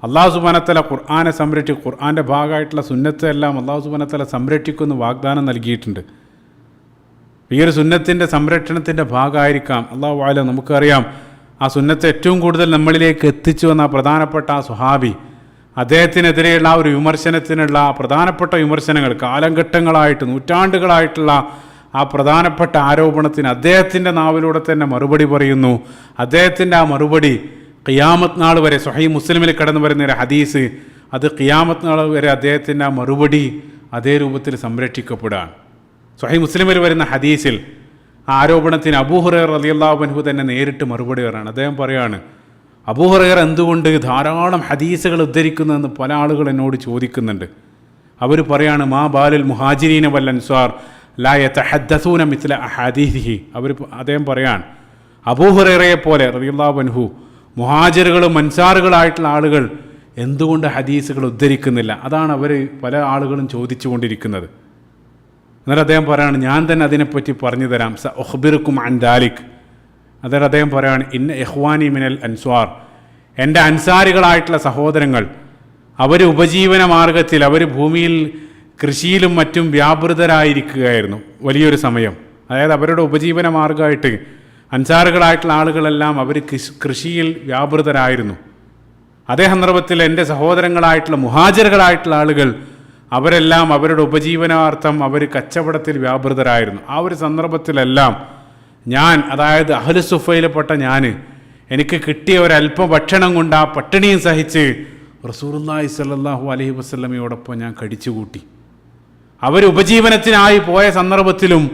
അല്ലാഹു സുബ്ഹാനഹു വ തആല ഖുർആനെ സംരക്ഷിക്കും, ഖുർആൻ്റെ ഭാഗമായിട്ടുള്ള സുന്നത്ത് എല്ലാം അല്ലാഹു സുബ്ഹാനഹു വ തആല സംരക്ഷിക്കുമെന്ന് വാഗ്ദാനം നൽകിയിട്ടുണ്ട്. ഈ ഒരു സുന്നത്തിൻ്റെ സംരക്ഷണത്തിൻ്റെ ഭാഗമായിരിക്കാം അല്ലാഹു അഅലം. നമുക്കറിയാം ആ സുന്നത്ത് ഏറ്റവും കൂടുതൽ നമ്മളിലേക്ക് എത്തിച്ചു വന്ന പ്രധാനപ്പെട്ട ആ സ്വഹാബി, അദ്ദേഹത്തിനെതിരെയുള്ള ആ ഒരു വിമർശനത്തിനുള്ള പ്രധാനപ്പെട്ട വിമർശനങ്ങൾ, കാലഘട്ടങ്ങളായിട്ട് നൂറ്റാണ്ടുകളായിട്ടുള്ള ആ പ്രധാനപ്പെട്ട ആരോപണത്തിന് അദ്ദേഹത്തിൻ്റെ നാവിലൂടെ തന്നെ മറുപടി പറയുന്നു. അദ്ദേഹത്തിൻ്റെ ആ മറുപടി ഖിയാമത്ത് നാൾ വരെ സ്വഹീഹ് മുസ്ലിമിൽ കടന്നു വരുന്ന ഒരു ഹദീസ്, അത് ഖിയാമത്ത് നാൾ വരെ അദ്ദേഹത്തിൻ്റെ ആ മറുപടി അതേ രൂപത്തിൽ സംരക്ഷിക്കപ്പെടുകയാണ്. സ്വഹീഹ് മുസ്ലിമിൽ വരുന്ന ഹദീസിൽ ആ ആരോപണത്തിന് അബൂ ഹുറൈറ റളിയല്ലാഹു അൻഹു തന്നെ നേരിട്ട് മറുപടി പറയാണ്. അദ്ദേഹം പറയാണ്, അബൂ ഹുറൈറ എന്തുകൊണ്ട് ധാരാളം ഹദീസുകൾ ഉദ്ധരിക്കുന്നതെന്ന് പല ആളുകൾ എന്നോട് ചോദിക്കുന്നുണ്ട്. അവർ പറയാണ്, മാ ബാലുൽ മുഹാജിരീന വൽ അൻസ്വാർ ലാ യതഹദ്ദസൂന മിസ്ല അഹാദീസിഹി. അദ്ദേഹം പറയാണ്, അബൂ ഹുറൈറയെ പോലെ റളിയല്ലാഹു അൻഹു മുഹാജിറുകളും അൻസാറുകളായിട്ടുള്ള ആളുകൾ എന്തുകൊണ്ട് ഹദീസുകൾ ഉദ്ധരിക്കുന്നില്ല? അതാണ് അവർ പല ആളുകളും ചോദിച്ചു കൊണ്ടിരിക്കുന്നത്. എന്നിട്ട് അദ്ദേഹം പറയാണ്, ഞാൻ തന്നെ അതിനെപ്പറ്റി പറഞ്ഞു തരാം. സ ഉഖ്ബിറുക്കും അൻ ദാലിക്. അതായത് അദ്ദേഹം പറയാണ്, ഇന്ന ഇഖ്വാനി മിനൽ അൻസ്വാർ, എൻ്റെ അൻസാരികളായിട്ടുള്ള സഹോദരങ്ങൾ, അവർ ഉപജീവന മാർഗത്തിൽ, അവർ ഭൂമിയിൽ കൃഷിയിലും മറ്റും വ്യാപൃതരായിരിക്കുകയായിരുന്നു വലിയൊരു സമയം. അതായത് അവരുടെ ഉപജീവന മാർഗമായിട്ട് അൻസാറുകളായിട്ടുള്ള ആളുകളെല്ലാം അവർ കൃഷിയിൽ വ്യാപൃതരായിരുന്നു. അതേ സന്ദർഭത്തിൽ എൻ്റെ സഹോദരങ്ങളായിട്ടുള്ള മുഹാജിറുകളായിട്ടുള്ള ആളുകൾ അവരെല്ലാം അവരുടെ ഉപജീവനാർത്ഥം അവർ കച്ചവടത്തിൽ വ്യാപൃതരായിരുന്നു. ആ ഒരു സന്ദർഭത്തിലെല്ലാം ഞാൻ, അതായത് അഹ്ലു സുഫയിൽപ്പെട്ട ഞാൻ, എനിക്ക് കിട്ടിയ ഒരല്പം ഭക്ഷണം കൊണ്ട് ആ പട്ടിണിയും സഹിച്ച് റസൂലുള്ളാഹി സ്വല്ലല്ലാഹു അലൈഹി വസല്ലമയോടൊപ്പം ഞാൻ കഴിച്ചുകൂട്ടി. അവർ ഉപജീവനത്തിനായി പോയ സന്ദർഭത്തിലും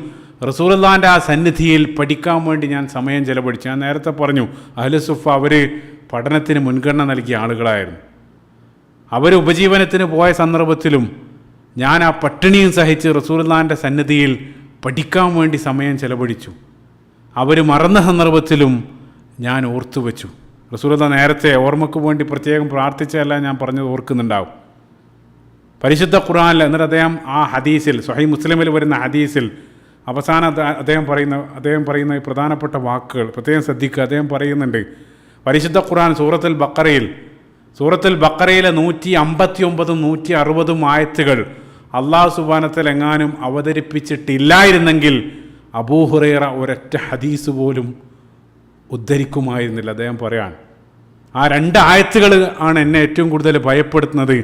റസൂലുള്ളാഹിൻ്റെ ആ സന്നിധിയിൽ പഠിക്കാൻ വേണ്ടി ഞാൻ സമയം ചെലവഴിച്ചു. ഞാൻ നേരത്തെ പറഞ്ഞു, അഹ്ലു സുഫ അവർ പഠനത്തിന് മുൻഗണന നൽകിയ ആളുകളായിരുന്നു. അവർ ഉപജീവനത്തിന് പോയ സന്ദർഭത്തിലും ഞാൻ ആ പട്ടിണിയും സഹിച്ച് റസൂലുള്ളാഹിൻ്റെ സന്നിധിയിൽ പഠിക്കാൻ വേണ്ടി സമയം ചെലവഴിച്ചു. അവർ മറന്ന സന്ദർഭത്തിലും ഞാൻ ഓർത്തു വെച്ചു. റസൂലുള്ളാഹി നേരത്തെ ഓർമ്മയ്ക്ക് വേണ്ടി പ്രത്യേകം പ്രാർത്ഥിച്ചതല്ല ഞാൻ പറഞ്ഞത് ഓർക്കുന്നുണ്ടാവും. പരിശുദ്ധ ഖുർആനിൽ എന്നിട്ട് അദ്ദേഹം ആ ഹദീസിൽ, സ്വഹീഹ് മുസ്ലിമിൽ വരുന്ന ഹദീസിൽ അവസാനം അദ്ദേഹം പറയുന്ന പ്രധാനപ്പെട്ട വാക്കുകൾ പ്രത്യേകം ശ്രദ്ധിക്കുക. അദ്ദേഹം പറയുന്നുണ്ട്, പരിശുദ്ധ ഖുർആൻ സൂറത്തുൽ ബഖറയിലെ 159 160 ആയത്തുകൾ അല്ലാഹു സുബ്ഹാനഹു വ തആല എങ്ങാനും അവതരിപ്പിച്ചിട്ടില്ലായിരുന്നെങ്കിൽ അബൂ ഹുറൈറ ഒരൊറ്റ ഹദീസ് പോലും ഉദ്ധരിക്കുമായിരുന്നില്ല. അദ്ദേഹം പറയാണ്, ആ 2 ആയത്തുകൾ ആണ് എന്നെ ഏറ്റവും കൂടുതൽ ഭയപ്പെടുത്തുന്നത്.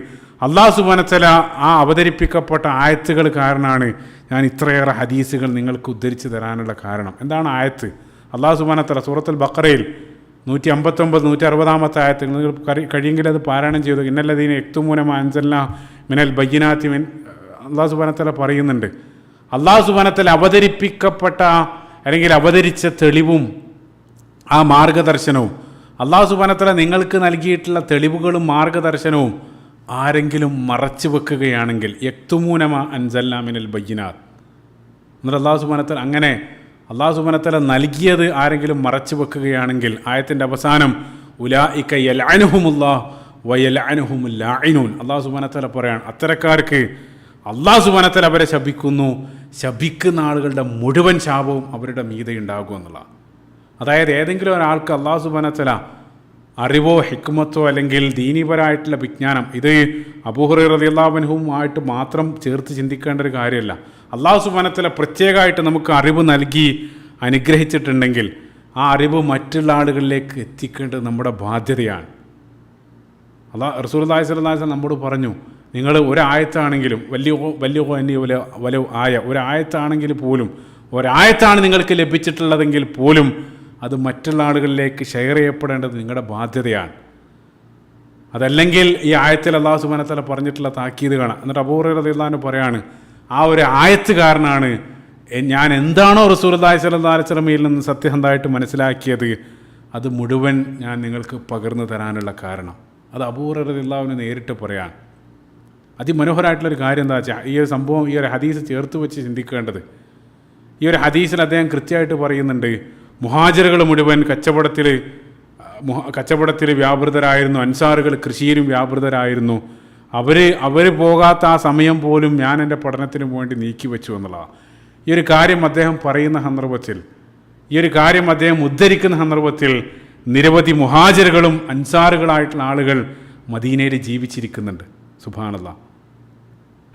അല്ലാഹു സുബ്ഹാനഹു വ തആല ആ അവതരിപ്പിക്കപ്പെട്ട ആയത്തുകൾ കാരണമാണ് ഞാൻ ഇത്രയേറെ ഹദീസുകൾ നിങ്ങൾക്ക് ഉദ്ധരിച്ചു തരാനുള്ള കാരണം. എന്താണ് ആയത്ത്? അല്ലാഹു സുബ്ഹാനഹു വ തആല സൂറത്തുൽ ബഖറയിൽ 159 160 ആയത്ത് നിങ്ങൾ കഴിയെങ്കിൽ അത് പാരായണം ചെയ്തു. ഇന്നല്ലദീന യക്തുമൂന മാ അൻസൽനാ മിനൽ ബയ്യിനാത്തി മിൻ, അല്ലാഹു സുബ്ഹാനഹു വ തആല പറയുന്നുണ്ട്, അല്ലാഹു സുബ്ഹാനഹു വ തആല അവതരിപ്പിക്കപ്പെട്ട അല്ലെങ്കിൽ അവതരിച്ച തെളിവും ആ മാർഗദർശനവും, അല്ലാഹു സുബ്ഹാനഹു വ തആല നിങ്ങൾക്ക് നൽകിയിട്ടുള്ള തെളിവുകളും മാർഗദർശനവും ആരെങ്കിലും മറച്ചു വെക്കുകയാണെങ്കിൽ, യക്തുമൂന മാ അൻസൽനാ മിനൽ ബയ്യിനാത്ത്, എന്നിട്ട് അല്ലാഹു സുബ്ഹാനഹു വ തആല അങ്ങനെ അല്ലാഹു സുബ്ഹാനഹു വ തആല നൽകിയത് ആരെങ്കിലും മറച്ചു വെക്കുകയാണെങ്കിൽ, ആയത്തിൻ്റെ അവസാനം ഉലായിക യൽഅനുഹുമുല്ലാഹ് വയൽഅനുഹുമുൽ ലാഇനൂൻ, അല്ലാഹു സുബ്ഹാനഹു വ തആല പറയാണ്, അത്തരക്കാർക്ക് അല്ലാഹു സുബ്ഹാനഹു വ തആല അവരെ ശപിക്കുന്നു, ശപിക്കുന്ന ആളുകളുടെ മുഴുവൻ ശാപവും അവരുടെ മീതെ ഉണ്ടാകും എന്നുള്ളതാണ്. അതായത് ഏതെങ്കിലും ഒരാൾക്ക് അല്ലാഹു സുബ്ഹാനഹു വ തആല അറിവോ ഹിക്മത്തോ അല്ലെങ്കിൽ ദീനീപരമായിട്ടുള്ള വിജ്ഞാനം, ഇത് അബൂ ഹുറൈറ റളിയല്ലാഹു അൻഹുവുമായിട്ട് മാത്രം ചേർത്ത് ചിന്തിക്കേണ്ട ഒരു കാര്യമല്ല. അല്ലാഹു സുബ്ഹാനഹു വ തആല പ്രത്യേകമായിട്ട് നമുക്ക് അറിവ് നൽകി അനുഗ്രഹിച്ചിട്ടുണ്ടെങ്കിൽ ആ അറിവ് മറ്റുള്ള ആളുകളിലേക്ക് എത്തിക്കേണ്ടത് നമ്മുടെ ബാധ്യതയാണ്. റസൂലുള്ളാഹി സ്വല്ലല്ലാഹു അലൈഹി വസല്ലം നമ്മോട് പറഞ്ഞു, നിങ്ങൾ ഒരായത്താണെങ്കിലും വലിയ ആയ ഒരായത്താണെങ്കിൽ പോലും, ഒരായത്താണ് നിങ്ങൾക്ക് ലഭിച്ചിട്ടുള്ളതെങ്കിൽ പോലും അത് മറ്റുള്ള ആളുകളിലേക്ക് ഷെയർ ചെയ്യപ്പെടേണ്ടത് നിങ്ങളുടെ ബാധ്യതയാണ്. അതല്ലെങ്കിൽ ഈ ആയത്തിൽ അല്ലാഹു സുബ്ഹാനഹു വ തആല പറഞ്ഞിട്ടുള്ള താക്കീത് കാണാം. എന്നിട്ട് അബൂ ഹുറൈറ റളിയല്ലാഹു അൻഹു പറയാണ്, ആ ഒരു ആയത്തുകാരനാണ് ഞാൻ എന്താണോ റസൂലുള്ളാഹി സ്വല്ലല്ലാഹു അലൈഹി വസല്ലമയിൽ നിന്ന് സത്യസന്ധമായിട്ട് മനസ്സിലാക്കിയത് അത് മുഴുവൻ ഞാൻ നിങ്ങൾക്ക് പകർന്നു തരാനുള്ള കാരണം. അത് അബൂ ഹുറൈറ റളിയല്ലാഹു അൻഹു നേരിട്ട് പറയാൻ. അതിമനോഹരമായിട്ടുള്ളൊരു കാര്യം എന്താ വെച്ചാൽ, ഈ ഒരു സംഭവം ഈ ഒരു ഹദീസ് ചേർത്ത് വെച്ച് ചിന്തിക്കേണ്ടത്, ഈ ഒരു ഹദീസിൽ അദ്ദേഹം കൃത്യമായിട്ട് പറയുന്നുണ്ട്, മുഹാജിറുകൾ മുഴുവൻ കച്ചവടത്തിൽ വ്യാപൃതരായിരുന്നു, അൻസാറുകൾ കൃഷിയിലും വ്യാപൃതരായിരുന്നു. അവർ പോകാത്ത ആ സമയം പോലും ഞാൻ എൻ്റെ പഠനത്തിന് വേണ്ടി നീക്കി വെച്ചു എന്നുള്ളതാണ്. ഈ ഒരു കാര്യം അദ്ദേഹം പറയുന്ന സന്ദർഭത്തിൽ, ഈ ഒരു കാര്യം അദ്ദേഹം ഉദ്ധരിക്കുന്ന സന്ദർഭത്തിൽ നിരവധി മുഹാജിറുകളും അൻസാറുകളായിട്ടുള്ള ആളുകൾ മദീനയിൽ ജീവിച്ചിരിക്കുന്നുണ്ട്. സുബ്ഹാനല്ലാഹ്.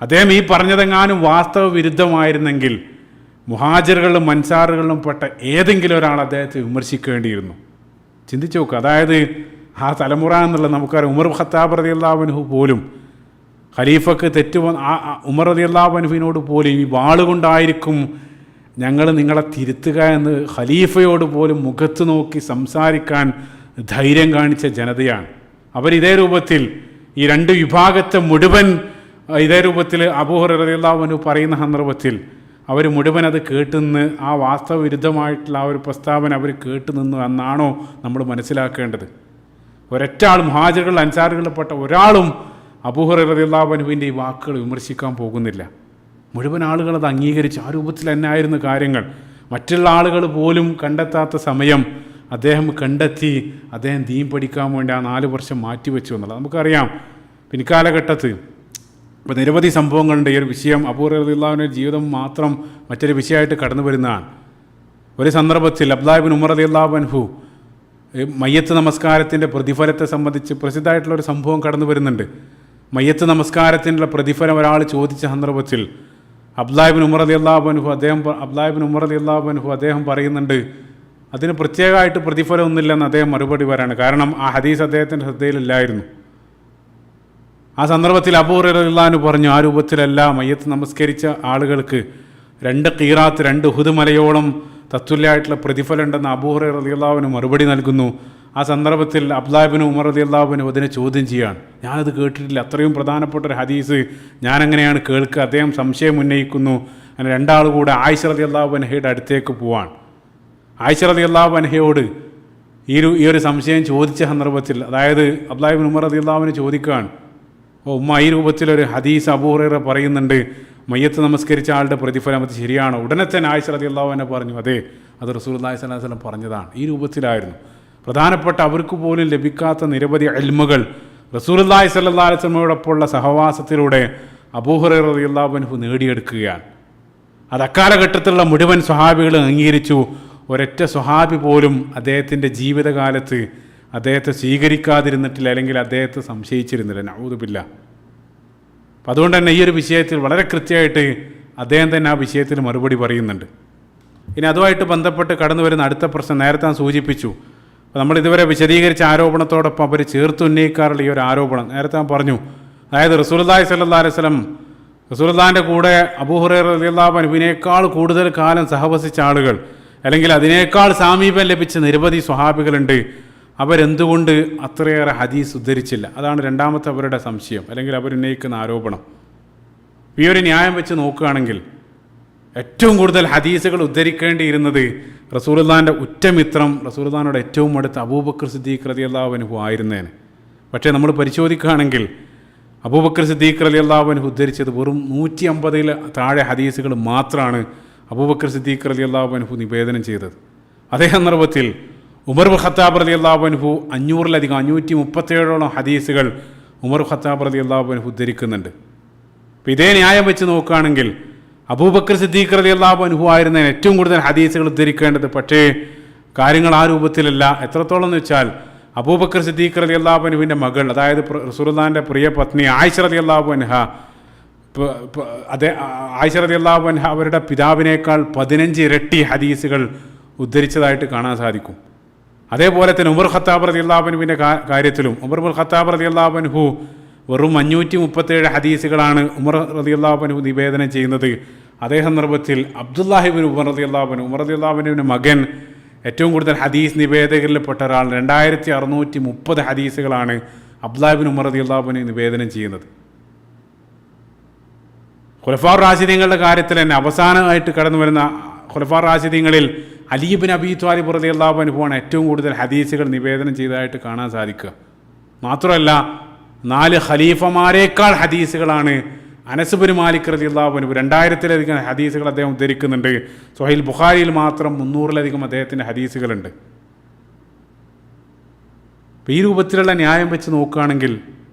അദ്ദേഹം ഈ പറഞ്ഞതെങ്ങാനും വാസ്തവ വിരുദ്ധമായിരുന്നെങ്കിൽ മുഹാജിറുകളിലും അൻസാറുകളിലും പെട്ട ഏതെങ്കിലും ഒരാൾ അദ്ദേഹത്തെ വിമർശിക്കേണ്ടിയിരുന്നു. ചിന്തിച്ചു നോക്കുക. അതായത് ആ തലമുറ എന്നുള്ളത് നമുക്കറിയാം. ഉമർ ഖത്താബ് റളിയല്ലാഹു അൻഹു പോലും ഖലീഫക്ക് ഉമർ റളിയല്ലാഹു അൻഹുവിനോട് പോലും ഈ വാളുകൊണ്ടായിരിക്കും ഞങ്ങൾ നിങ്ങളെ തിരുത്തുക എന്ന് ഖലീഫയോട് പോലും മുഖത്ത് നോക്കി സംസാരിക്കാൻ ധൈര്യം കാണിച്ച ജനതയാണ്. അവരിതേ രൂപത്തിൽ ഈ രണ്ട് വിഭാഗത്തെ മുഴുവൻ ഇതേ രൂപത്തിൽ അബൂ ഹുറൈറ റളിയല്ലാഹു അൻഹു പറയുന്ന സന്ദർഭത്തിൽ അവർ മുഴുവൻ അത് കേട്ടുനിന്ന് ആ വാസ്തവ വിരുദ്ധമായിട്ടുള്ള ആ ഒരു പ്രസ്താവന അവർ കേട്ടുനിന്നു എന്നാണോ നമ്മൾ മനസ്സിലാക്കേണ്ടത്? ഒരൊറ്റ ആൾ മുഹാജിറുകൾ അൻസാറുകളിൽപ്പെട്ട ഒരാളും അബൂ ഹുറൈറ റളിയല്ലാഹു അൻഹുവിൻ്റെ ഈ വാക്കുകൾ വിമർശിക്കാൻ പോകുന്നില്ല. മുഴുവൻ ആളുകൾ അത് അംഗീകരിച്ച് ആ രൂപത്തിൽ തന്നെ ആയിരുന്നു കാര്യങ്ങൾ. മറ്റുള്ള ആളുകൾ പോലും കണ്ടെത്താത്ത സമയം അദ്ദേഹം കണ്ടെത്തി. അദ്ദേഹം ദീൻ പഠിക്കാൻ വേണ്ടി ആ 4 വർഷം മാറ്റിവെച്ചു എന്നുള്ളത് നമുക്കറിയാം. പിൻകാലഘട്ടത്ത് ഇപ്പോൾ നിരവധി സംഭവങ്ങളുണ്ട്. ഈ ഒരു വിഷയം അബൂ ഹുറൈറ റളിയല്ലാഹു അൻഹുവിൻ്റെ ജീവിതം മാത്രം മറ്റൊരു വിഷയമായിട്ട് കടന്നു വരുന്നതാണ്. ഒരു സന്ദർഭത്തിൽ അബ്ദുല്ലാഹ് ഇബ്നു ഉമർ റളിയല്ലാഹു അൻഹു മയ്യത്ത് നമസ്കാരത്തിൻ്റെ പ്രതിഫലത്തെ സംബന്ധിച്ച് പ്രസിദ്ധമായിട്ടുള്ളൊരു സംഭവം കടന്നു വരുന്നുണ്ട്. മയ്യത്ത് നമസ്കാരത്തിനുള്ള പ്രതിഫലം ഒരാൾ ചോദിച്ച സന്ദർഭത്തിൽ അബ്ദുല്ലാഹ് ഇബ്നു ഉമർ റളിയല്ലാഹു അൻഹു അദ്ദേഹം പറയുന്നുണ്ട്, അതിന് പ്രത്യേകമായിട്ട് പ്രതിഫലമൊന്നുമില്ലെന്ന് അദ്ദേഹം മറുപടി പറയാണ്. കാരണം ആ ഹദീസ് അദ്ദേഹത്തിൻ്റെ ശ്രദ്ധയിലില്ലായിരുന്നു. ആ സന്ദർഭത്തിൽ അബൂ ഹുറൈറ റളിയല്ലാഹു അൻഹു പറഞ്ഞു, ആ രൂപത്തിലല്ല, മയ്യത്ത് നമസ്കരിച്ച ആളുകൾക്ക് 2 ഖീറാത്ത് 2 ഉഹുദ് മലയോളം തത്തുല്യമായിട്ടുള്ള പ്രതിഫലം ഉണ്ടെന്ന് അബൂ ഹുറൈറ റളിയല്ലാഹു അൻഹു മറുപടി നൽകുന്നു. ആ സന്ദർഭത്തിൽ അബ്ദുല്ലാഹ് ഇബ്നു ഉമർ റളിയല്ലാഹു അൻഹു അതിനെ ചോദ്യം ചെയ്യുകയാണ്. ഞാനത് കേട്ടിട്ടില്ല, അത്രയും പ്രധാനപ്പെട്ട ഒരു ഹദീസ് ഞാനെങ്ങനെയാണ് കേൾക്കുക? അദ്ദേഹം സംശയം ഉന്നയിക്കുന്നു. അങ്ങനെ 2 ആൾ കൂടെ ആയിഷ റളിയല്ലാഹു അൻഹയുടെ അടുത്തേക്ക് പോവാണ്. ആയിഷ റളിയല്ലാഹു അൻഹയോട് ഈ ഒരു സംശയം ചോദിച്ച സന്ദർഭത്തിൽ, അതായത് അബ്ദുല്ലാഹ് ഇബ്നു ഉമർ റളിയല്ലാഹു അൻഹു ചോദിക്കുകയാണ്, ഉമ്മ ഈ രൂപത്തിലൊരു ഹദീസ് അബൂ ഹുറൈറ പറയുന്നുണ്ട്, മയ്യത്ത് നമസ്കരിച്ച ആളുടെ പ്രതിഫലം അത് ശരിയാണോ? ഉടനെ തന്നെ ആയിഷ റളിയല്ലാഹു അൻഹ പറഞ്ഞു, അതെ, അത് റസൂലുള്ളാഹി സ്വല്ലല്ലാഹു അലൈഹി വസല്ലം പറഞ്ഞതാണ്. ഈ രൂപത്തിലായിരുന്നു. പ്രധാനപ്പെട്ട അവർക്ക് പോലും ലഭിക്കാത്ത നിരവധി ഇൽമുകൾ റസൂലുള്ളാഹി സ്വല്ലല്ലാഹു അലൈഹി വസല്ലമയോടൊപ്പമുള്ള സഹവാസത്തിലൂടെ അബൂ ഹുറൈറ റളിയല്ലാഹു അൻഹു നേടിയെടുക്കുകയാണ്. അത് അക്കാലഘട്ടത്തിലുള്ള മുഴുവൻ സ്വഹാബികളും അംഗീകരിച്ചു. ഒരൊറ്റ സ്വഹാബി പോലും അദ്ദേഹത്തിൻ്റെ ജീവിതകാലത്ത് അദ്ദേഹത്തെ സ്വീകരിക്കാതിരുന്നിട്ടില്ല, അല്ലെങ്കിൽ അദ്ദേഹത്തെ സംശയിച്ചിരുന്നില്ല. നഊദു ബില്ലാഹ്. അപ്പം അതുകൊണ്ട് തന്നെ ഈ ഒരു വിഷയത്തിൽ വളരെ കൃത്യമായിട്ട് അദ്ദേഹം തന്നെ ആ വിഷയത്തിൽ മറുപടി പറയുന്നുണ്ട്. ഇനി അതുമായിട്ട് ബന്ധപ്പെട്ട് കടന്നു വരുന്ന അടുത്ത പ്രശ്നം നേരത്തെ ഞാൻ സൂചിപ്പിച്ചു. അപ്പോൾ നമ്മളിതുവരെ വിശദീകരിച്ച ആരോപണത്തോടൊപ്പം അവർ ചേർത്ത് ഉന്നയിക്കാറുള്ള ഈ ഒരു ആരോപണം നേരത്തെ ഞാൻ പറഞ്ഞു. അതായത് റസൂലുള്ളാഹി സ്വല്ലല്ലാഹു അലൈഹി വസല്ലം റസൂലുള്ളാഹിൻ്റെ കൂടെ അബൂ ഹുറൈറ റളിയല്ലാഹു അൻഹുവിനേക്കാൾ കൂടുതൽ കാലം സഹവസിച്ച ആളുകൾ, അല്ലെങ്കിൽ അതിനേക്കാൾ സാമീപ്യം ലഭിച്ച നിരവധി സ്വഹാബികളുണ്ട്. അവരെന്തുകൊണ്ട് അത്രയേറെ ഹദീസ് ഉദ്ധരിച്ചില്ല? അതാണ് രണ്ടാമത്തെ അവരുടെ സംശയം, അല്ലെങ്കിൽ അവരുന്നയിക്കുന്ന ആരോപണം. ഈ ഒരു ന്യായം വെച്ച് നോക്കുകയാണെങ്കിൽ ഏറ്റവും കൂടുതൽ ഹദീസുകൾ ഉദ്ധരിക്കേണ്ടിയിരുന്നത് റസൂലുള്ളാഹിൻ്റെ ഉറ്റമിത്രം, റസൂലുള്ളാഹിനോട് ഏറ്റവും അടുത്ത അബൂബക്കർ സിദ്ദീഖ് റളിയല്ലാഹു അൻഹു ആയിരുന്നേനെ. പക്ഷേ നമ്മൾ പരിശോധിക്കുകയാണെങ്കിൽ അബൂബക്കർ സിദ്ദീഖ് റളിയല്ലാഹു അൻഹു ഉദ്ധരിച്ചത് വെറും 150-ൽ താഴെ ഹദീസുകൾ മാത്രമാണ് അബൂബക്കർ സിദ്ദീഖ് റളിയല്ലാഹു അൻഹു നിവേദനം ചെയ്തത്. അതേ സന്ദർഭത്തിൽ ഉമർ ഖത്താബ് റളിയല്ലാഹു അൻഹു 500-ലധികം 537ഓളം ഹദീസുകൾ ഉമർ ഖത്താബ് റളിയല്ലാഹു അൻഹു ഉദ്ധരിക്കുന്നുണ്ട്. അപ്പോൾ ഇതേ ന്യായം വെച്ച് നോക്കുകയാണെങ്കിൽ അബൂബക്കർ സിദ്ദീഖ് റളിയല്ലാഹു അൻഹു ആയിരുന്ന ഏറ്റവും കൂടുതൽ ഹദീസുകൾ ഉദ്ധരിക്കേണ്ടത്. പക്ഷേ കാര്യങ്ങൾ ആ രൂപത്തിലല്ല. എത്രത്തോളം എന്ന് വെച്ചാൽ അബൂബക്കർ സിദ്ദീഖ് റളിയല്ലാഹു അൻഹുവിൻ്റെ മകൾ, അതായത് റസൂലുള്ളാഹിൻ്റെ പ്രിയ പത്നി ആയിഷ റളിയല്ലാഹു അൻഹ, ആയിഷ റളിയല്ലാഹു അൻഹ അവരുടെ പിതാവിനേക്കാൾ 15 ഇരട്ടി ഹദീസുകൾ ഉദ്ധരിച്ചതായിട്ട് കാണാൻ സാധിക്കും. അതേപോലെ തന്നെ ഉമർ ഖത്താബ് റളിയല്ലാഹു അൻഹുവിൻ്റെ കാര്യത്തിലും ഉമർ ഖത്താബ് റളിയല്ലാഹു അൻഹു വെറും 537 ഹദീസുകളാണ് ഉമർ റളിയല്ലാഹു അൻഹു നിവേദനം ചെയ്യുന്നത്. അതേ സന്ദർഭത്തിൽ അബ്ദുല്ലാഹി ഇബ്നു ഉമർ റളിയല്ലാഹു അൻഹുവിൻ്റെ മകൻ ഏറ്റവും കൂടുതൽ ഹദീസ് നിവേദകരിൽപ്പെട്ട ഒരാൾ 2630 ഹദീസുകളാണ് അബ്ദുല്ലാഹി ഇബ്നു ഉമർ റളിയല്ലാഹു അൻഹു നിവേദനം ചെയ്യുന്നത്. ഖുലഫാ റാഷിദീങ്ങളുടെ കാര്യത്തിൽ തന്നെ അവസാനമായിട്ട് കടന്നു വരുന്ന ഖുലഫാ റാഷിദീങ്ങളിൽ അലി ഇബ്നു അബീ ത്വാലിബ് റളിയല്ലാഹു അൻഹുവാണ് ഏറ്റവും കൂടുതൽ ഹദീസുകൾ നിവേദനം ചെയ്തതായിട്ട് കാണാൻ സാധിക്കുക. മാത്രമല്ല 4 ഖലീഫമാരേക്കാൾ ഹദീസുകളാണ് അനസ് ഇബ്നു മാലിക് റളിയല്ലാഹു അൻഹു 2000-ലധികം ഹദീസുകൾ അദ്ദേഹം ഉദ്ധരിക്കുന്നുണ്ട്. സ്വഹീഹ് ബുഖാരിയിൽ മാത്രം 300-ലധികം അദ്ദേഹത്തിൻ്റെ ഹദീസുകളുണ്ട്. അപ്പോൾ ഈ രൂപത്തിലുള്ള ന്യായം വെച്ച് നോക്കുകയാണെങ്കിൽ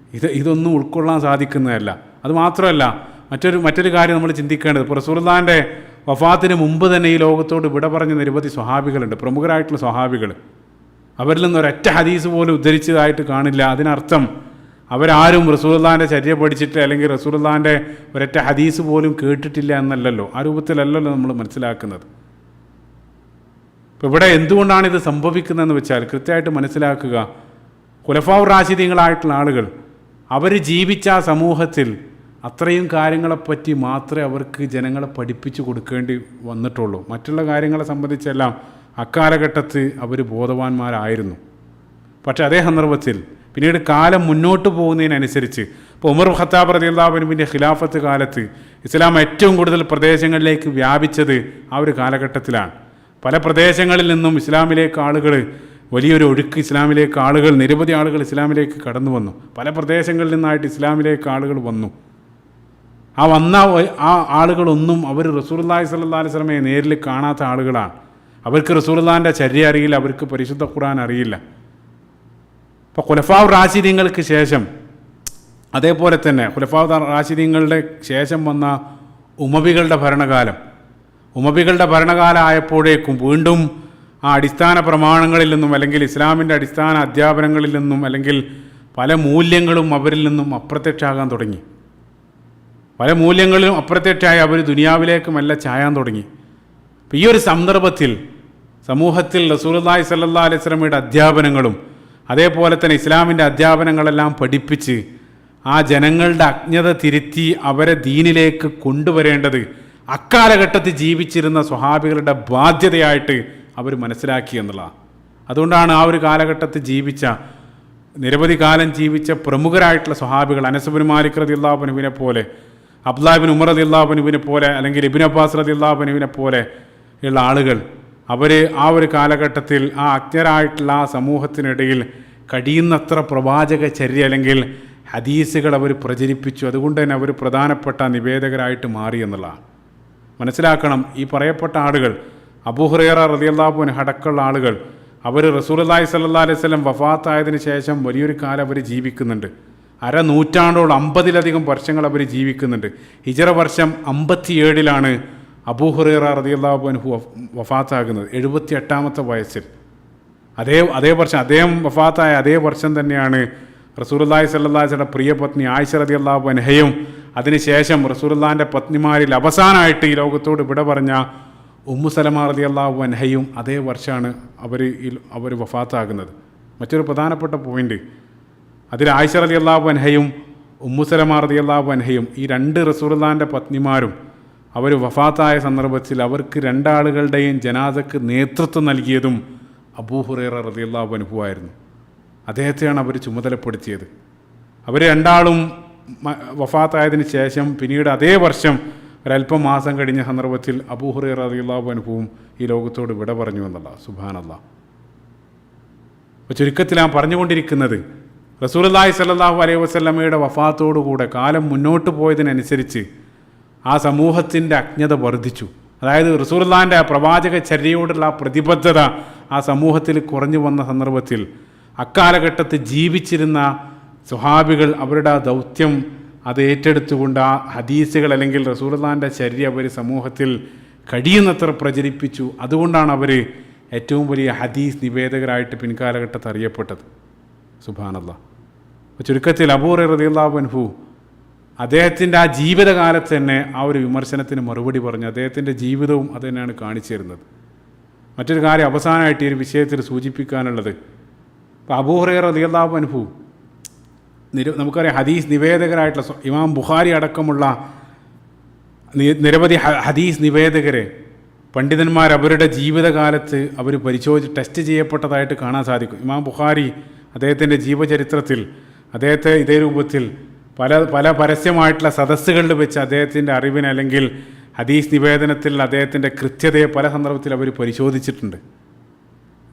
ഇതൊന്നും ഉൾക്കൊള്ളാൻ സാധിക്കുന്നതല്ല. അതുമാത്രമല്ല മറ്റൊരു കാര്യം നമ്മൾ ചിന്തിക്കേണ്ടത്, ഇപ്പോൾ റസൂലുള്ളാഹിൻ്റെ വഫാത്തിന് മുമ്പ് തന്നെ ഈ ലോകത്തോട് വിട പറഞ്ഞ നിരവധി സ്വഹാബികളുണ്ട്, പ്രമുഖരായിട്ടുള്ള സ്വഹാബികൾ. അവരിൽ നിന്ന് ഒരൊറ്റ ഹദീസ് പോലും ഉദ്ധരിച്ചതായിട്ട് കാണില്ല. അതിനർത്ഥം അവരാരും റസൂലുള്ളാഹിൻ്റെ ചര്യ പഠിച്ചിട്ട്, അല്ലെങ്കിൽ റസൂലുള്ളാഹിൻ്റെ ഒരൊറ്റ ഹദീസ് പോലും കേട്ടിട്ടില്ല എന്നല്ലല്ലോ, ആ രൂപത്തിലല്ലല്ലോ നമ്മൾ മനസ്സിലാക്കുന്നത്. ഇപ്പോൾ ഇവിടെ എന്തുകൊണ്ടാണ് ഇത് സംഭവിക്കുന്നതെന്ന് വെച്ചാൽ കൃത്യമായിട്ട് മനസ്സിലാക്കുക. ഖുലഫാ റാഷിദീങ്ങളായിട്ടുള്ള ആളുകൾ അവർ ജീവിച്ച ആ സമൂഹത്തിൽ അത്രയും കാര്യങ്ങളെപ്പറ്റി മാത്രമേ അവർക്ക് ജനങ്ങളെ പഠിപ്പിച്ചു കൊടുക്കേണ്ടി വന്നിട്ടുള്ളൂ. മറ്റുള്ള കാര്യങ്ങളെ സംബന്ധിച്ചെല്ലാം അക്കാലഘട്ടത്ത് അവർ ബോധവാന്മാരായിരുന്നു. പക്ഷേ അതേ സന്ദർഭത്തിൽ പിന്നീട് കാലം മുന്നോട്ട് പോകുന്നതിനനുസരിച്ച് ഇപ്പോൾ ഉമർ ഖത്താബ് റളിയല്ലാഹു അൻഹുവിൻ്റെ ഖിലാഫത്ത് കാലത്ത് ഇസ്ലാം ഏറ്റവും കൂടുതൽ പ്രദേശങ്ങളിലേക്ക് വ്യാപിച്ചത് ആ ഒരു കാലഘട്ടത്തിലാണ്. പല പ്രദേശങ്ങളിൽ നിന്നും ഇസ്ലാമിലേക്ക് ആളുകൾ, വലിയൊരു ഒഴുക്ക് ഇസ്ലാമിലേക്ക് ആളുകൾ, നിരവധി ആളുകൾ ഇസ്ലാമിലേക്ക് കടന്നു വന്നു. പല പ്രദേശങ്ങളിൽ നിന്നായിട്ട് ഇസ്ലാമിലേക്ക് ആളുകൾ വന്നു. ആ ആളുകളൊന്നും അവർ റസൂലുള്ളാഹി സ്വല്ലല്ലാഹു അലൈഹി വസല്ലമയെ നേരിൽ കാണാത്ത ആളുകളാണ്. അവർക്ക് റസൂലുള്ളാഹിൻ്റെ ചര്യ അറിയില്ല, അവർക്ക് പരിശുദ്ധ ഖുർആൻ അറിയില്ല. ഇപ്പോൾ ഖുലഫാഉർ റാഷിദീങ്ങൾക്ക് ശേഷം, അതേപോലെ തന്നെ ഖുലഫാഉർ റാഷിദീങ്ങളുടെ ശേഷം വന്ന ഉമവികളുടെ ഭരണകാലം ആയപ്പോഴേക്കും വീണ്ടും ആ അടിസ്ഥാന പ്രമാണങ്ങളിൽ നിന്നും, അല്ലെങ്കിൽ ഇസ്ലാമിൻ്റെ അടിസ്ഥാന അധ്യാപനങ്ങളിൽ നിന്നും, അല്ലെങ്കിൽ പല മൂല്യങ്ങളും അവരിൽ നിന്നും അപ്രത്യക്ഷമാകാൻ തുടങ്ങി. പല മൂല്യങ്ങളിലും അപ്രത്യക്ഷമായി അവർ ദുനിയാവിലേക്ക് മെല്ലെ ചായാൻ തുടങ്ങി. അപ്പോൾ ഈ ഒരു സന്ദർഭത്തിൽ സമൂഹത്തിൽ റസൂലുള്ളാഹി സ്വല്ലല്ലാഹു അലൈഹി വസല്ലമയുടെ അധ്യാപനങ്ങളും അതേപോലെ തന്നെ ഇസ്ലാമിൻ്റെ അധ്യാപനങ്ങളെല്ലാം പഠിപ്പിച്ച് ആ ജനങ്ങളുടെ അജ്ഞത തിരുത്തി അവരെ ദീനിലേക്ക് കൊണ്ടുവരേണ്ടത് അക്കാലഘട്ടത്തിൽ ജീവിച്ചിരുന്ന സ്വഹാബികളുടെ ബാധ്യതയായിട്ട് അവർ മനസ്സിലാക്കി എന്നുള്ളതാണ്. അതുകൊണ്ടാണ് ആ ഒരു കാലഘട്ടത്തിൽ നിരവധി കാലം ജീവിച്ച പ്രമുഖരായിട്ടുള്ള സ്വഹാബികൾ, അനസ് ഇബ്നു മാലിക് റളിയല്ലാഹു അൻഹുവിനെ പോലെ, അബ്ദുല്ലാഹി ഇബ്നു ഉമർ റളിയല്ലാഹു അൻഹുവിനെ പോലെ, അല്ലെങ്കിൽ ഇബ്നു അബ്ബാസ് റളിയല്ലാഹു അൻഹുവിനെ പോലെ ഉള്ള ആളുകൾ, അവർ ആ ഒരു കാലഘട്ടത്തിൽ ആ അജ്ഞരായിട്ടുള്ള ആ സമൂഹത്തിനിടയിൽ കഴിയുന്നത്ര പ്രവാചക ചര്യ അല്ലെങ്കിൽ ഹദീസുകൾ അവർ പ്രചരിപ്പിച്ചു. അതുകൊണ്ട് തന്നെ അവർ പ്രധാനപ്പെട്ട നിവേദകരായിട്ട് മാറി എന്നുള്ളതാണ്. മനസ്സിലാക്കണം, ഈ പറയപ്പെട്ട ആളുകൾ, അബൂ ഹുറൈറ റളിയല്ലാഹു അൻഹു അടക്കമുള്ള ആളുകൾ, അവർ റസൂലുള്ളാഹി സ്വല്ലല്ലാഹു അലൈഹി വസല്ലം വഫാത്തായതിനു ശേഷം വലിയൊരു കാലം അവർ ജീവിക്കുന്നുണ്ട്. നൂറ്റാണ്ടോളം 50-ലധികം വർഷങ്ങൾ അവർ ജീവിക്കുന്നുണ്ട്. ഹിജറ വർഷം 57-ലാണ് അബൂ ഹുറൈറ റളിയല്ലാഹു അൻഹു വഫാത്താകുന്നത്, 78-ാമത്തെ വയസ്സിൽ. അതേ വർഷം അദ്ദേഹം വഫാത്തായ അതേ വർഷം തന്നെയാണ് റസൂലുള്ളാഹി സ്വല്ലല്ലാഹു അലൈഹി വസല്ലം പ്രിയ പത്നി ആയിഷ റളിയല്ലാഹു അൻഹയും അതിനുശേഷം റസൂലുള്ളാഹിൻ്റെ പത്നിമാരിൽ അവസാനമായിട്ട് ഈ ലോകത്തോട് വിട പറഞ്ഞ ഉമ്മു സലമ റളിയല്ലാഹു അൻഹയും അതേ വർഷമാണ് അവർ വഫാത്താകുന്നത്. മറ്റൊരു പ്രധാനപ്പെട്ട പോയിന്റ്, അതിൽ ആയിഷ റളിയല്ലാഹു അൻഹയും ഉമ്മു സലമ റളിയല്ലാഹു അൻഹയും ഈ രണ്ട് റസൂലുള്ളാഹിൻ്റെ പത്നിമാരും അവർ വഫാത്തായ സന്ദർഭത്തിൽ അവർക്ക് രണ്ടാളുകളുടെയും ജനാസക്ക് നേതൃത്വം നൽകിയതും അബൂ ഹുറൈറ റളിയല്ലാഹു അൻഹു ആയിരുന്നു. അദ്ദേഹത്തെയാണ് അവർ ചുമതലപ്പെടുത്തിയത്. അവർ രണ്ടാളും വഫാത്തായതിനു ശേഷം പിന്നീട് അതേ വർഷം ഒരല്പം മാസം കഴിഞ്ഞ സന്ദർഭത്തിൽ അബൂ ഹുറൈറ റളിയല്ലാഹു അൻഹുവും ഈ ലോകത്തോട് വിട പറഞ്ഞു എന്നുള്ളതാണ്. സുബ്ഹാനല്ലാഹ്. അപ്പോൾ ചുരുക്കത്തിൽ ഞാൻ പറഞ്ഞുകൊണ്ടിരിക്കുന്നത്, റസൂലുള്ളാഹി സ്വല്ലല്ലാഹു അലൈഹി വസല്ലമയുടെ വഫാത്തോടുകൂടെ കാലം മുന്നോട്ട് പോയതിനനുസരിച്ച് ആ സമൂഹത്തിൻ്റെ അജ്ഞത വർദ്ധിച്ചു. അതായത് റസൂലുള്ളാഹിൻ്റെ പ്രവാചക ചര്യയോടുള്ള പ്രതിബദ്ധത ആ സമൂഹത്തിൽ കുറഞ്ഞു വന്ന സന്ദർഭത്തിൽ അക്കാലഘട്ടത്തിൽ ജീവിച്ചിരുന്ന സ്വഹാബികൾ അവരുടെ ആ ദൗത്യം അത് ഏറ്റെടുത്തുകൊണ്ട് ആ ഹദീസുകൾ അല്ലെങ്കിൽ റസൂലുള്ളാഹിൻ്റെ ചര്യ അവർ സമൂഹത്തിൽ കഴിയുന്നത്ര പ്രചരിപ്പിച്ചു. അതുകൊണ്ടാണ് അവർ ഏറ്റവും വലിയ ഹദീസ് നിവേദകരായിട്ട് പിൻകാലഘട്ടത്തിൽ അറിയപ്പെട്ടത്. സുബ്ഹാനല്ലാഹ്. ചുരുക്കത്തിൽ അബൂ ഹുറൈറ റളിയല്ലാഹു അൻഹു അദ്ദേഹത്തിൻ്റെ ആ ജീവിതകാലത്ത് തന്നെ ആ ഒരു വിമർശനത്തിന് മറുപടി പറഞ്ഞു. അദ്ദേഹത്തിൻ്റെ ജീവിതവും അത് തന്നെയാണ് കാണിച്ചു തരുന്നത്. മറ്റൊരു കാര്യം അവസാനമായിട്ട് ഈ ഒരു വിഷയത്തിൽ സൂചിപ്പിക്കാനുള്ളത്, ഇപ്പോൾ അബൂ ഹുറൈറ റളിയല്ലാഹു അൻഹു നമുക്കറിയാം ഹദീസ് നിവേദകരായിട്ടുള്ള ഇമാം ബുഖാരി അടക്കമുള്ള നിരവധി ഹദീസ് നിവേദകരെ പണ്ഡിതന്മാർ അവരുടെ ജീവിതകാലത്ത് അവർ ടെസ്റ്റ് ചെയ്യപ്പെട്ടതായിട്ട് കാണാൻ സാധിക്കും. ഇമാം ബുഖാരി അദ്ദേഹത്തിൻ്റെ ജീവചരിത്രത്തിൽ അദ്ദേഹത്തെ ഇതേ രൂപത്തിൽ പല പരസ്യമായിട്ടുള്ള സദസ്സുകളിൽ വെച്ച് അദ്ദേഹത്തിൻ്റെ അറിവിനെ അല്ലെങ്കിൽ ഹദീസ് നിവേദനത്തിൽ അദ്ദേഹത്തിൻ്റെ കൃത്യതയെ പല സന്ദർഭത്തിൽ അവർ പരിശോധിച്ചിട്ടുണ്ട്.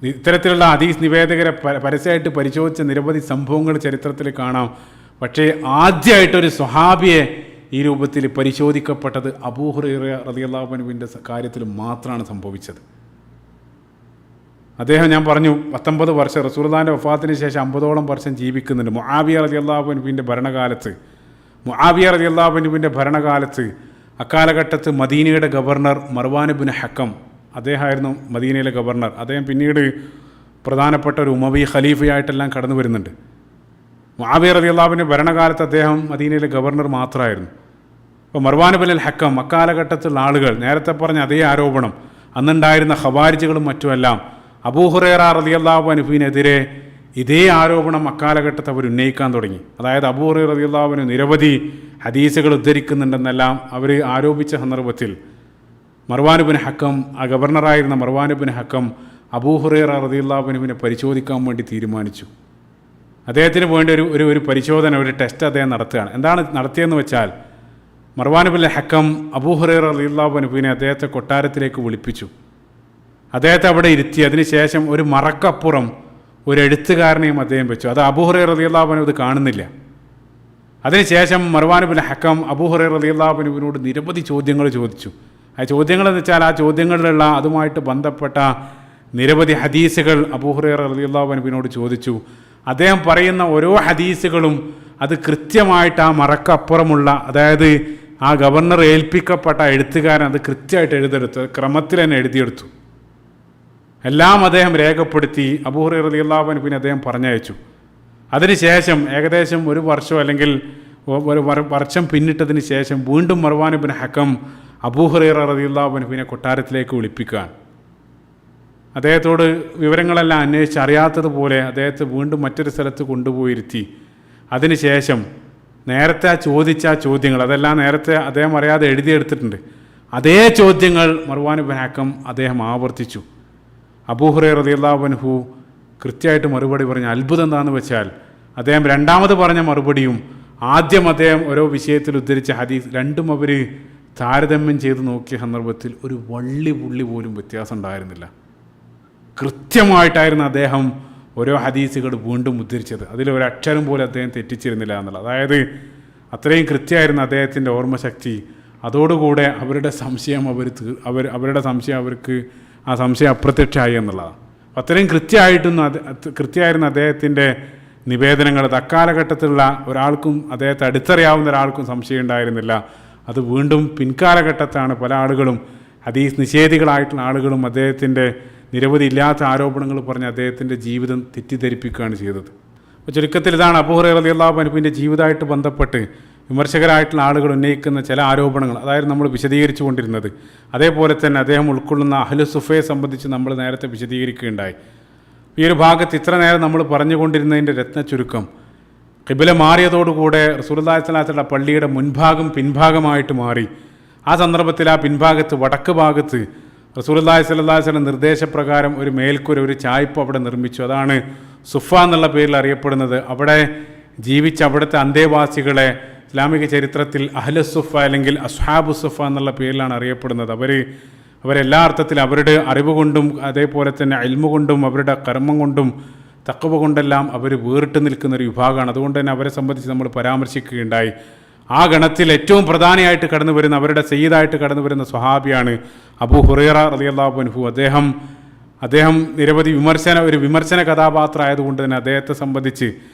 ഇത്തരത്തിലുള്ള ഹദീസ് നിവേദകരെ പരസ്യമായിട്ട് പരിശോധിച്ച നിരവധി സംഭവങ്ങൾ ചരിത്രത്തിൽ കാണാം. പക്ഷേ ആദ്യമായിട്ടൊരു സ്വഹാബിയെ ഈ രൂപത്തിൽ പരിശോധിക്കപ്പെട്ടത് അബൂ ഹുറൈറ റളിയല്ലാഹു അൻഹുവിൻ്റെ കാര്യത്തിൽ മാത്രമാണ് സംഭവിച്ചത്. അദ്ദേഹം, ഞാൻ പറഞ്ഞു, 19 വർഷം റസൂലുള്ളാഹിൻ്റെ വഫാത്തിന് ശേഷം 50ഓളം വർഷം ജീവിക്കുന്നുണ്ട്. മുആവിയ റളിയല്ലാഹു അൻഹുവിൻ്റെ ഭരണകാലത്ത് അക്കാലഘട്ടത്ത് മദീനയുടെ ഗവർണർ മർവാൻ ഇബ്നു ഹക്കം, അദ്ദേഹമായിരുന്നു മദീനയിലെ ഗവർണർ. അദ്ദേഹം പിന്നീട് പ്രധാനപ്പെട്ട ഒരു ഉമവി ഖലീഫയായിട്ടെല്ലാം കടന്നു വരുന്നുണ്ട്. മുആവിയ റളിയല്ലാഹു അൻഹുവിൻ്റെ ഭരണകാലത്ത് അദ്ദേഹം മദീനയിലെ ഗവർണർ മാത്രമായിരുന്നു. അപ്പോൾ മർവാൻ ഇബ്നുൽ ഹക്കം അക്കാലഘട്ടത്തിലുള്ള ആളുകൾ നേരത്തെ പറഞ്ഞ അതേ ആരോപണം, അന്നുണ്ടായിരുന്ന ഖവാരിജുകളും മറ്റുമെല്ലാം അബൂ ഹുറൈറ റളിയല്ലാഹു അൻഹുവിനെതിരെ ഇതേ ആരോപണം അക്കാലഘട്ടത്തിൽ അവർ ഉന്നയിക്കാൻ തുടങ്ങി. അതായത് അബൂ ഹുറൈറ റളിയല്ലാഹു അൻഹു നിരവധി ഹദീസുകൾ ഉദ്ധരിക്കുന്നുണ്ടെന്നെല്ലാം അവർ ആരോപിച്ച സന്ദർഭത്തിൽ മർവാൻ ഇബ്നു ഹക്കം, ആ ഗവർണറായിരുന്ന മർവാൻ ഇബ്നു ഹക്കം അബൂ ഹുറൈറ റളിയല്ലാഹു അൻഹുവിനെ പരിശോധിക്കാൻ വേണ്ടി തീരുമാനിച്ചു. അദ്ദേഹത്തിന് വേണ്ടി ഒരു പരിശോധന, ഒരു ടെസ്റ്റ് അദ്ദേഹം നടത്തുകയാണ്. എന്താണ് നടത്തിയതെന്ന് വെച്ചാൽ, മർവാൻ ഇബ്നുൽ ഹക്കം അബൂ ഹുറൈറ റളിയല്ലാഹു അൻഹുവിനെ അദ്ദേഹത്തെ കൊട്ടാരത്തിലേക്ക് വിളിപ്പിച്ചു. അദ്ദേഹത്തെ അവിടെ ഇരുത്തി. അതിനുശേഷം ഒരു മറക്കപ്പുറം ഒരു എഴുത്തുകാരനെയും അദ്ദേഹം വെച്ചു. അത് അബൂ ഹുറൈറ റളിയല്ലാഹു അൻഹു ഇത് കാണുന്നില്ല. അതിനുശേഷം മർവാൻ ഇബ്നുൽ ഹക്കം അബൂ ഹുറൈറ റളിയല്ലാഹു അൻഹുവിനോട് നിരവധി ചോദ്യങ്ങൾ ചോദിച്ചു. ആ ചോദ്യങ്ങളെന്ന് വെച്ചാൽ ആ ചോദ്യങ്ങളിലുള്ള അതുമായിട്ട് ബന്ധപ്പെട്ട നിരവധി ഹദീസുകൾ അബൂ ഹുറൈറ റളിയല്ലാഹു അൻഹുവിനോട് ചോദിച്ചു. അദ്ദേഹം പറയുന്ന ഓരോ ഹദീസുകളും അത് കൃത്യമായിട്ട് ആ മറക്കപ്പുറമുള്ള, അതായത് ആ ഗവർണർ ഏൽപ്പിക്കപ്പെട്ട എഴുത്തുകാരൻ അത് കൃത്യമായിട്ട് എഴുതെടുത്ത് ക്രമത്തിൽ തന്നെ എഴുതിയെടുത്തു. എല്ലാം അദ്ദേഹം രേഖപ്പെടുത്തി അബൂ ഹുറൈറ റളിയല്ലാഹു അൻഹുവിനെ അദ്ദേഹം പറഞ്ഞയച്ചു. അതിനുശേഷം ഏകദേശം ഒരു വർഷം അല്ലെങ്കിൽ ഒരു വർഷം പിന്നിട്ടതിന് ശേഷം വീണ്ടും മർവാൻ ഇബ്നു ഹക്കം അബൂ ഹുറൈറ റളിയല്ലാഹു അൻഹുവിനെ കൊട്ടാരത്തിലേക്ക് വിളിപ്പിക്കുകയാണ്. അദ്ദേഹത്തോട് വിവരങ്ങളെല്ലാം അന്വേഷിച്ച് അറിയാത്തതുപോലെ അദ്ദേഹത്തെ വീണ്ടും മറ്റൊരു സ്ഥലത്ത് കൊണ്ടുപോയിരുത്തി. അതിനുശേഷം നേരത്തെ ചോദിച്ച ചോദ്യങ്ങൾ അതെല്ലാം നേരത്തെ അദ്ദേഹം അറിയാതെ എഴുതിയെടുത്തിട്ടുണ്ട്. അതേ ചോദ്യങ്ങൾ മർവാൻ ഇബ്നു ഹക്കം അദ്ദേഹം ആവർത്തിച്ചു. അബൂ ഹുറൈറ റളിയല്ലാഹു അൻഹു കൃത്യമായിട്ട് മറുപടി പറഞ്ഞു. അത്ഭുതം എന്താണെന്ന് വെച്ചാൽ, അദ്ദേഹം രണ്ടാമത് പറഞ്ഞ മറുപടിയും ആദ്യം അദ്ദേഹം ഓരോ വിഷയത്തിൽ ഉദ്ധരിച്ച ഹദീസ് രണ്ടും അവർ താരതമ്യം ചെയ്ത് നോക്കിയ സന്ദർഭത്തിൽ ഒരു വള്ളി പുള്ളി പോലും വ്യത്യാസം ഉണ്ടായിരുന്നില്ല. കൃത്യമായിട്ടായിരുന്നു അദ്ദേഹം ഓരോ ഹദീസുകൾ വീണ്ടും ഉദ്ധരിച്ചത്. അതിലൊരക്ഷരം പോലും അദ്ദേഹം തെറ്റിച്ചിരുന്നില്ല എന്നുള്ളത്. അതായത് അത്രയും കൃത്യമായിരുന്നു അദ്ദേഹത്തിൻ്റെ ഓർമ്മശക്തി. അതോടുകൂടെ അവരുടെ സംശയം അവരുടെ സംശയം അവർക്ക് ആ സംശയം അപ്രത്യക്ഷമായി എന്നുള്ളതാണ്. അത്രയും കൃത്യമായിരുന്നു അദ്ദേഹത്തിൻ്റെ നിവേദനങ്ങൾ. അക്കാലഘട്ടത്തിലുള്ള ഒരാൾക്കും അദ്ദേഹത്തെ അടുത്തറിയാവുന്ന ഒരാൾക്കും സംശയം ഉണ്ടായിരുന്നില്ല. അത് വീണ്ടും പിൻകാലഘട്ടത്താണ് പല ആളുകളും, ഹദീസ് നിഷേധികളായിട്ടുള്ള ആളുകളും അദ്ദേഹത്തിൻ്റെ നിരവധി ഇല്ലാത്ത ആരോപണങ്ങൾ പറഞ്ഞ് അദ്ദേഹത്തിൻ്റെ ജീവിതം തെറ്റിദ്ധരിപ്പിക്കുകയാണ് ചെയ്തത്. അപ്പോൾ ചുരുക്കത്തിൽ ഇതാണ് അബൂ ഹുറൈറ റളിയല്ലാഹു അൻഹുവിൻ്റെ ജീവിതമായിട്ട് ബന്ധപ്പെട്ട് വിമർശകരായിട്ടുള്ള ആളുകൾ ഉന്നയിക്കുന്ന ചില ആരോപണങ്ങൾ. അതായത് നമ്മൾ വിശദീകരിച്ചു കൊണ്ടിരുന്നത്. അതേപോലെ തന്നെ അദ്ദേഹം ഉൾക്കൊള്ളുന്ന അഹ്ലു സുഫയെ സംബന്ധിച്ച് നമ്മൾ നേരത്തെ വിശദീകരിക്കുകയുണ്ടായി. ഈ ഒരു ഭാഗത്ത് ഇത്ര നേരം നമ്മൾ പറഞ്ഞുകൊണ്ടിരുന്നതിൻ്റെ രത്ന ചുരുക്കം, ഖിബല മാറിയതോടുകൂടെ റസൂലുള്ളാഹി സ്വല്ലല്ലാഹു അലൈഹി വസല്ലം പള്ളിയുടെ മുൻഭാഗം പിൻഭാഗമായിട്ട് മാറി. ആ സന്ദർഭത്തിൽ ആ പിൻഭാഗത്ത് വടക്ക് ഭാഗത്ത് റസൂലുള്ളാഹി സ്വല്ലല്ലാഹു അലൈഹി വസല്ലം നിർദ്ദേശപ്രകാരം ഒരു മേൽക്കൂര, ഒരു ചായ്പ് അവിടെ നിർമ്മിച്ചു. അതാണ് സുഫ എന്നുള്ള പേരിൽ അറിയപ്പെടുന്നത്. അവിടെ ജീവിച്ച അവിടുത്തെ അന്തേവാസികളെ ഇസ്ലാമിക ചരിത്രത്തിൽ അഹ്ലു സുഫ അല്ലെങ്കിൽ അസ്ഹാബു സുഫ എന്നുള്ള പേരിലാണ് അറിയപ്പെടുന്നത്. അവരെല്ലാ അർത്ഥത്തിലും അവരുടെ അറിവ് കൊണ്ടും അതേപോലെ തന്നെ ഇൽമു കൊണ്ടും അവരുടെ കർമ്മം കൊണ്ടും തഖ്വ കൊണ്ടെല്ലാം അവർ വേറിട്ട് നിൽക്കുന്നൊരു വിഭാഗമാണ്. അതുകൊണ്ട് തന്നെ അവരെ സംബന്ധിച്ച് നമ്മൾ പരാമർശിക്കുകയുണ്ടായി. ആ ഗണത്തിൽ ഏറ്റവും പ്രധാനിയായിട്ട് കടന്നു വരുന്ന, അവരുടെ സയ്യിദായിട്ട് കടന്നു വരുന്ന സ്വഹാബിയാണ് അബൂ ഹുറൈറ റളിയല്ലാഹു അൻഹു. അദ്ദേഹം നിരവധി വിമർശന കഥാപാത്രമായതുകൊണ്ട് തന്നെ അദ്ദേഹത്തെ സംബന്ധിച്ച്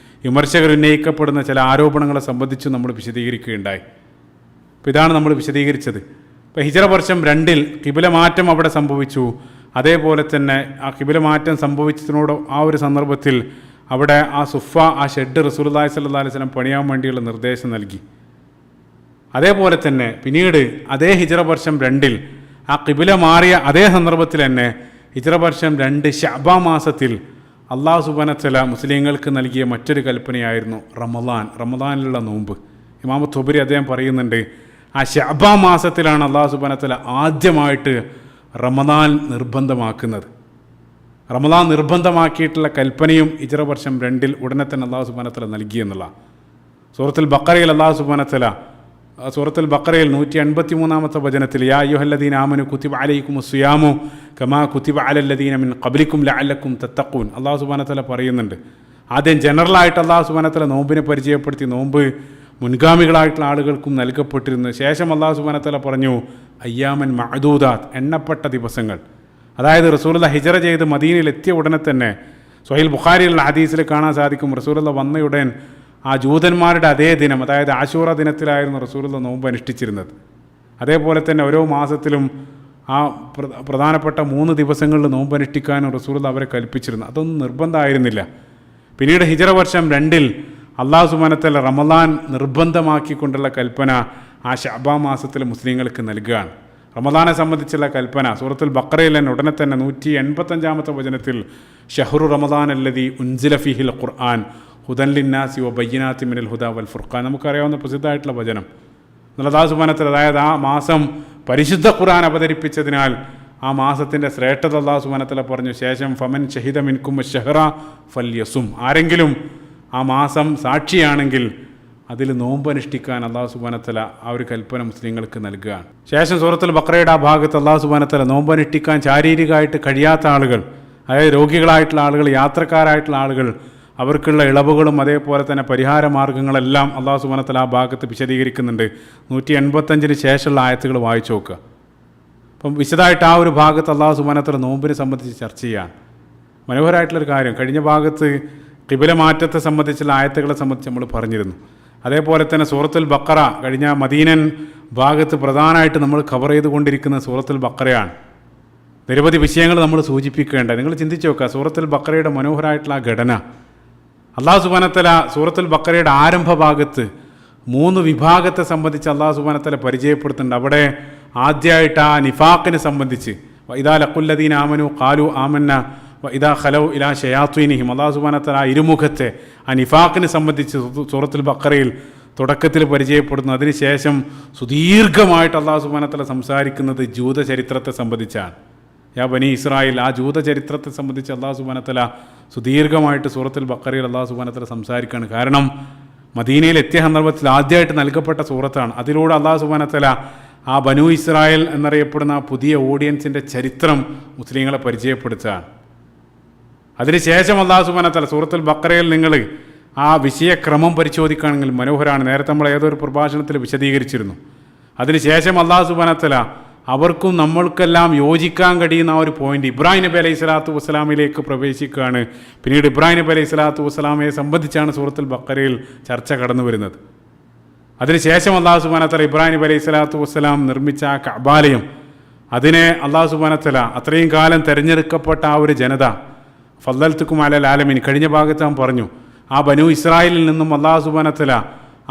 വിമർശകർ ഉന്നയിക്കപ്പെടുന്ന ചില ആരോപണങ്ങളെ സംബന്ധിച്ച് നമ്മൾ വിശദീകരിക്കുകയുണ്ടായി. അപ്പോൾ ഇതാണ് നമ്മൾ വിശദീകരിച്ചത്. ഇപ്പോൾ ഹിജ്റ വർഷം 2 ഖിബല മാറ്റം അവിടെ സംഭവിച്ചു. അതേപോലെ തന്നെ ആ ഖിബല മാറ്റം സംഭവിച്ചതിനോട് ആ ഒരു സന്ദർഭത്തിൽ അവിടെ ആ സുഫ, ആ ഷെഡ് റസൂലുള്ളാഹി സ്വല്ലല്ലാഹു അലൈഹി വസല്ലം പണിയാൻ വേണ്ടിയുള്ള നിർദ്ദേശം നൽകി. അതേപോലെ തന്നെ പിന്നീട് അതേ ഹിജ്റ വർഷം 2 ആ ഖിബല മാറിയ അതേ സന്ദർഭത്തിൽ തന്നെ ഹിജ്റ വർഷം 2 ശഅബാൻ മാസത്തിൽ അല്ലാഹു സുബ്ഹാനഹു വ തആല മുസ്ലിങ്ങൾക്ക് നൽകിയ മറ്റൊരു കൽപ്പനയായിരുന്നു റമദാനിലുള്ള നോമ്പ്. ഇമാം തുബരി അദ്ദേഹം പറയുന്നുണ്ട്, ആ ശഅബാൻ മാസത്തിലാണ് അല്ലാഹു സുബ്ഹാനഹു വ തആല ആദ്യമായിട്ട് റമദാൻ നിർബന്ധമാക്കുന്നത്. റമദാൻ നിർബന്ധമാക്കിയിട്ടുള്ള കൽപ്പനയും ഹിജ്റ വർഷം 2 ഉടനെ തന്നെ അല്ലാഹു സുബ്ഹാനഹു വ തആല നൽകിയെന്നുള്ള സൂറത്തുൽ ബഖറയിൽ അല്ലാഹു സുബ്ഹാനഹു വ തആല സൂറത്തുൽ ബഖറയിൽ 183-ാമത്തെ വചനത്തിൽ യാ അയ്യുഹല്ലദീന ആമനു കുതിബ അലൈക്കുമുസ് സിയാമു കമാ കുതിബ അലല്ലദീന മിൻ ഖബ്ലിക്കും ലഅല്ലക്കും തത്തഖൂൻ അല്ലാഹു സുബ്ഹാനഹു വ തആല പറയുന്നുണ്ട്. ആദ്യം ജനറലായിട്ട് അല്ലാഹു സുബ്ഹാനഹു വ തആല നോമ്പിനെ പരിചയപ്പെടുത്തി. നോമ്പ് മുൻഗാമികളായിട്ടുള്ള ആളുകൾക്കും നൽകപ്പെട്ടിരുന്നു. ശേഷം അല്ലാഹു സുബ്ഹാനഹു വ തആല പറഞ്ഞു അയ്യാമൻ മഅദൂദാത്ത്, എണ്ണപ്പെട്ട ദിവസങ്ങൾ. അതായത് റസൂലുള്ളാഹി ഹിജ്റ ചെയ്ത് മദീനയിൽ എത്തിയ ഉടനെ തന്നെ സ്വഹീൽ ബുഖാരിയിലുള്ള ഹദീസിൽ കാണാൻ സാധിക്കും, റസൂലുള്ളാഹി വന്നയുടൻ ആ ജൂതന്മാരുടെ അതേ ദിനം, അതായത് ആശൂറ ദിനത്തിലായിരുന്നു റസൂലുള്ളാഹി നോമ്പ് അനുഷ്ഠിച്ചിരുന്നത്. അതേപോലെ തന്നെ ഓരോ മാസത്തിലും ആ പ്രധാനപ്പെട്ട 3 ദിവസങ്ങളിൽ നോമ്പ് അനുഷ്ഠിക്കാനും റസൂലുള്ളാഹി അവരെ കൽപ്പിച്ചിരുന്നു. അതൊന്നും നിർബന്ധമായിരുന്നില്ല. പിന്നീട് ഹിജ്റ വർഷം 2 അല്ലാഹു സുബ്ഹാനഹു വ തആല റമദാൻ നിർബന്ധമാക്കിക്കൊണ്ടുള്ള കൽപ്പന ആ ശഅബാൻ മാസത്തിൽ മുസ്ലിങ്ങൾക്ക് നൽകുകയാണ്. റമദാനെ സംബന്ധിച്ചുള്ള കൽപ്പന സൂറത്തുൽ ബഖറയിൽ തന്നെ ഉടനെ തന്നെ 185-ാമത്തെ വചനത്തിൽ ഷഹ്റു റമദാൻ അല്ലദീ ഉൻസില ഫീഹിൽ ഖുർആൻ ഹുദൻ ലിന്നാസി വ ബയ്യിനാത്തി മിനൽ ഹുദാ വൽ ഫുർഖാൻ. നമുക്കറിയാവുന്ന പ്രസിദ്ധമായിട്ടുള്ള വചനം. അല്ലാഹു സുബ്ഹാനഹു വ തആല, അതായത് ആ മാസം പരിശുദ്ധ ഖുർആൻ അവതരിപ്പിച്ചതിനാൽ ആ മാസത്തിൻ്റെ ശ്രേഷ്ഠത അല്ലാഹു സുബ്ഹാനഹു വ തആല പറഞ്ഞു. ശേഷം ഫമൻ ഷഹിദ മിൻകും അശ്ശഹ്റ ഫൽയസും, ആരെങ്കിലും ആ മാസം സാക്ഷിയാണെങ്കിൽ അതിൽ നോമ്പനുഷ്ഠിക്കാൻ അള്ളാഹു സുബ്ഹാനഹു വ തആല ആ ഒരു കൽപ്പന മുസ്ലിങ്ങൾക്ക് നൽകുകയാണ്. ശേഷം സൂറത്തുൽ ബഖറയുടെ ആ ഭാഗത്ത് അള്ളാഹു സുബ്ഹാനഹു വ തആല നോമ്പനുഷ്ഠിക്കാൻ ശാരീരികമായിട്ട് കഴിയാത്ത ആളുകൾ, അതായത് രോഗികളായിട്ടുള്ള ആളുകൾ, യാത്രക്കാരായിട്ടുള്ള ആളുകൾ, അവർക്കുള്ള ഇളവുകളും അതേപോലെ തന്നെ പരിഹാര മാർഗ്ഗങ്ങളെല്ലാം അള്ളാഹു സുബ്ഹാനഹു വ തആല ആ ഭാഗത്ത് വിശദീകരിക്കുന്നുണ്ട്. 185 ശേഷമുള്ള ആയത്തുകൾ വായിച്ചു നോക്കുക. അപ്പം വിശദമായിട്ട് ആ ഒരു ഭാഗത്ത് അള്ളാഹു സുബ്ഹാനഹു വ തആല നോമ്പിനെ സംബന്ധിച്ച് ചർച്ച ചെയ്യാൻ മനോഹരമായിട്ടുള്ളൊരു കാര്യം. കഴിഞ്ഞ ഭാഗത്ത് ഖിബല മാറ്റത്തെ സംബന്ധിച്ചുള്ള ആയത്തുകളെ സംബന്ധിച്ച് നമ്മൾ പറഞ്ഞിരുന്നു. അതേപോലെ തന്നെ സൂറത്തുൽ ബഖറ കഴിഞ്ഞ മദീനൻ ഭാഗത്ത് പ്രധാനമായിട്ട് നമ്മൾ കവർ ചെയ്തുകൊണ്ടിരിക്കുന്ന സൂറത്തുൽ ബഖറയാണ്. നിരവധി വിഷയങ്ങൾ നമ്മൾ സൂചിപ്പിക്കേണ്ട. നിങ്ങൾ ചിന്തിച്ച് നോക്കുക, സൂറത്തുൽ ബഖറയുടെ മനോഹരമായിട്ടുള്ള ആ ഘടന. അള്ളാഹു സുബ്ഹാനഹു വ തആല സൂറത്തുൽ ബഖറയുടെ ആരംഭ ഭാഗത്ത് 3 വിഭാഗത്തെ സംബന്ധിച്ച് അള്ളാഹു സുബ്ഹാനഹു വ തആല പരിചയപ്പെടുത്തുന്നുണ്ട്. അവിടെ ആദ്യമായിട്ട് ആ നിഫാഖിനെ സംബന്ധിച്ച് വഇദാ ലഖുല്ലദീന ആമനു ഖാലു ആമന്ന വഇദാ ഖലൗ ഇലാ ശയാത്വീനിഹിം, അള്ളാഹു സുബ്ഹാനഹു വ തആല ആ ഇരുമുഖത്തെ ആ നിഫാഖിനെ സംബന്ധിച്ച് സൂറത്തുൽ ബഖറയിൽ തുടക്കത്തിൽ പരിചയപ്പെടുന്നു. അതിനുശേഷം സുദീർഘമായിട്ട് അള്ളാഹു സുബ്ഹാനഹു വ തആല സംസാരിക്കുന്നത് ജൂത ചരിത്രത്തെ സംബന്ധിച്ചാണ്. യാ ബനി ഇസ്രായേൽ, ആ ജൂത ചരിത്രത്തെ സംബന്ധിച്ച് അള്ളാഹു സുബ്ഹാനഹു വ തആല സുദീർഘമായിട്ട് സൂറത്തുൽ ബഖറയിൽ അള്ളാഹു സുബ്ഹാനഹു വ തആല സംസാരിക്കുകയാണ്. കാരണം മദീനയിൽ എത്തിയ സന്ദർഭത്തിൽ ആദ്യമായിട്ട് നൽകപ്പെട്ട സൂറത്താണ്. അതിലൂടെ അള്ളാഹു സുബ്ഹാനഹു വ തആല ആ ബനു ഇസ്രായേൽ എന്നറിയപ്പെടുന്ന ആ പുതിയ ഓഡിയൻസിൻ്റെ ചരിത്രം മുസ്ലിങ്ങളെ പരിചയപ്പെടുത്തുകയാണ്. അതിനുശേഷം അള്ളാഹു സുബ്ഹാനഹു വ തആല സൂറത്തുൽ ബഖറയിൽ നിങ്ങൾ ആ വിഷയക്രമം പരിശോധിക്കുകയാണെങ്കിൽ മനോഹരമാണ്. നേരത്തെ നമ്മൾ ഏതൊരു പ്രഭാഷണത്തിൽ വിശദീകരിച്ചിരുന്നു. അതിനുശേഷം അള്ളാഹു സുബ്ഹാനഹു വ തആല അവർക്കും നമ്മൾക്കെല്ലാം യോജിക്കാൻ കഴിയുന്ന ആ ഒരു പോയിന്റ് ഇബ്രാഹിം നബി അലൈഹി സ്വലാത്തു വസ്സലാമിലേക്ക് പ്രവേശിക്കുകയാണ്. പിന്നീട് ഇബ്രാഹിം നബി അലൈഹി സ്വലാത്തു വസ്സലാമയെ സംബന്ധിച്ചാണ് സൂറത്തുൽ ബഖറയിൽ ചർച്ച കടന്നു വരുന്നത്. അതിനുശേഷം അള്ളാഹു സുബ്ഹാനഹു വ തആല ഇബ്രാഹിം നബി അലൈഹി സ്വലാത്തു വസ്സലാം നിർമ്മിച്ച ആ കഅബാലയം, അതിനെ അള്ളാഹു സുബ്ഹാനഹു വ തആല അത്രയും കാലം തിരഞ്ഞെടുക്കപ്പെട്ട ആ ഒരു ജനത, ഫദ്ദൽതുക്കും അലൽ ആലമീൻ, കഴിഞ്ഞ ഭാഗത്ത് നാം പറഞ്ഞു, ആ ബനു ഇസ്രായേലിൽ നിന്നും അള്ളാഹു സുബ്ഹാനഹു വ തആല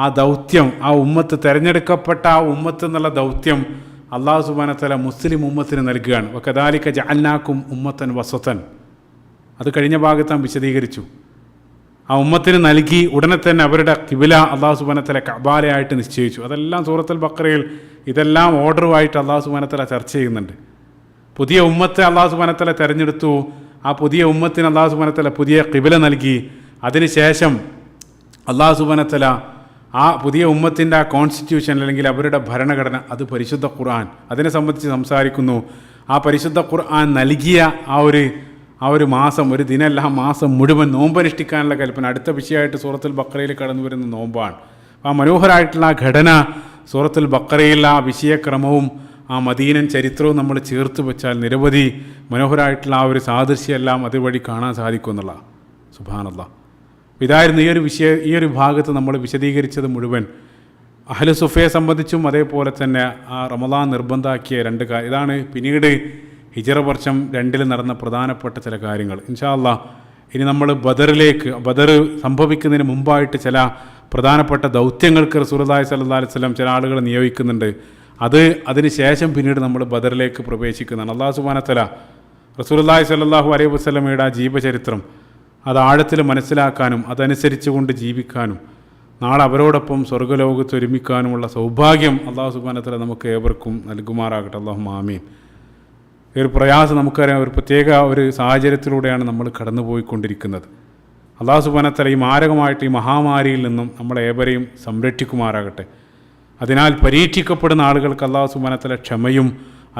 ആ ദൗത്യം, ആ ഉമ്മത്ത്, തിരഞ്ഞെടുക്കപ്പെട്ട ആ ഉമ്മത്ത് എന്നുള്ള ദൗത്യം അള്ളാഹു സുബ്ഹാനഹു വ തആല മുസ്ലിം ഉമ്മത്തിന് നൽകുകയാണ്. വകദാലിക ജഅൽനാകും ഉമ്മത്തൻ വസതൻ, അത് കഴിഞ്ഞ ഭാഗത്ത് നാം വിശദീകരിച്ചു. ആ ഉമ്മത്തിന് നൽകി ഉടനെ തന്നെ അവരുടെ ഖിബല അള്ളാഹു സുബ്ഹാനഹു വ തആല കഅബാലയായിട്ട് നിശ്ചയിച്ചു. അതെല്ലാം സൂറത്തുൽ ബഖറയിൽ ഇതെല്ലാം ഓർഡറുമായിട്ട് അള്ളാഹു സുബ്ഹാനഹു വ തആല ചർച്ച ചെയ്യുന്നുണ്ട്. പുതിയ ഉമ്മത്തെ അള്ളാഹു സുബ്ഹാനഹു വ തആല തിരഞ്ഞെടുത്തു. ആ പുതിയ ഉമ്മത്തിന് അള്ളാഹു സുബ്ഹാനഹു വ തആല പുതിയ ഖിബല നൽകി. അതിനുശേഷം അള്ളാഹു സുബ്ഹാനഹു വ തആല ആ പുതിയ ഉമ്മത്തിൻ്റെ ആ കോൺസ്റ്റിറ്റ്യൂഷൻ അല്ലെങ്കിൽ അവരുടെ ഭരണഘടന, അത് പരിശുദ്ധ ഖുർആൻ, അതിനെ സംബന്ധിച്ച് സംസാരിക്കുന്നു. ആ പരിശുദ്ധ ഖുർആൻ നൽകിയ ആ ഒരു മാസം, ഒരു ദിനമല്ല, ആ മാസം മുഴുവൻ നോമ്പനുഷ്ഠിക്കാനുള്ള കൽപ്പന. അടുത്ത വിഷയമായിട്ട് സൂറത്തുൽ ബഖറയിൽ കടന്നു വരുന്ന നോമ്പാണ്. ആ മനോഹരമായിട്ടുള്ള ആ ഘടന സൂറത്തുൽ ബഖറയിൽ ആ വിഷയക്രമവും ആ മദീനൻ ചരിത്രവും നമ്മൾ ചേർത്ത് വെച്ചാൽ നിരവധി മനോഹരമായിട്ടുള്ള ആ ഒരു സാദൃശ്യമെല്ലാം അതുവഴി കാണാൻ സാധിക്കുമെന്നുള്ള. സുബ്ഹാനല്ലാഹ്. ഇതായിരുന്നു ഈ ഒരു ഭാഗത്ത് നമ്മൾ വിശദീകരിച്ചത് മുഴുവൻ. അഹ്ലു സുഫയെ സംബന്ധിച്ചും അതേപോലെ തന്നെ ആ റമദാൻ നിർബന്ധമാക്കിയ 2 കാര്യം. ഇതാണ് പിന്നീട് ഹിജറ വർഷം 2 നടന്ന പ്രധാനപ്പെട്ട ചില കാര്യങ്ങൾ. ഇൻഷാ അല്ലാഹ് ഇനി നമ്മൾ ബദർ സംഭവിക്കുന്നതിന് മുമ്പായിട്ട് ചില പ്രധാനപ്പെട്ട ദൗത്യങ്ങൾക്ക് റസൂലുള്ളാഹി സ്വല്ലല്ലാഹു അലൈഹി വസല്ലം ചില ആളുകളെ നിയോഗിക്കുന്നുണ്ട്. അതിന് ശേഷം പിന്നീട് നമ്മൾ ബദറിലേക്ക് പ്രവേശിക്കുന്നതാണ്. അല്ലാഹു സുബ്ഹാനഹു വ തആല റസൂലുള്ളാഹി സ്വല്ലല്ലാഹു അലൈഹി വസല്ലമയുടെ ആ ജീവചരിത്രം അത് ആഴത്തിൽ മനസ്സിലാക്കാനും അതനുസരിച്ചുകൊണ്ട് ജീവിക്കാനും നാളെ അവരോടൊപ്പം സ്വർഗ്ഗലോകത്ത് ഒരുമിക്കാനുമുള്ള സൗഭാഗ്യം അല്ലാഹു സുബ്ഹാനഹു വ തആല നമുക്ക് ഏവർക്കും നൽകുമാറാകട്ടെ. അല്ലാഹുമ്മ ആമീൻ. ഈ ഒരു പ്രയാസം നമുക്കറിയാം, ഒരു പ്രത്യേക ഒരു സാഹചര്യത്തിലൂടെയാണ് നമ്മൾ കടന്നുപോയിക്കൊണ്ടിരിക്കുന്നത്. അല്ലാഹു സുബ്ഹാനഹു വ തആല ഈ മാരകമായിട്ട് ഈ മഹാമാരിയിൽ നിന്നും നമ്മളേവരെയും സംരക്ഷിക്കുമാറാകട്ടെ. അതിനാൽ പരീക്ഷിക്കപ്പെടുന്ന ആളുകൾക്ക് അല്ലാഹു സുബ്ഹാനഹു വ തആല ക്ഷമയും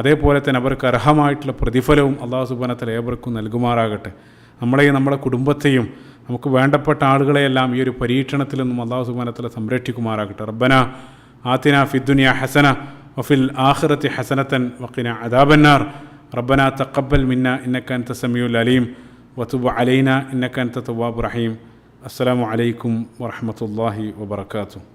അതേപോലെ തന്നെ അവർക്ക് അർഹമായിട്ടുള്ള പ്രതിഫലവും അല്ലാഹു സുബ്ഹാനഹു വ തആല ഏവർക്കും നൽകുമാറാകട്ടെ. നമ്മളെയും നമ്മുടെ കുടുംബത്തെയും നമുക്ക് വേണ്ടപ്പെട്ട ആളുകളെയെല്ലാം ഈ ഒരു പരീക്ഷണത്തിൽ നിന്നും അല്ലാഹു സുബ്ഹാനഹു വ തആല സംരക്ഷിക്കുമാറാകട്ടെ. റബ്ബന ആതിനാ ഫിദ്ദുനിയ ഹസന വഫിൽ ആഖിറതി ഹസനതൻ വഖിനാ അദാബന്നാർ. റബ്ബന തഖബ്ബൽ മിന്നാ ഇന്നക അൻത സമീഉൽ അലീം വതുബ് അലൈനാ ഇന്നക അൻത തവ്വാബുർ റഹീം. അസ്സലാമു അലൈക്കും വറഹ്മത്തുള്ളാഹി വബറകാതുഹു.